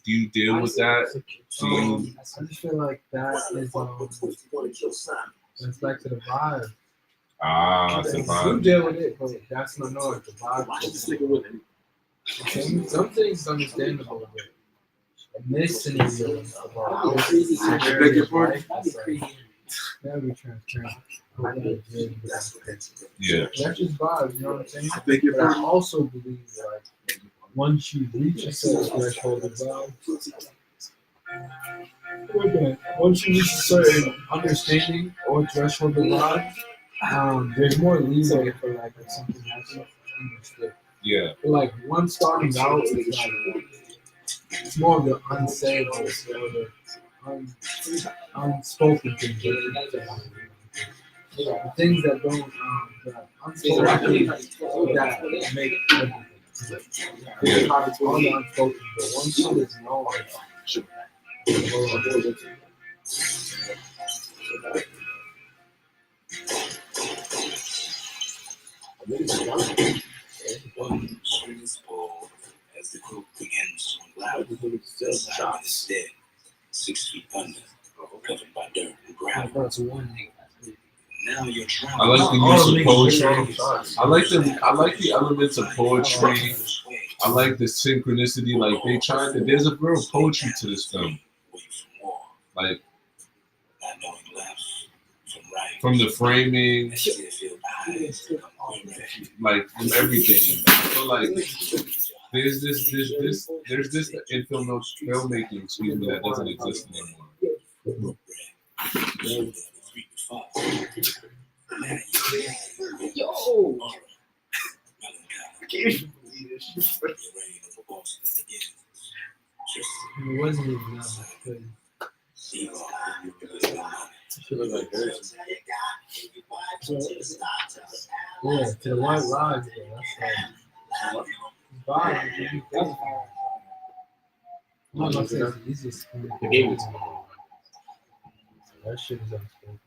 Do you deal with that? I just feel like that is that's back to the vibe. It's the vibe. You deal with it, but that's not the vibe. Watch this nigga with him. Some things understandable, but in this scenario, about Beg your pardon? gotta be transparent. That's what that's. Yeah. That's just vibes, you know what I'm saying? I beg your But I pardon? also believe like once you reach a certain threshold of love, once you reach a certain understanding or threshold of love, there's more leeway for like if something has understood. Yeah. But like one starting out is like it's more of the unsayable or the unspoken things. The things that don't that unspoken things that make everything. Yeah. All the unspoken, but one shit is known. Strings pull as the group begins to unravel. Simon is dead, 6 feet under, covered by dirt and gravel. Now you're drowning. I like the use of poetry. I like the elements of poetry. I like the synchronicity. Like they tried to. There's a real poetry to this film. Like from the framing, like from everything. I feel like there's this in filmmaking, excuse me, that doesn't exist anymore. Yo. It wasn't even that. Shit look like hers. Yeah, to the white lodge, that's like vibe. I'm not gonna say it's the easiest thing. The game is That shit is unspoken.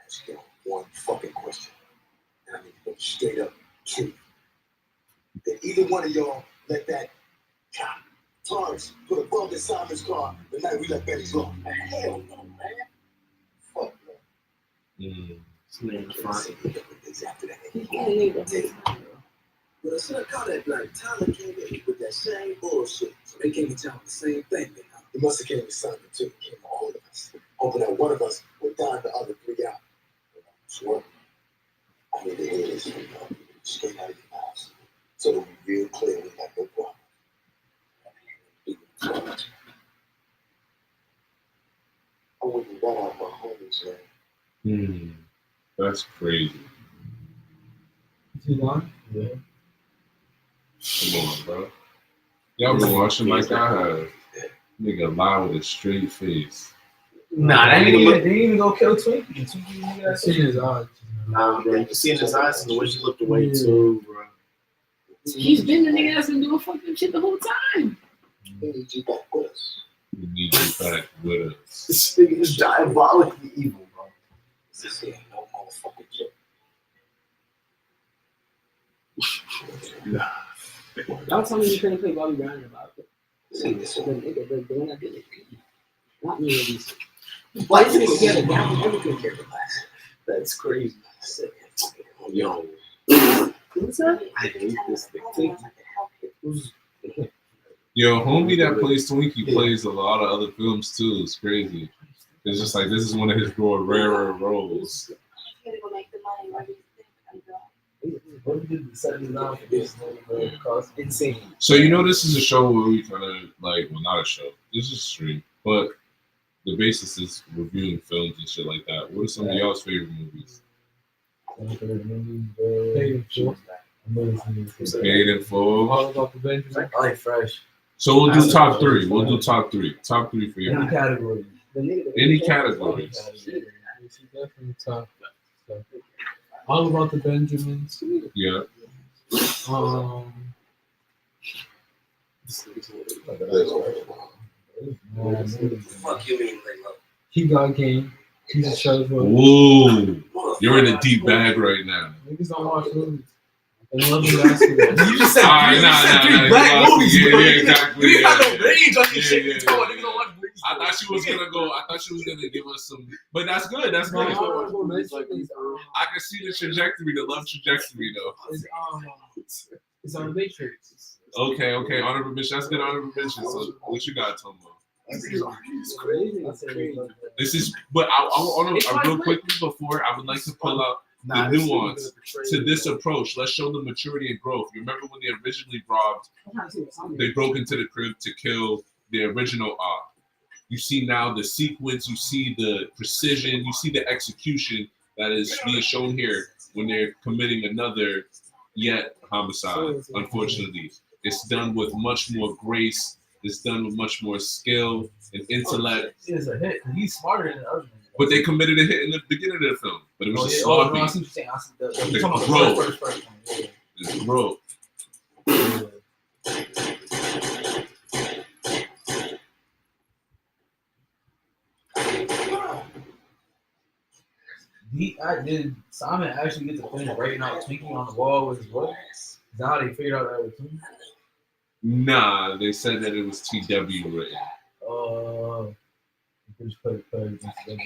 Ask you one fucking question. And I mean, go straight up truth. Did either one of y'all let that cop Torrance put a bump in Simon's car the night we left Betty's lawn? Hell no, man. Fuck no. After that. But I should have caught that black. Tyler came in with that same bullshit. So they came to town with the same thing. He must have came to Simon too. He came to all of us. Hoping that one of us would dine the other three out. Swear. I need to hear this from you. Straight out of your mouths. So that we real clear we have no problem. I wouldn't let out my homies, man. That's crazy. You on? Yeah. Come on, bro. Y'all been watching like I have. Nigga lie with a straight face. Nah, that nigga didn't even go kill Twinkie. I seen his eyes. Nah, bro. You seen his eyes and the way she looked away too, bro. He's been the nigga that's been doing fucking shit the whole time. We need you back with us. We need you back with us. This nigga is diabolically evil, bro. This ain't no motherfucking joke. Nah. Y'all tell me you couldn't play Bobby Brown about it. See this one. The one that did it. Not me at least. Why is it together? Now everything can relax. That's crazy. Yo. What's up? I hate this thing. Yo, homie that plays Twinkie plays a lot of other films too. It's crazy. It's just like this is one of his more rarer roles. Insane. So you know this is a show where we kind of like, well, not a show. This is a stream, but the basis is reviewing films and shit like that. What are some of y'all's favorite movies? Paid in Full. All about the Benjamin. I like Fresh. So we'll do top three. We'll do top three. Top three for you. Any category. Any categories. It's definitely tough. All About the Benjamins. Yeah. Fuck you mean, like, He Got Game. He's a show. Whoa. You're in a deep bag right now. Niggas don't watch movies. They love the basketball. You just said Three black movies. Yeah, Bro. exactly. You got no Yeah. range on your Yeah, shit. yeah, You told yeah. niggas don't watch movies. I thought she was gonna go. I thought she was gonna give us some, but that's good. That's good. I can see the trajectory, the love trajectory, though. It's on the Matrix. Okay. Honorable mention. That's good. Honorable mention. So, what you got, Tomo? This is, but I want to real quickly before I would like to pull out the nuance to this approach. Let's show the maturity and growth. You remember when they originally robbed? They broke into the crib to kill the original op. You see now the sequence. You see the precision. You see the execution that is being shown here when they're committing another yet homicide. Unfortunately, it's done with much more grace. It's done with much more skill and intellect. It's a hit. He's smarter than the other. But they committed a hit in the beginning of the film. But it was just sloppy. sloppy. No, I see what you're saying. I see the First. It's broke. Did Simon actually get to finish writing out Twinkie on the wall with his book? Is that how they figured out that was Twinkie? Nah, they said that it was TW written. You just put it against the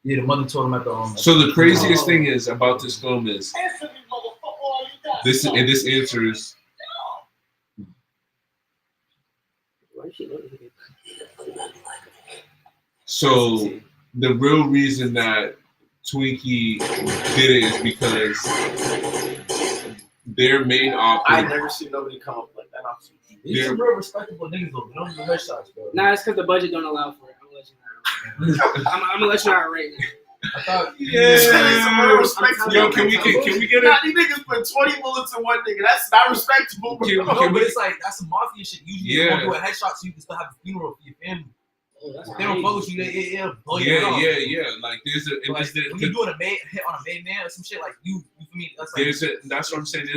Yeah, the mother told him at the So the craziest thing is about this film is this, and this answers. So the real reason that Twinkie did it is because their main option. I never seen nobody come up like that. These some real respectable niggas though. They don't do headshots, bro. Nah, it's because the budget don't allow for it. I'm gonna let you know right now. I thought, Yo, can we get it? These niggas put 20 bullets in one nigga. That's not respectable, bro. But it's like that's some mafia shit. Usually you won't do a headshot so you can still have a funeral for your family. If they don't fuck with you, they'll blow you up. Yeah. Like there's a when you're doing a hit on a main man or some shit like you for me. That's like, that's what I'm saying.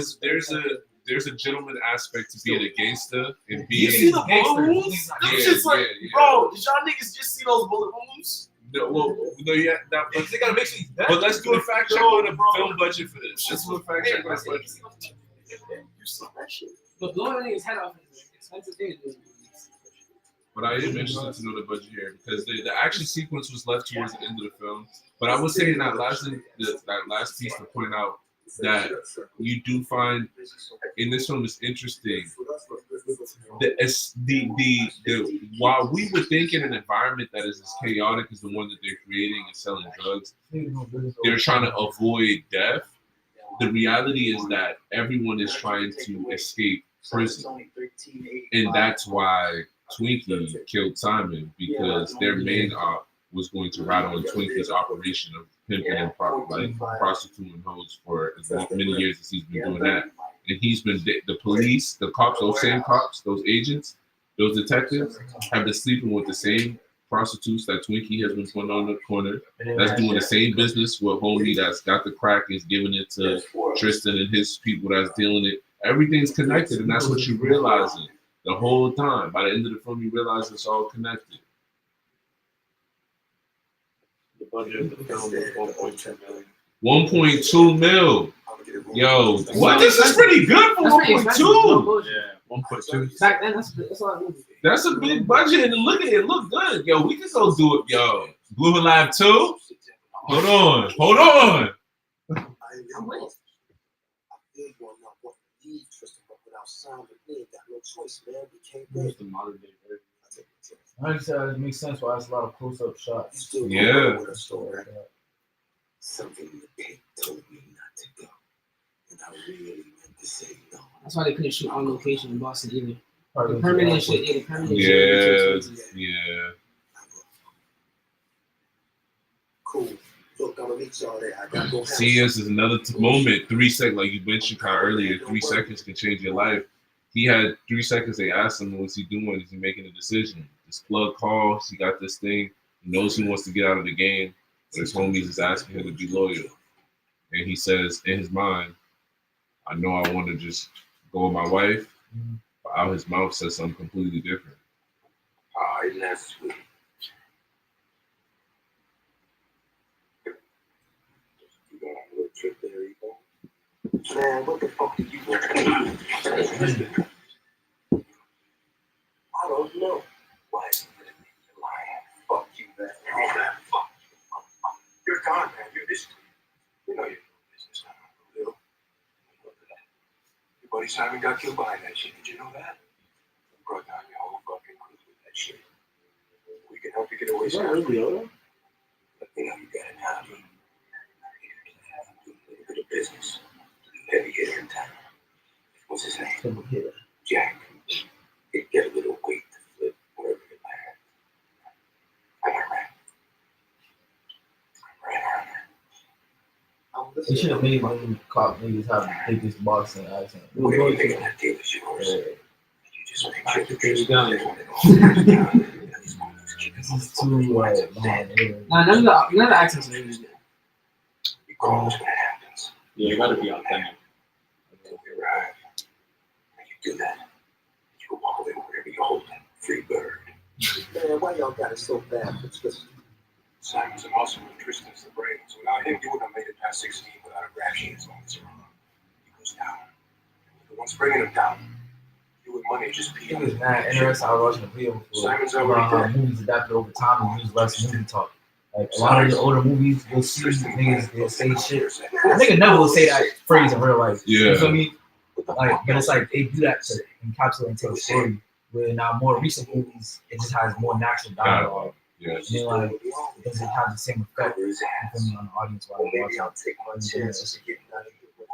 There's a gentleman aspect to being a gangster and being. You see the bullet wounds? Bro, did y'all niggas just see those bullet wounds? No, yeah, but they gotta make sure he's dead. But let's do a fact check on the film budget for this. Let's do a fact check on the budget. You saw that shit. But blowing his head off is an expensive thing to do. But I am interested to know the budget here because the action sequence was left towards the end of the film. But I was saying that last piece to point out that you do find in this film is interesting. While we would think in an environment that is as chaotic as the one that they're creating and selling drugs, they're trying to avoid death. The reality is that everyone is trying to escape prison, and that's why Twinkie killed Simon, because their main op was going to rat on Twinkie's operation of pimping and prostituting hoes for as many years as he's been doing that. And he's been, the police, the cops, those same cops, those agents, those detectives have been sleeping with the same prostitutes that Twinkie has been putting on the corner. That's doing the same business with homie that's got the crack, is giving it to Tristan and his people that's dealing it. Everything's connected, and that's what you realizing the whole time. By the end of the film, you realize it's all connected. The budget of the film was 1.2 million. 1.2 mil. Yo, what? This is pretty good for 1.2. Yeah, 1.2. Back then, that's a lot of movies. That's a big budget, and look at it, look good. Yo, we can go do it. Yo, Blue Alive 2. Hold on. I'm with. I said it makes sense why it's a lot of close-up shots. Yeah. Something the pig told me not to go, and I really meant to say no. That's why they couldn't shoot on location in Boston either. The permanent shit, the permanent shit. Yeah. Cool. Look, I'm gonna meet y'all there. I gotta go. See, this is another moment. 3 seconds, like you mentioned kind of earlier. 3 seconds can change your life. He had 3 seconds. They asked him, "What's he doing? Is he making a decision?" This plug calls. He got this thing. He knows he wants to get out of the game, but his homies is asking him to be loyal. And he says, in his mind, "I know I want to just go with my wife," but out his mouth says something completely different. Ah, isn't that sweet? You got a little trip there, you go. Man, what the fuck did you want? Simon got killed behind that shit. Did you know that? We brought down your whole fucking crew with that shit. We can help you get away. Is that really Yoda? But you know you got it now. Do a little bit of business. Heavy hitter in town. What's his name? Jack. He'd get a little weight to flip wherever you land. Am I right? They should have made them cop niggas have to take this boxing accent. What do you think of that deal is yours? You just make sure that you're done. This is too long. Nah, none of the accents are really good. You call us when it happens. Yeah, you gotta be authentic. Until we arrive. When you do that, you can walk away with whatever you're holding. Free bird. Man, why y'all got it so bad for Tristan? Simon's an awesome and Tristan's the brain. So without him, you wouldn't have made it past 16 without a grab sheet as long as you're on. He goes down. The one's bringing him down. You and money just pee It on was it. mad interesting. I was watching a video before Simon's about already how dead. movies adapted over time and use less movie talk. Like a lot of the older movies, you'll see niggas they'll say shit. A nigga never will say that phrase in real life. You Yeah. feel me? Like, but it's like they do that to encapsulate and tell a story. Where now more recent movies, it just has more natural dialogue. Yeah. And then like it doesn't have the same effect you feel me, on the audience while Well, they maybe I'll watch take my chances of getting out of here. it.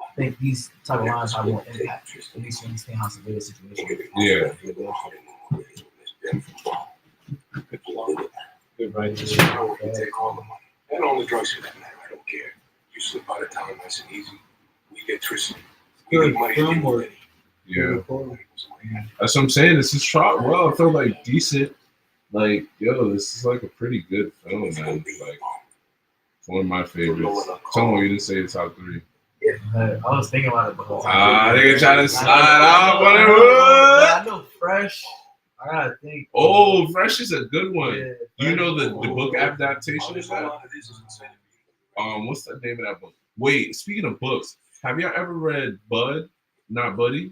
I think these type of lines have more impact. At least you understand how severe the situation is. Yeah. Good writing. You take all the money. And all the drugs for that matter. I don't care. You slip out of town nice and easy. We get Tristan. We Good need money to film get work. ready. Yeah. That's what I'm saying. This is shot well. I feel like decent. Like, yo, this is like a pretty good film, man. Like, it's one of my favorites. Tomo, you didn't say the top 3. I was thinking about it the whole time. Nigga trying to slide out, but it I would. know Fresh. I gotta think. Oh, Fresh is a good one. Yeah, Do you know the Fresh. book adaptation of that? What's the name of that book? Wait, speaking of books, have y'all ever read Bud, Not Buddy?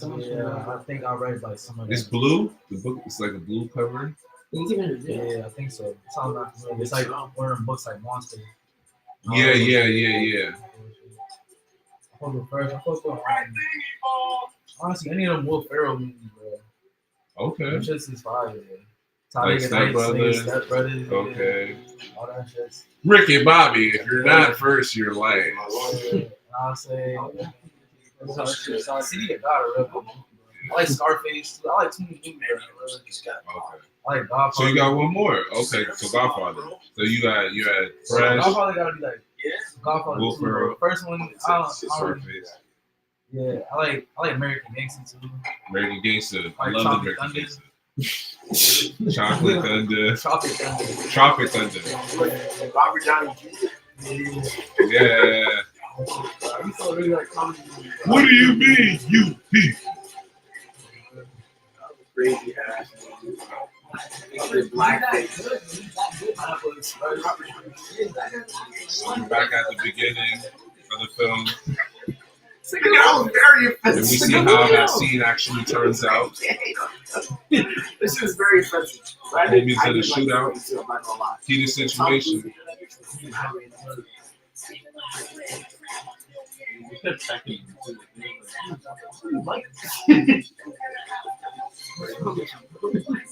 Yeah, I think I read like some of It's that. blue. The book is like a blue cover. Yeah, I think so. It sounds like familiar. It's like one of them books like Monster. Yeah. I fuck with Fresh. I fuck with honestly any of them Will Ferrell movies, bro. Okay. Them shits is fire, man. Like Step Brothers. Step Brothers. Okay. All that shit. Ricky Bobby, if you're not first, you're last. I'll say. City of God, I like Scarface. I like too many movies. Okay. I like Godfather. So you got one more. Okay, so Godfather. So you had Fresh. Godfather gotta be like Godfather Will 2. Ferrell. The first one, I don't Scarface. yeah, I like American Gangster too. American Gangster. I Like love Tropic American Thunder. Gangster. Chocolate Thunder. Tropic Thunder. Tropic Thunder. Robert Downey Jr. Yeah. I used to really like comedy movies. What do you mean, you beef? Crazy ass. Back at the beginning of the film. That was very And offensive. we see how that scene actually turns out. This is very offensive. Homies in a shootout. Heated situation.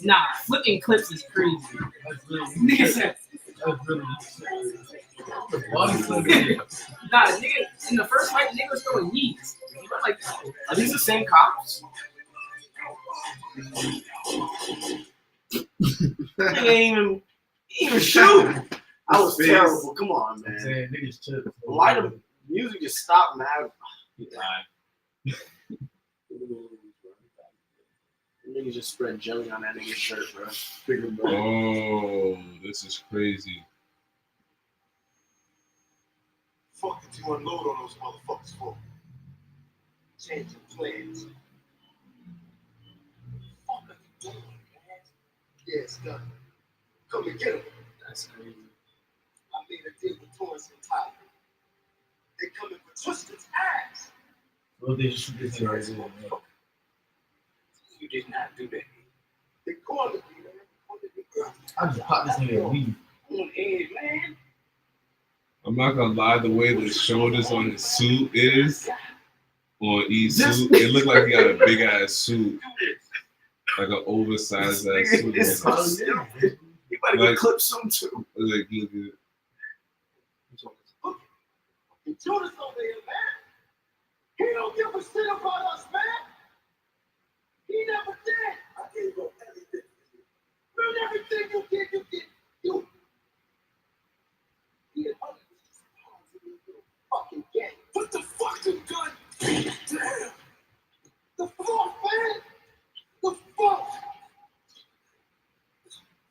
Nah, flipping clips is crazy. Nigga said, nah, nigga, in the first fight, nigga was throwing knees. He went like, are these the same cops? Nigga ain't even shoot. I was terrible. Come on, man. Saying niggas chill. Why the music just stopped, man? Niggas just spread jelly on that nigga's shirt, bro. Bigger, bro. Oh, this is crazy. Fuck did you unload on those motherfuckers for? Changing plans. Fuck are you doing, man? Yeah, it's done. Come and get him. That's crazy. I made a deal with Torrance and Tyler. They coming for Tristan's ass. Well, they shoot this nigga right here, man. You did not do that. They called me, man. Called me, girl. I just pop this nigga and leave. On edge, man. I'm not gonna lie, the way the shoulders on his suit is on E's suit, it looked like he got a big ass suit, like an oversized ass suit. It's so stupid. He might have clip some too. Like, look at Judas over here, man. He don't give a shit about us, man. He never did. I gave up everything. Man, everything you did, you. He and Honey was just fucking gay. What the fucking gun? Damn. The fuck, man? The fuck?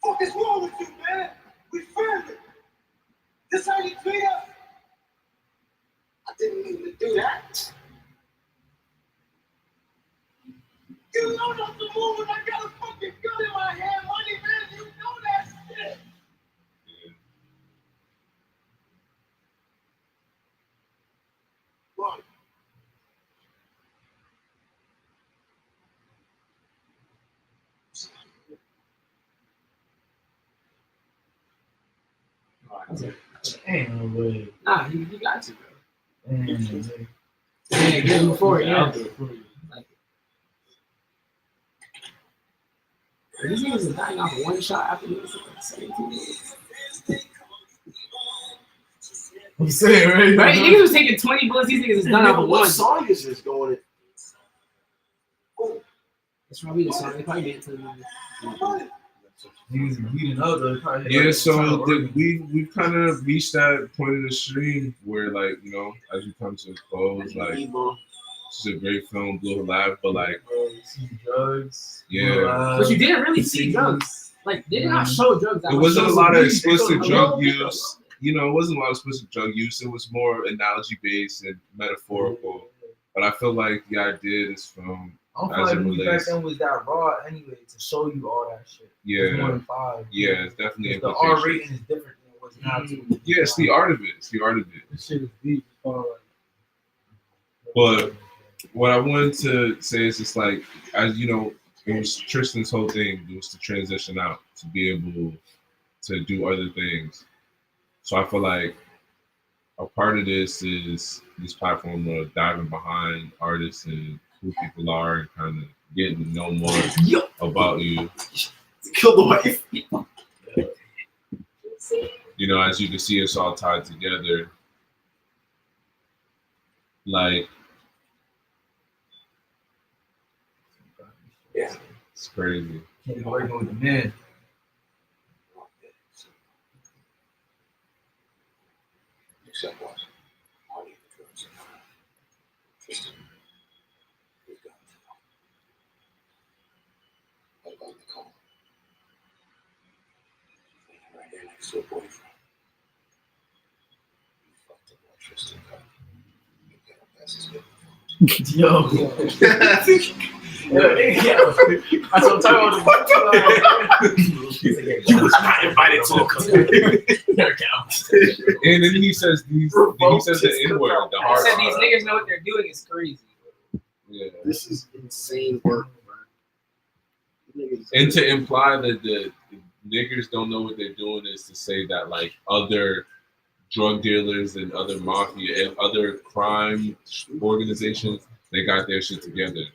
Fuck is wrong with you, man? We family. This how you treat us? I didn't mean to do that. You know not to move when I got a fucking gun in my hand, money, man. You know that shit. Right. Damn, boy. Nah, you got to, bro. Damn, Yeah, get him before it, yeah. These niggas is dying off of one shot after this. 17 minutes. I'm saying, right? Right? Niggas was taking 20 bullets. These niggas is done off of What one. song is this going in? That's probably the song. They probably did it to them. Niggas beating up though. Probably yeah, like, so we've kind of reached that point in the stream where, like, you know, as we come to a close, like, this is a great film, Blue Alive, but like, see drugs. yeah. But you didn't really see drugs. Like, they did not show drugs. It wasn't a lot of explicit drug use. You know, it wasn't a lot of explicit drug use. It was more analogy based and metaphorical. But I feel like the idea of this film, I don't feel like movie back then was that raw anyway to show you all that shit. Yeah. It's more than 5. Yeah, it's definitely the R rating is different than what's now too. Yeah, it's the art of it. It's the art of it. This shit is deep. But what I wanted to say is just like, as you know, it was Tristan's whole thing was to transition out, to be able to do other things. So I feel like a part of this is this platform of diving behind artists and who people are and kind of getting to know more about you. Kill the wife. You know, as you can see, it's all tied together. Like, Yeah. It's crazy. Can't be working with the men. Except what? Money, drugs, and crime. Tristan, we've got to know. What about Nicole? Right here next to a boyfriend. You fucked up what Tristan got. You got a pass his bit. Yo. That's what I'm talking about. You was not invited to the And then he says the N-word, the hard said these niggas know what they're doing is crazy. Yeah. This is insane work, man. And to imply that the niggers don't know what they're doing is to say that, like, other drug dealers and other mafia and other crime organizations, they got their shit together.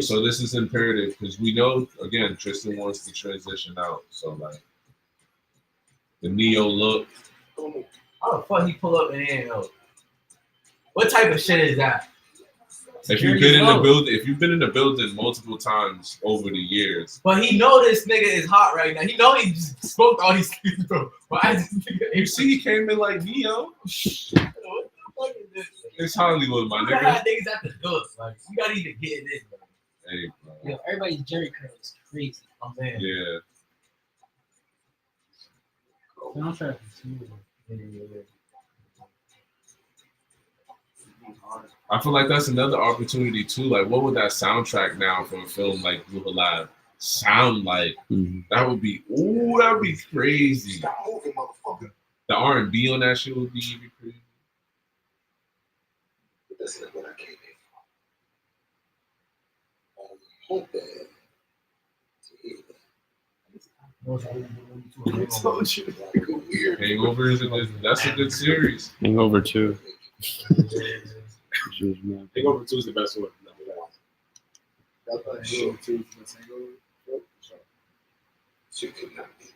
So this is imperative because we know, again, Tristan wants to transition out. So, like, the neo look. How the fuck he pull up and ain't help? What type of shit is that? If you've been in the building, multiple times over the years. But he know this nigga is hot right now. He know he just smoked all these things, bro. But I just you see, he came in like Neo. What the fuck is this? It's Hollywood, my You nigga. got niggas at the door. Like, you gotta even get in this, bro. Hey, bro. Yo, everybody's Jerry curl is crazy. I'm saying. Yeah. Soundtrack is smooth. I feel like that's another opportunity too. Like, what would that soundtrack now from a film like Blue Alive sound like? That would be, that would be crazy. Stop moving, motherfucker. The R&B on that shit would be even crazy. But that's not what I came here for. I'm hoping to hear that. Hangover is that's a good series. Hangover 2. Hangover 2 is the best one. Hangover 2 is the best Hangover. You could not be me.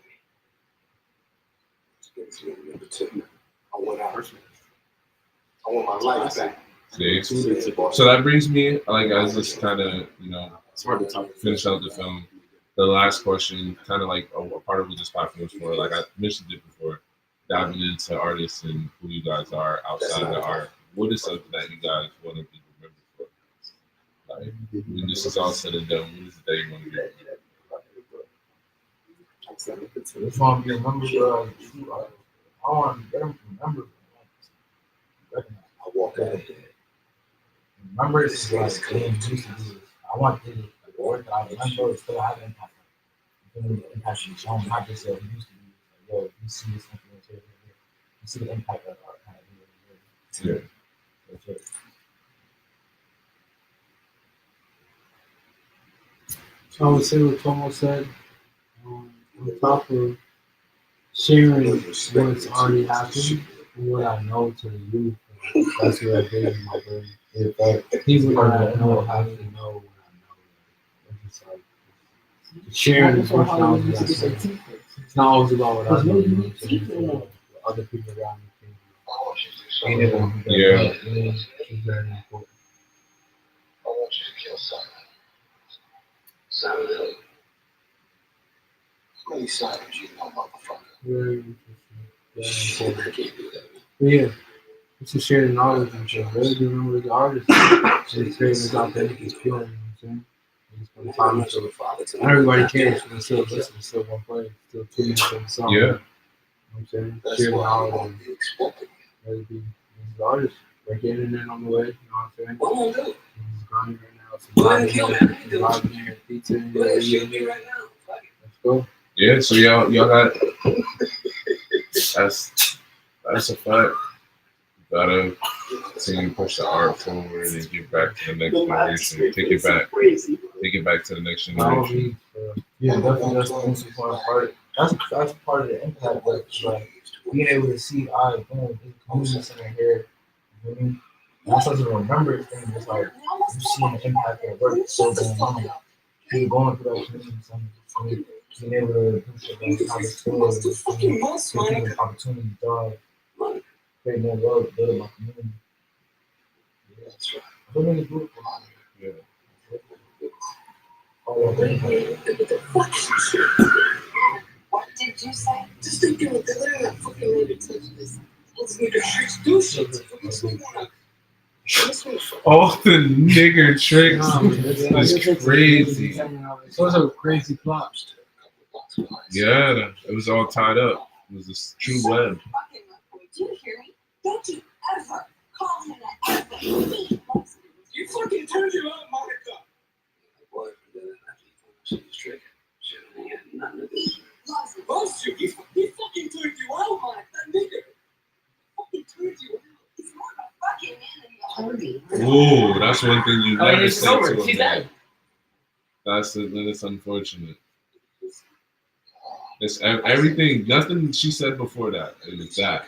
It's number 2. I want my life back. See? So that brings me, like, as this kind of, it's hard to finish out the film. The last question, kind of like a part of what this platform was for. Like I mentioned it before, diving into artists and who you guys are outside of the art. What is something that you guys want to be remembered for? Like when this is all said and done, what is the day you want to be remembered? Just want to be remembered. I want them to remember. I walk out of here. Remember, it's like being used to do this. I want the word that I remember is still have impact. Impact you show, not just that we used to be. Like, yo, you see this influence here. You see the impact of our kind of Yeah. That's it. So I would say what Tomo said. On top of sharing what's already happened and what I know to the youth, that's what I did in my brain. If people that I know have to know what I know. It's just like sharing as much knowledge as I can. It's not always about what I know, you know what I'm saying? It's about what other people around me think. Being able to do that, Yeah. Is very important. I want you to kill Simon. Simon Hill. How many Simons you know, motherfucker? Very interesting. Very important. But yeah, it's to share the knowledge and shit. Really be remember the artist and creating this authentic experience, you know what I'm saying? And spend time with it. Not everybody cares, but still listen, still one play, still tune into the song. Yeah. You know what I'm saying? Share the knowledge and really be the artist. Break the internet on the way, you know what I'm saying? What am I gonna do? He's grinding right now. Surviving here, pizza in Go ahead, shoot me here. right now. Fuck it. Let's go. Yeah, so y'all got that's a fact. You gotta continue to push the art forward and give back to the next generation. Take it back to the next generation. Yeah, definitely that's the most important part. That's part of the impact, but it's like being able to see, all right, boom, this community center here. You know what I mean? That's such a remembrance thing. It's like you seeing the impact of work so going on. You're going through that community center. Being able to do shit like how the stores, giving people opportunity to thrive, create more love, build up my community. That's right. I think it's beautiful. Yeah. What did you say? Just thinking with the little fucking nigga touch this. Let's make a tricks do shit. All the nigger tricks is crazy. So it's a crazy plot. Yeah, it was all tied up. It was this true web. Do you hear me? Don't you ever call him that ever. You fucking turned you out, Monica. She's tricking. She ain't had nothing to do. Boss you. He fucking turned you out, Monica. That nigga. Fucking turned you out. He's more of a fucking man than you. Ooh, that's one thing you never it's said over. to a She's man. dead. That's unfortunate. It's everything. Nothing she said before that. It was that.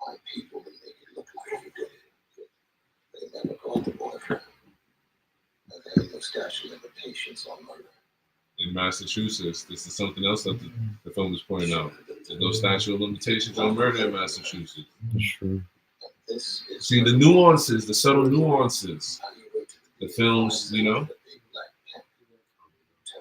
My people to make it look like you did it. They never called the boyfriend. And there ain't no statute of limitations on murder. In Massachusetts, this is something else that the film is pointing out. There's no statute of limitations on murder in Massachusetts. That's true. See the nuances, the subtle nuances. The films,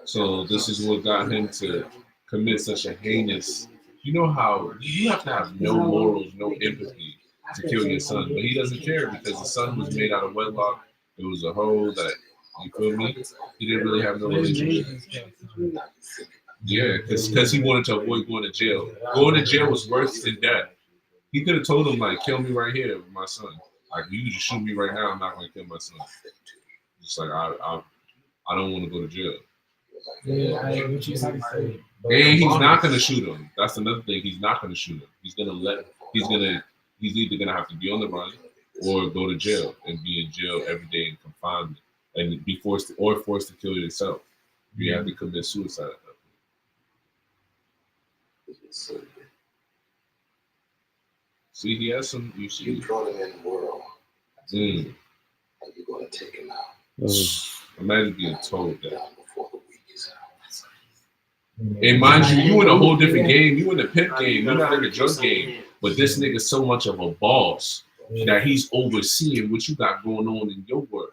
So this is what got him to commit such a heinous. You know how you have to have no morals, no empathy to kill your son, but he doesn't care because the son was made out of wedlock. It was a hoe that, you feel me? He didn't really have no relationship. Yeah, because he wanted to avoid going to jail. Going to jail was worse than death. He could have told him, like, kill me right here with my son. Like, you just shoot me right now, I'm not going to kill my son. Just like, I don't want to go to jail. Yeah, I know what you say. And he's not going to shoot him. That's another thing. He's not going to shoot him. He's either going to have to be on the run or go to jail and be in jail every day in confinement and be forced to kill yourself. You have to commit suicide at that point. See, he has some. You see, You brought him in the world, mm. and you're gonna take him out. Imagine being told that. Down before the week is out. And mind you, you in a whole different game. You in the pimp game. You're not in the drug game. But this nigga's so much of a boss that he's overseeing what you got going on in your world.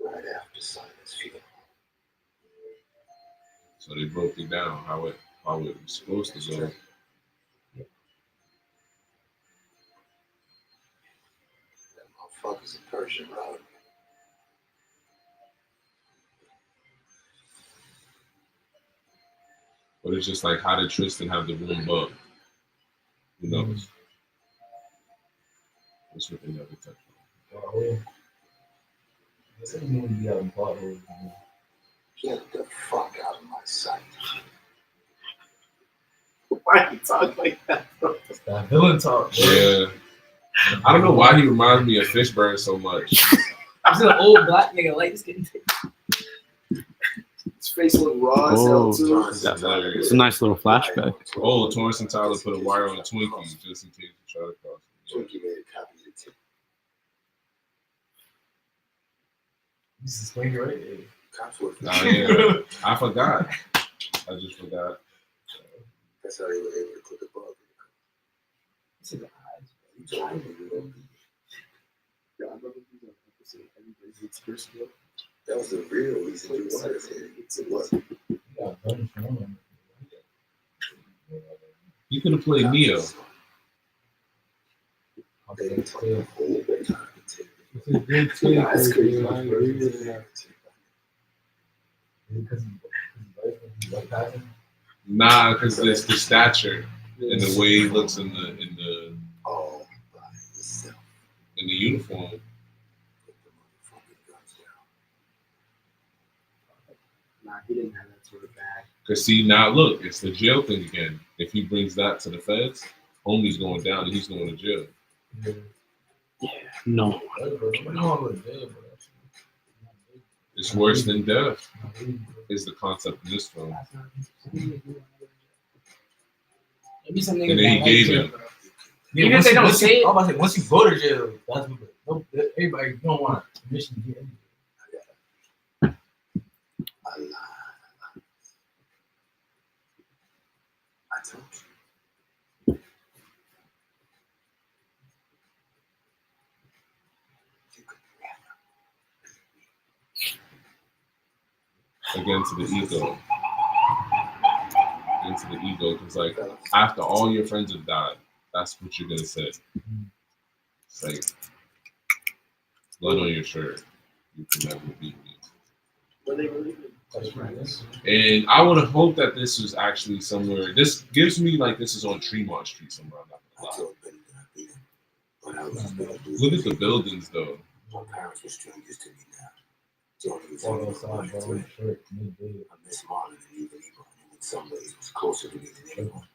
Right after Simon's funeral. So they broke it down how it was supposed to go. That motherfucker's a Persian road. But it's just like, how did Tristan have the room up? Who knows? That's what they never touched on. Get the fuck out of my sight. Why you talk like that, bro? That villain talk. Yeah. I don't know why he reminds me of Fishburne so much. This is an old black nigga, light skin. His face look raw as hell too. It's a nice little flashback. Oh, Torrance and Tyler put a wire on a Twinkie just in case you try to cross it. Twinkie made a copy of the tape. This is swing right. Cops were. Nah, yeah. I forgot. I just forgot. That's how they were able to put the bug in the car. That was the real reason you wanted us here. It wasn't. You could have played Neo. They didn't talk the whole time. It's a good take. That's crazy. I agree with that. Nah, because it's the stature and the way he looks in the All by yourself. in the uniform. Put the motherfucking guns down. Nah, he didn't have that sort of bag. Cause see now, look, it's the jail thing again. If he brings that to the feds, homie's going down and he's going to jail. No. It's worse than death. Is the concept in this film. Maybe some And niggas then he that gave like him. jail, bro. Yeah, Even if they don't say it. I'm about to say, once you go to jail, that's what everybody don't want permission to get in. I lied. I told you. You could never. Again to the ego. Into the ego, because like after all your friends have died, that's what you're gonna say. It's like blood on your shirt. You can never beat me. And I would hope that this was actually somewhere. This gives me like this is on Tremont Street somewhere. I'm not I gonna lie. told Benny that I beat him. But I was gonna do Look at the buildings though. My parents were strangers to me now. Johnny was only my friend. I miss Marlon and even Ebro, and in some ways was closer to me than anyone.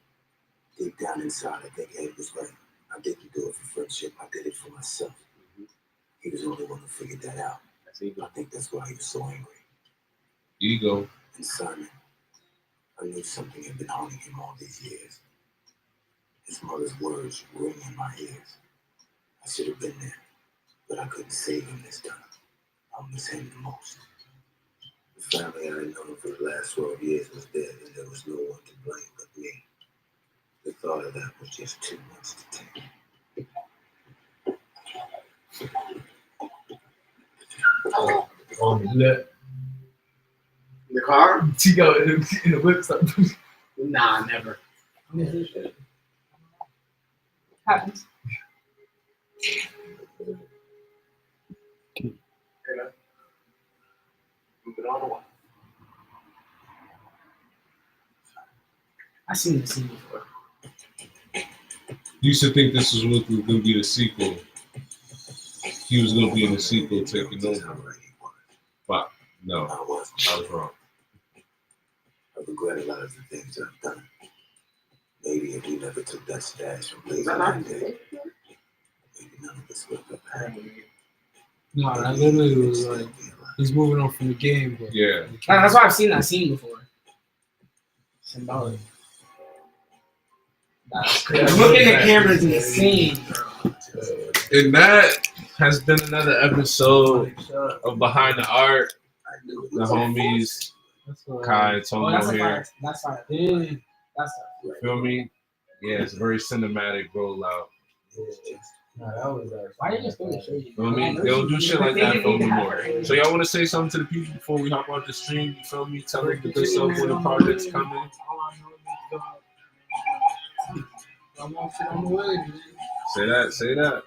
Deep down inside, I think Ed was right. I didn't do it for friendship. I did it for myself. He was the only one who figured that out. I think that's why he was so angry. Ego. And Simon, I knew something had been haunting him all these years. His mother's words ring in my ears. I should have been there, but I couldn't save him this time. I miss him the most. The family I had known for the last 12 years was dead, and there was no one to blame but me. The thought of that was just too much to take. Oh, yeah. In the car? She go in the whip something. Nah, never. Happens. Moving on or what? I seen this scene before. Used to think this was going to be the sequel. He was going to be in the sequel taking over. But no, I was wrong. I regret a lot of the things I've done. Maybe if you never took that stash from Blaze that day, maybe none of this would have happened. No, that literally was like he's moving on from the game, but Yeah. That's why I've seen that scene before. Symbolic. Looking at the camera is insane. And that has been another episode of Behind the Art. The homies, Kieh and Tomo here. That's fine. Yeah. That's You feel me? Yeah, it's a very cinematic rollout. Nah, that was why didn't you still show you? You know what I mean? They don't do shit like that for me more. So y'all want to say something to the people before we hop out the stream? You feel me? Tell them the good stuff when the project's coming. I'm on shit on the way, man. Say that.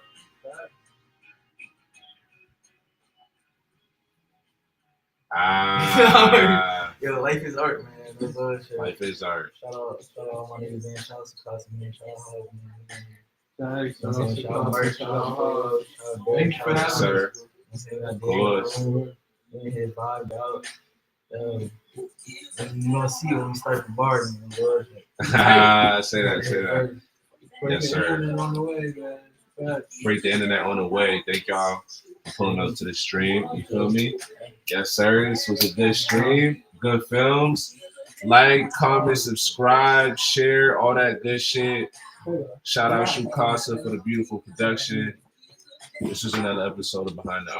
Ah. Yo, life is art, man. That's all shit. Life is art. Shout out all my niggas, man. Shout out Su Casa, man. Shout out HAAWWS, man. Shout Shout out out HAAWWS. Thank you for Yes, sir. Of course. His vibe out. You gonna see when we start the bar, man. Say that. Yes, sir. On the way, man. Break the internet on the way. Thank y'all for pulling up to the stream. You feel me? Yes, sir. This was a good stream. Good films. Like, comment, subscribe, share, all that good shit. Shout out Su Casa for the beautiful production. This is another episode of Behind the Art.